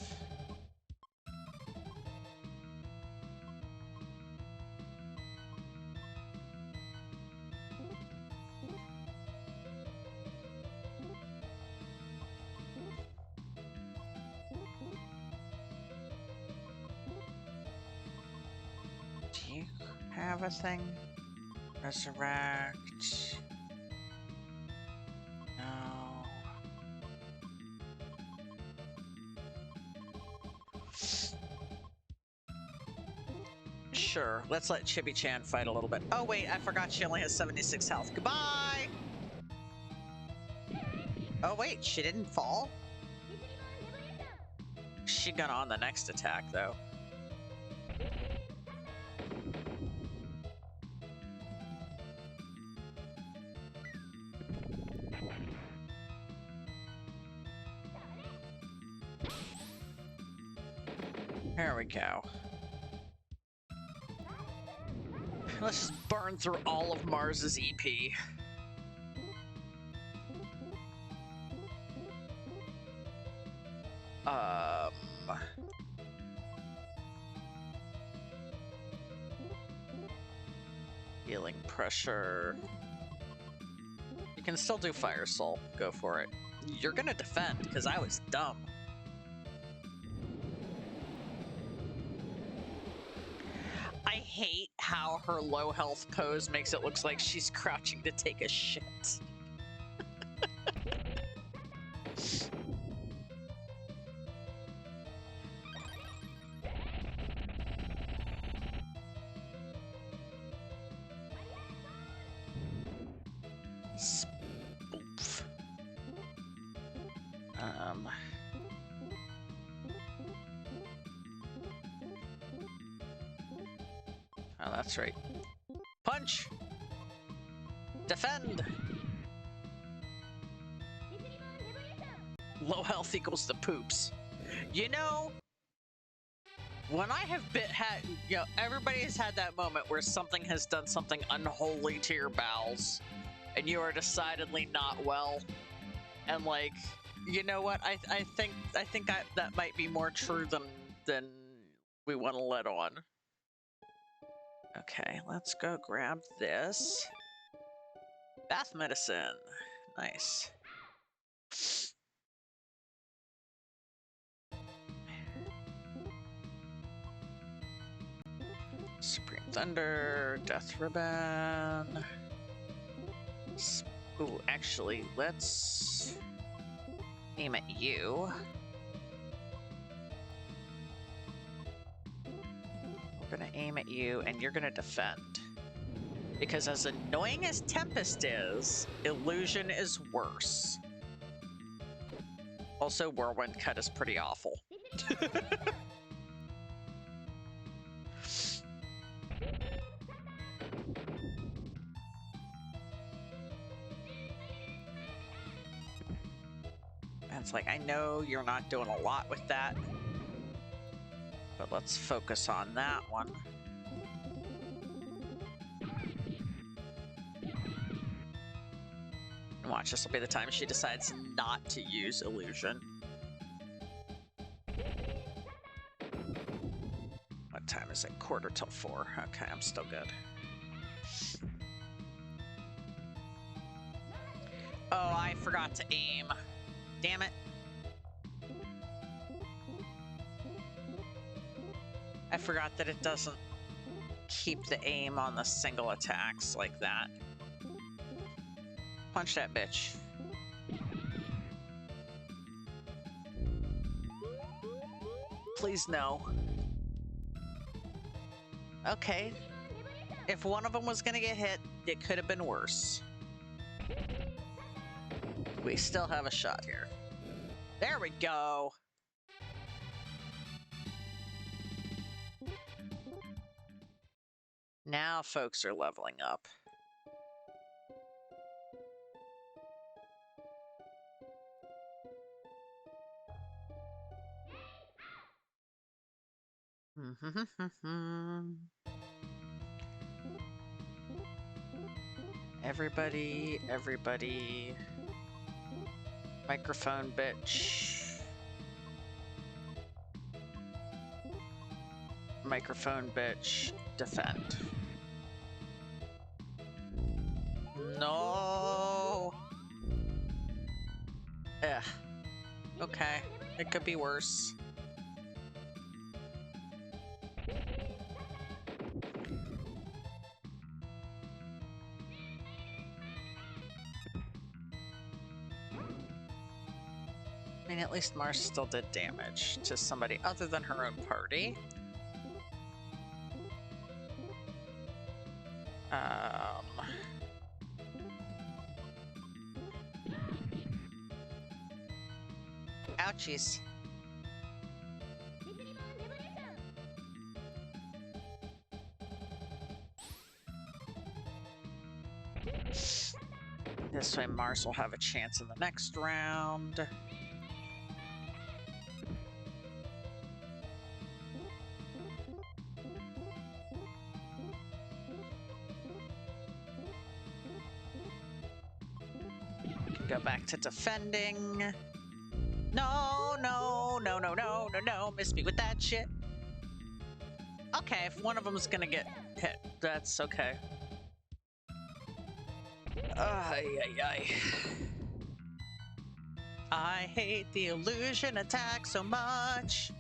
Do you have a thing? Resurrect... No... Sure, let's let Chibi-chan fight a little bit. Oh wait, I forgot she only has 76 health. Goodbye! Oh wait, she didn't fall? She gonna on the next attack though. There we go. Let's just burn through all of Mars's EP. Healing pressure. You can still do Fire Soul. Go for it. You're gonna defend, because I was dumb. I hate how her low health pose makes it look like she's crouching to take a shit. Spoof. Oh, that's right. Punch! Defend! Low health equals the poops. You know, when I have had, you know, everybody has had that moment where something has done something unholy to your bowels, and you are decidedly not well. And like, you know what? I think that might be more true than we want to let on. Okay, let's go grab this. Bath medicine. Nice. Supreme Thunder, Death Ribbon. Ooh, actually, let's Aim at you. We're gonna aim at you, and you're gonna defend. Because as annoying as Tempest is, Illusion is worse. Also, Whirlwind Cut is pretty awful. And it's like, I know you're not doing a lot with that, but let's focus on that one. Watch, this will be the time she decides not to use Illusion. What time is it? 3:45. Okay, I'm still good. Oh, I forgot to aim. Damn it. I forgot that it doesn't keep the aim on the single attacks like that. Punch that bitch. Please no. Okay. If one of them was gonna get hit, it could have been worse. We still have a shot here. There we go. Now folks are leveling up. Everybody. Microphone bitch. Microphone bitch. Defend. No. Ugh. Okay. It could be worse. I mean, at least Mars still did damage to somebody other than her own party. Ouchies. This way Mars will have a chance in the next round. Go back to defending. No, no, no, no, no, no, no. Miss me with that shit. Okay, if one of them is gonna get hit, that's okay. Ay, ay, ay. I hate the illusion attack so much.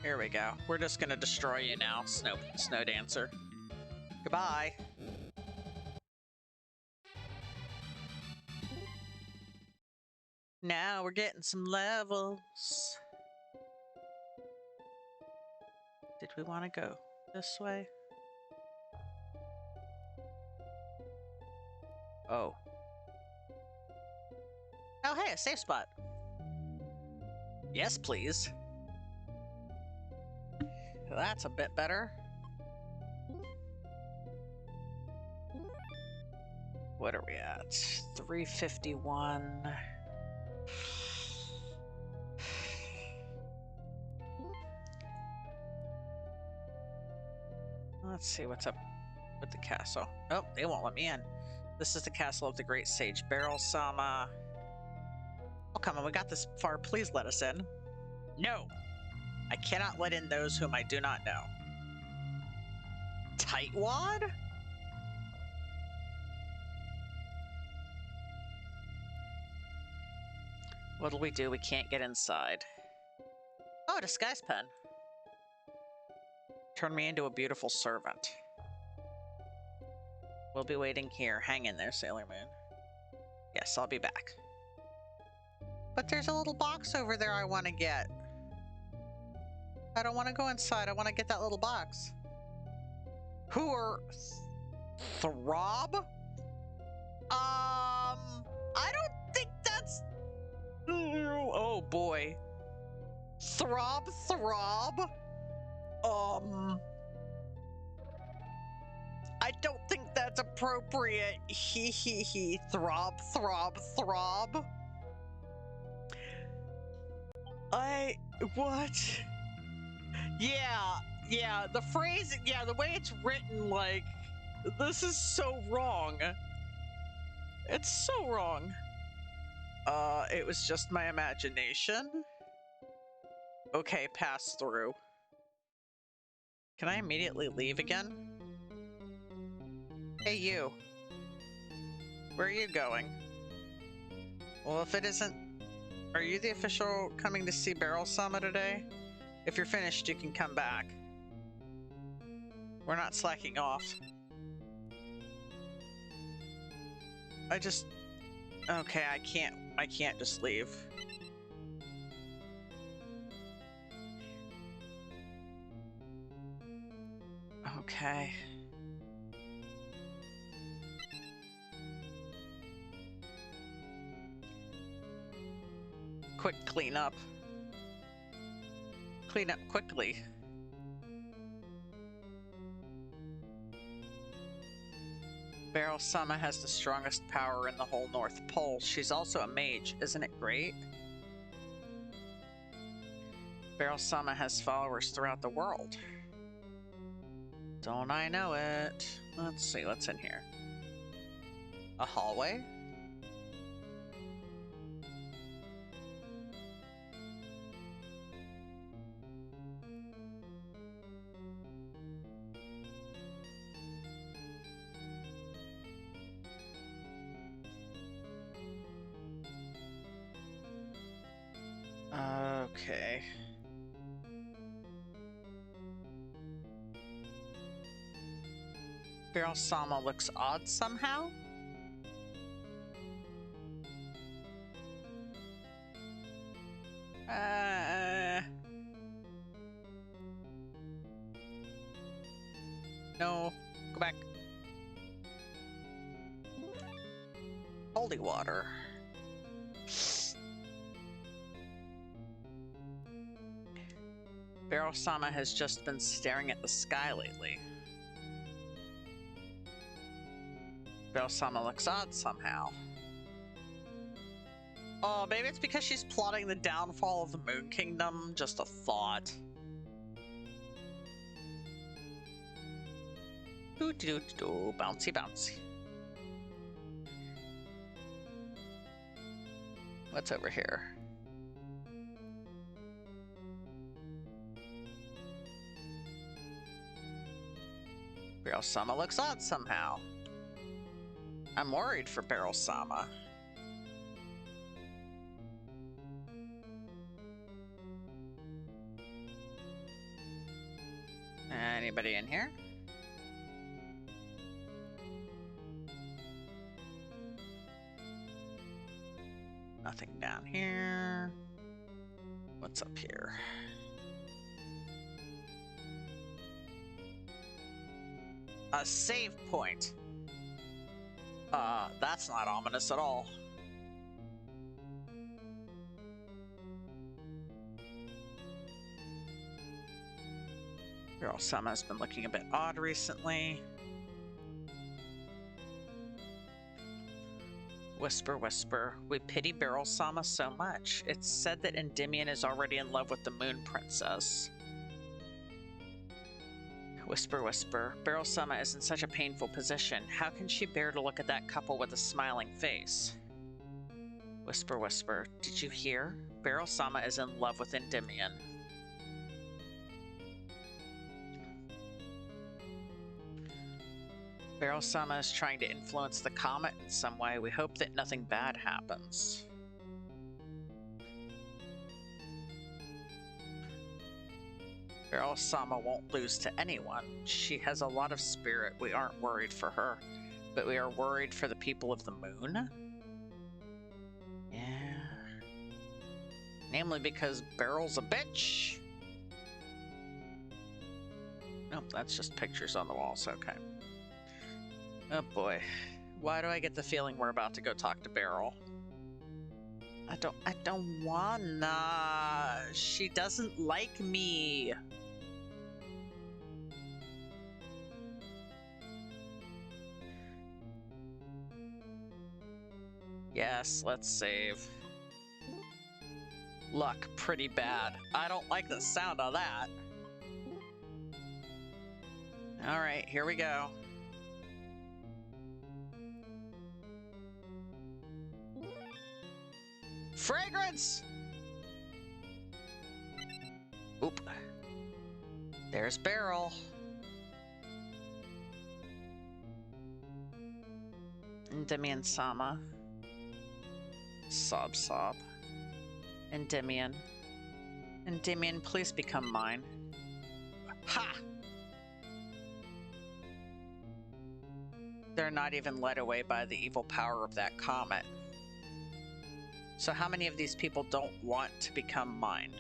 Here we go. We're just gonna destroy you now, Snow Dancer. Goodbye. Now we're getting some levels. Did we want to go this way? Oh. Oh, hey, a safe spot. Yes, please. That's a bit better. What are we at? 351. Let's see what's up with the castle. Oh, they won't let me in. This is the castle of the Great Sage Beryl Sama. Oh, come on, we got this far. Please let us in. No! I cannot let in those whom I do not know. Tightwad? What'll we do? We can't get inside. Oh, disguise pen. Turn me into a beautiful servant. We'll be waiting here. Hang in there, Sailor Moon. Yes, I'll be back. But there's a little box over there I want to get. I don't want to go inside. I want to get that little box. Who are... Throb? I don't think that's... Oh, boy. Throb? I don't think that's appropriate. Hee hee hee. Throb. What? Yeah, the phrase, yeah, the way it's written, like, this is so wrong. It's so wrong. It was just my imagination. Okay, pass through. Can I immediately leave again? Hey, you. Where are you going? Well, if it isn't... Are you the official coming to see Barrel Sama today? If you're finished, you can come back. We're not slacking off. Okay, I can't just leave. Okay. Quick cleanup. Clean up quickly. Barrel Sama has the strongest power in the whole North Pole. She's also a mage, isn't it great? Barrel Sama has followers throughout the world. Don't I know it? Let's see, what's in here? A hallway? Okay. Barrel Sama looks odd somehow? No. Go back. Holy water. Barrel Sama has just been staring at the sky lately. Barrel Sama looks odd somehow. Oh, maybe it's because she's plotting the downfall of the Moon Kingdom. Just a thought. Doo-doo-doo-doo. Bouncy, bouncy. What's over here? Barrel Sama looks odd somehow. I'm worried for Barrel Sama. Anybody in here? Nothing down here. What's up here? A save point. That's not ominous at all. Barrel Sama has been looking a bit odd recently. Whisper, whisper. We pity Barrel Sama so much. It's said that Endymion is already in love with the Moon Princess. Whisper, whisper. Barrel Sama is in such a painful position. How can she bear to look at that couple with a smiling face? Whisper, whisper. Did you hear? Barrel Sama is in love with Endymion. Barrel Sama is trying to influence the comet in some way. We hope that nothing bad happens. Beryl-sama won't lose to anyone. She has a lot of spirit. We aren't worried for her, but we are worried for the people of the moon. Yeah. Namely because Beryl's a bitch. Nope, that's just pictures on the walls. Okay. Oh boy. Why do I get the feeling we're about to go talk to Beryl? I don't wanna. She doesn't like me. Yes, let's save. Luck, pretty bad. I don't like the sound of that. Alright, here we go. Fragrance! Oop. There's Beryl. Endymion-sama. Sob sob. Endymion. Endymion, please become mine. Ha! They're not even led away by the evil power of that comet. So how many of these people don't want to become mine?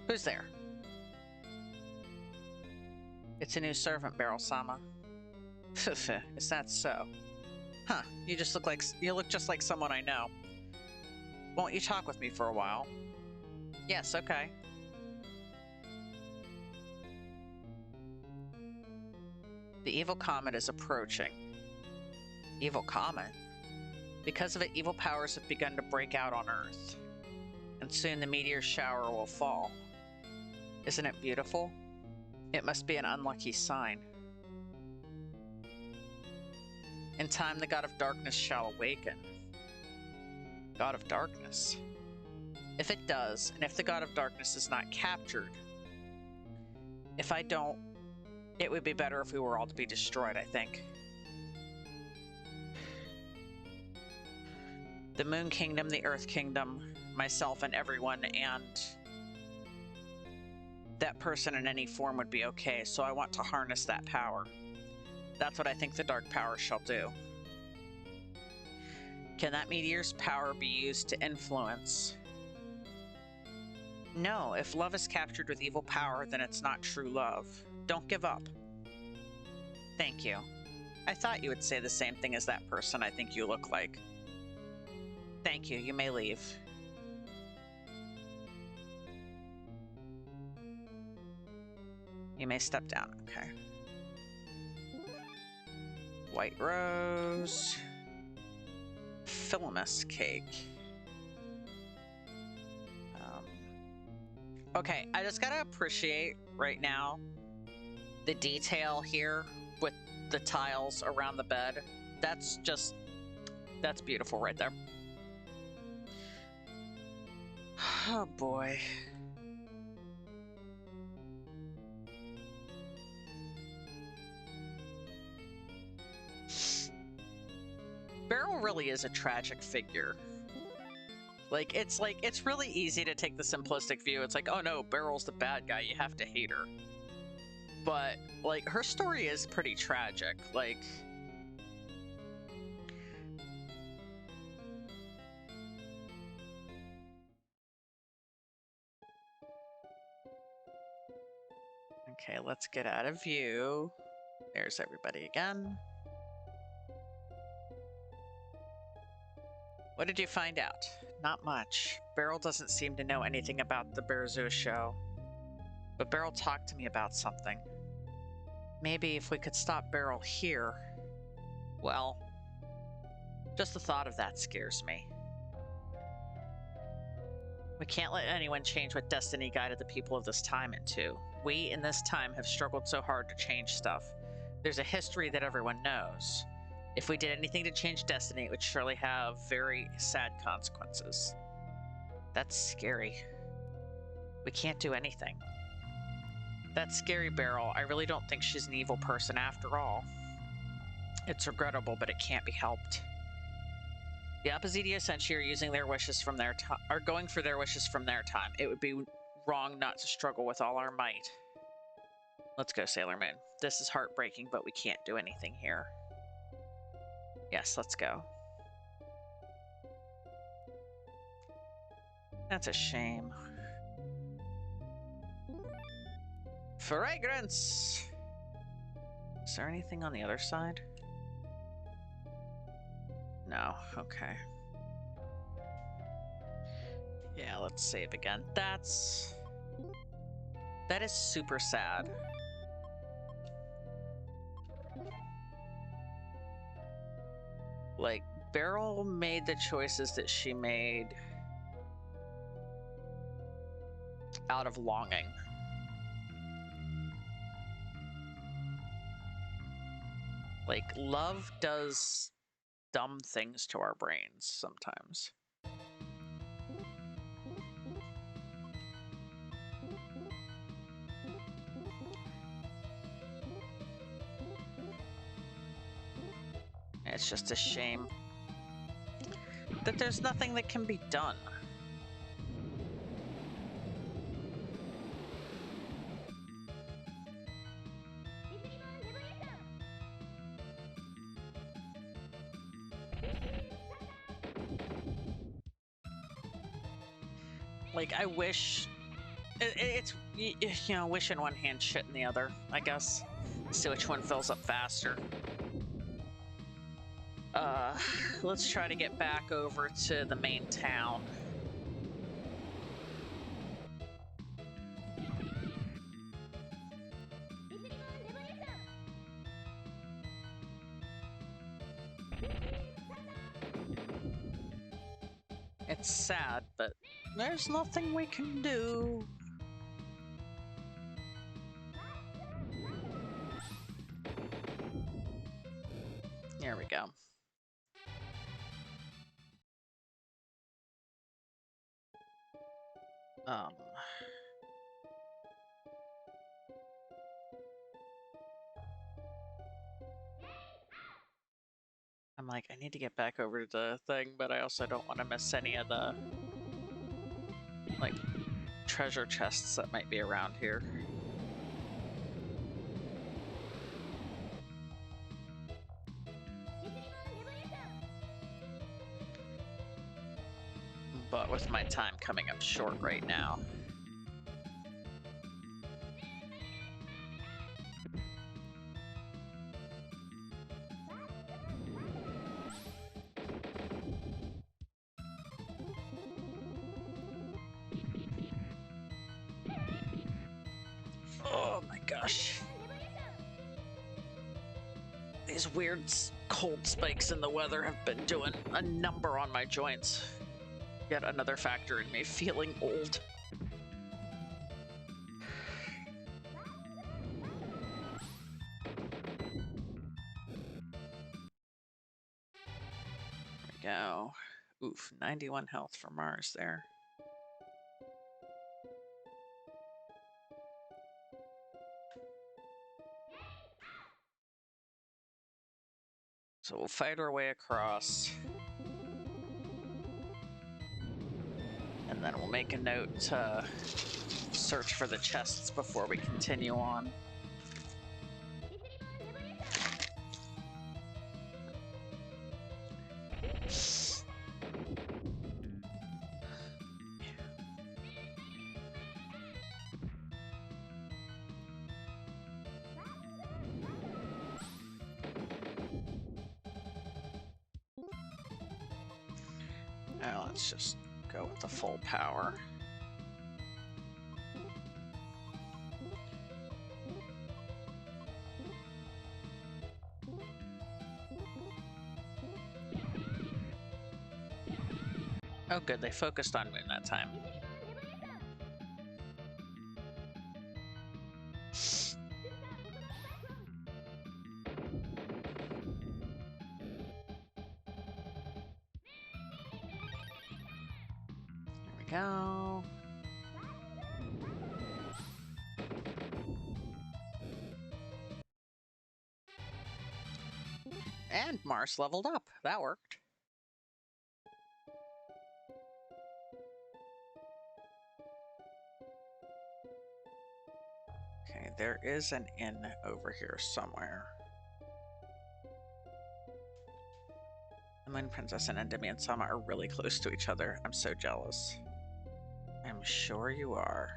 Who's there? It's a new servant, Beryl-sama. Is that so? Huh, you look just like someone I know. Won't you talk with me for a while? Yes, okay. The evil comet is approaching. Evil comet? Because of it, evil powers have begun to break out on Earth. And soon the meteor shower will fall. Isn't it beautiful? It must be an unlucky sign. In time, the god of darkness shall awaken. God of darkness? If it does, and if the god of darkness is not captured, if I don't, it would be better if we were all to be destroyed, I think. The Moon Kingdom, the Earth Kingdom, myself and everyone, and that person in any form would be okay, so I want to harness that power. That's what I think the dark power shall do. Can that meteor's power be used to influence? No, if love is captured with evil power, then it's not true love. Don't give up. Thank you. I thought you would say the same thing as that person I think you look like. Thank you, you may leave. You may step down, okay. White rose. Philamus cake. Okay, I just gotta appreciate right now the detail here with the tiles around the bed. That's beautiful right there. Oh boy. Beryl really is a tragic figure. It's really easy to take the simplistic view. It's like, oh no, Beryl's the bad guy, you have to hate her. But, like, her story is pretty tragic. Like, okay, let's get out of view. There's everybody again. What did you find out? Not much. Beryl doesn't seem to know anything about the Berzoo show. But Beryl talked to me about something. Maybe if we could stop Beryl here... Well, just the thought of that scares me. We can't let anyone change what destiny guided the people of this time into. We, in this time, have struggled so hard to change stuff. There's a history that everyone knows. If we did anything to change destiny, it would surely have very sad consequences. That's scary. We can't do anything. That's scary, Beryl. I really don't think she's an evil person after all. It's regrettable, but it can't be helped. The Oppositia Senshi are using their wishes from their are going for their wishes from their time. It would be wrong not to struggle with all our might. Let's go, Sailor Moon. This is heartbreaking, but we can't do anything here. Yes, let's go. That's a shame. Fragrance! Is there anything on the other side? No, okay. Yeah, let's save again. That is super sad. Like, Beryl made the choices that she made out of longing. Like, love does dumb things to our brains sometimes. It's just a shame that there's nothing that can be done. Like, I wish... It's, you know, wish in one hand, shit in the other, I guess. See which one fills up faster. Let's try to get back over to the main town. It's sad, but there's nothing we can do. There we go. I'm like, I need to get back over to the thing, but I also don't want to miss any of the, like, treasure chests that might be around here. But with my time coming up short right now. Oh my gosh. These weird cold spikes in the weather have been doing a number on my joints. Yet another factor in me feeling old. There we go. Oof, 91 health for Mars there. So we'll fight our way across. And then we'll make a note to search for the chests before we continue on. Now let's just go with the full power. Oh good, they focused on Moon that time. There we go. And Mars leveled up. That worked. there is an inn over here somewhere. The Moon Princess and Endymion Sama are really close to each other. I'm so jealous. I'm sure you are.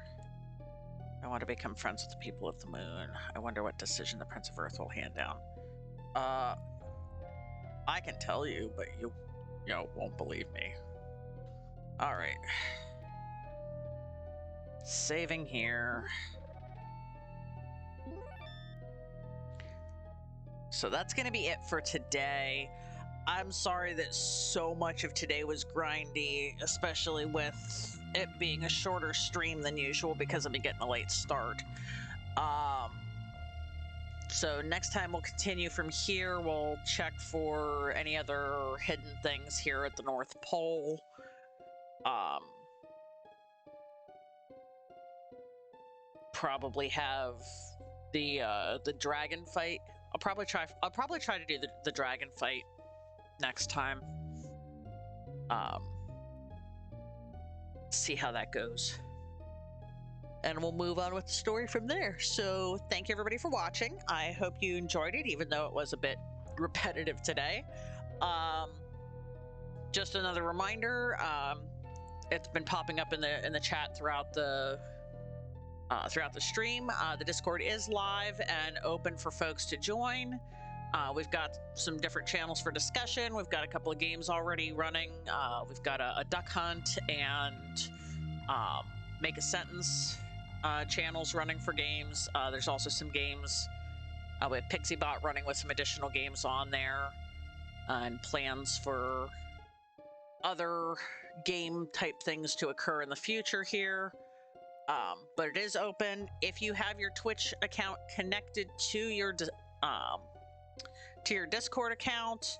I want to become friends with the people of the moon. I wonder what decision the Prince of Earth will hand down. I can tell you, but you won't believe me. All right. Saving here. So that's going to be it for today. I'm sorry that so much of today was grindy, especially with it being a shorter stream than usual because of me getting a late start. So next time we'll continue from here. We'll check for any other hidden things here at the North Pole. Probably have the dragon fight. I'll probably try to do the dragon fight next time. See how that goes. And we'll move on with the story from there. So thank you everybody for watching. I hope you enjoyed it, even though it was a bit repetitive today. Just another reminder, it's been popping up in the chat throughout the stream. The Discord is live and open for folks to join. We've got some different channels for discussion. We've got a couple of games already running. We've got a duck hunt and make a sentence channels running for games. There's also some games with PixieBot running with some additional games on there, and plans for other game type things to occur in the future here. But it is open. If you have your Twitch account connected to your Discord account,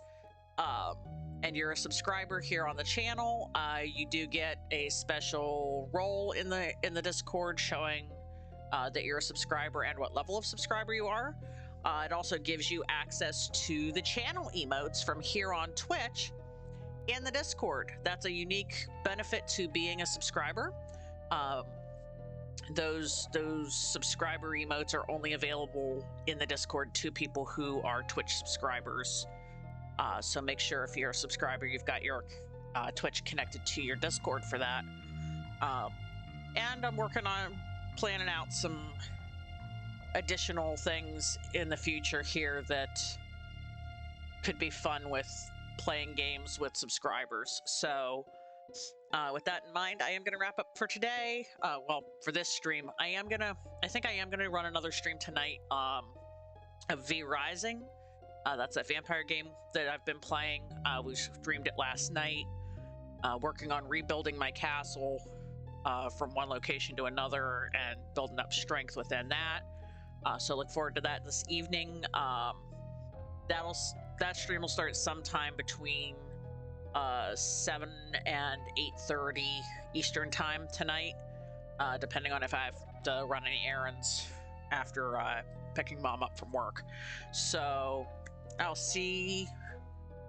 and you're a subscriber here on the channel, you do get a special role in the Discord showing that you're a subscriber and what level of subscriber you are. It also gives you access to the channel emotes from here on Twitch in the Discord. That's a unique benefit to being a subscriber. Those subscriber emotes are only available in the Discord to people who are Twitch subscribers. So make sure if you're a subscriber, you've got your Twitch connected to your Discord for that. And I'm working on planning out some additional things in the future here that could be fun with playing games with subscribers. So with that in mind, I am going to wrap up for today. Well, for this stream, I think I am going to run another stream tonight of V Rising. That's a vampire game that I've been playing. We streamed it last night, working on rebuilding my castle from one location to another and building up strength within that. So look forward to that this evening. That stream will start sometime between 7 and 8:30 Eastern time tonight, depending on if I have to run any errands after picking Mom up from work. So I'll see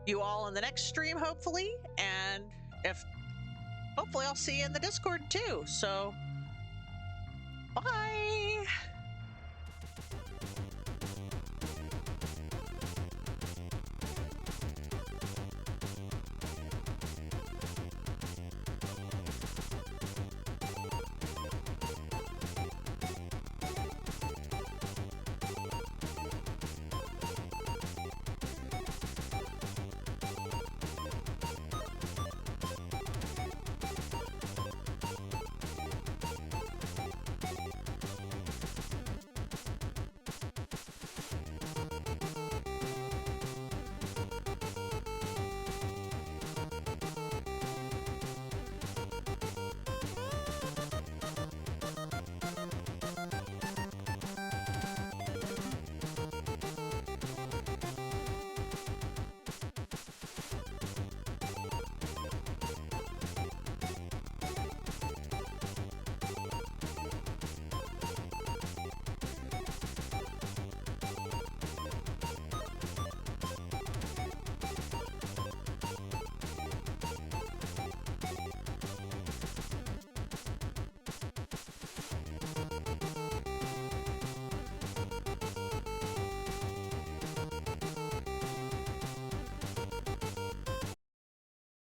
you all in the next stream, hopefully, and hopefully I'll see you in the Discord too. So bye.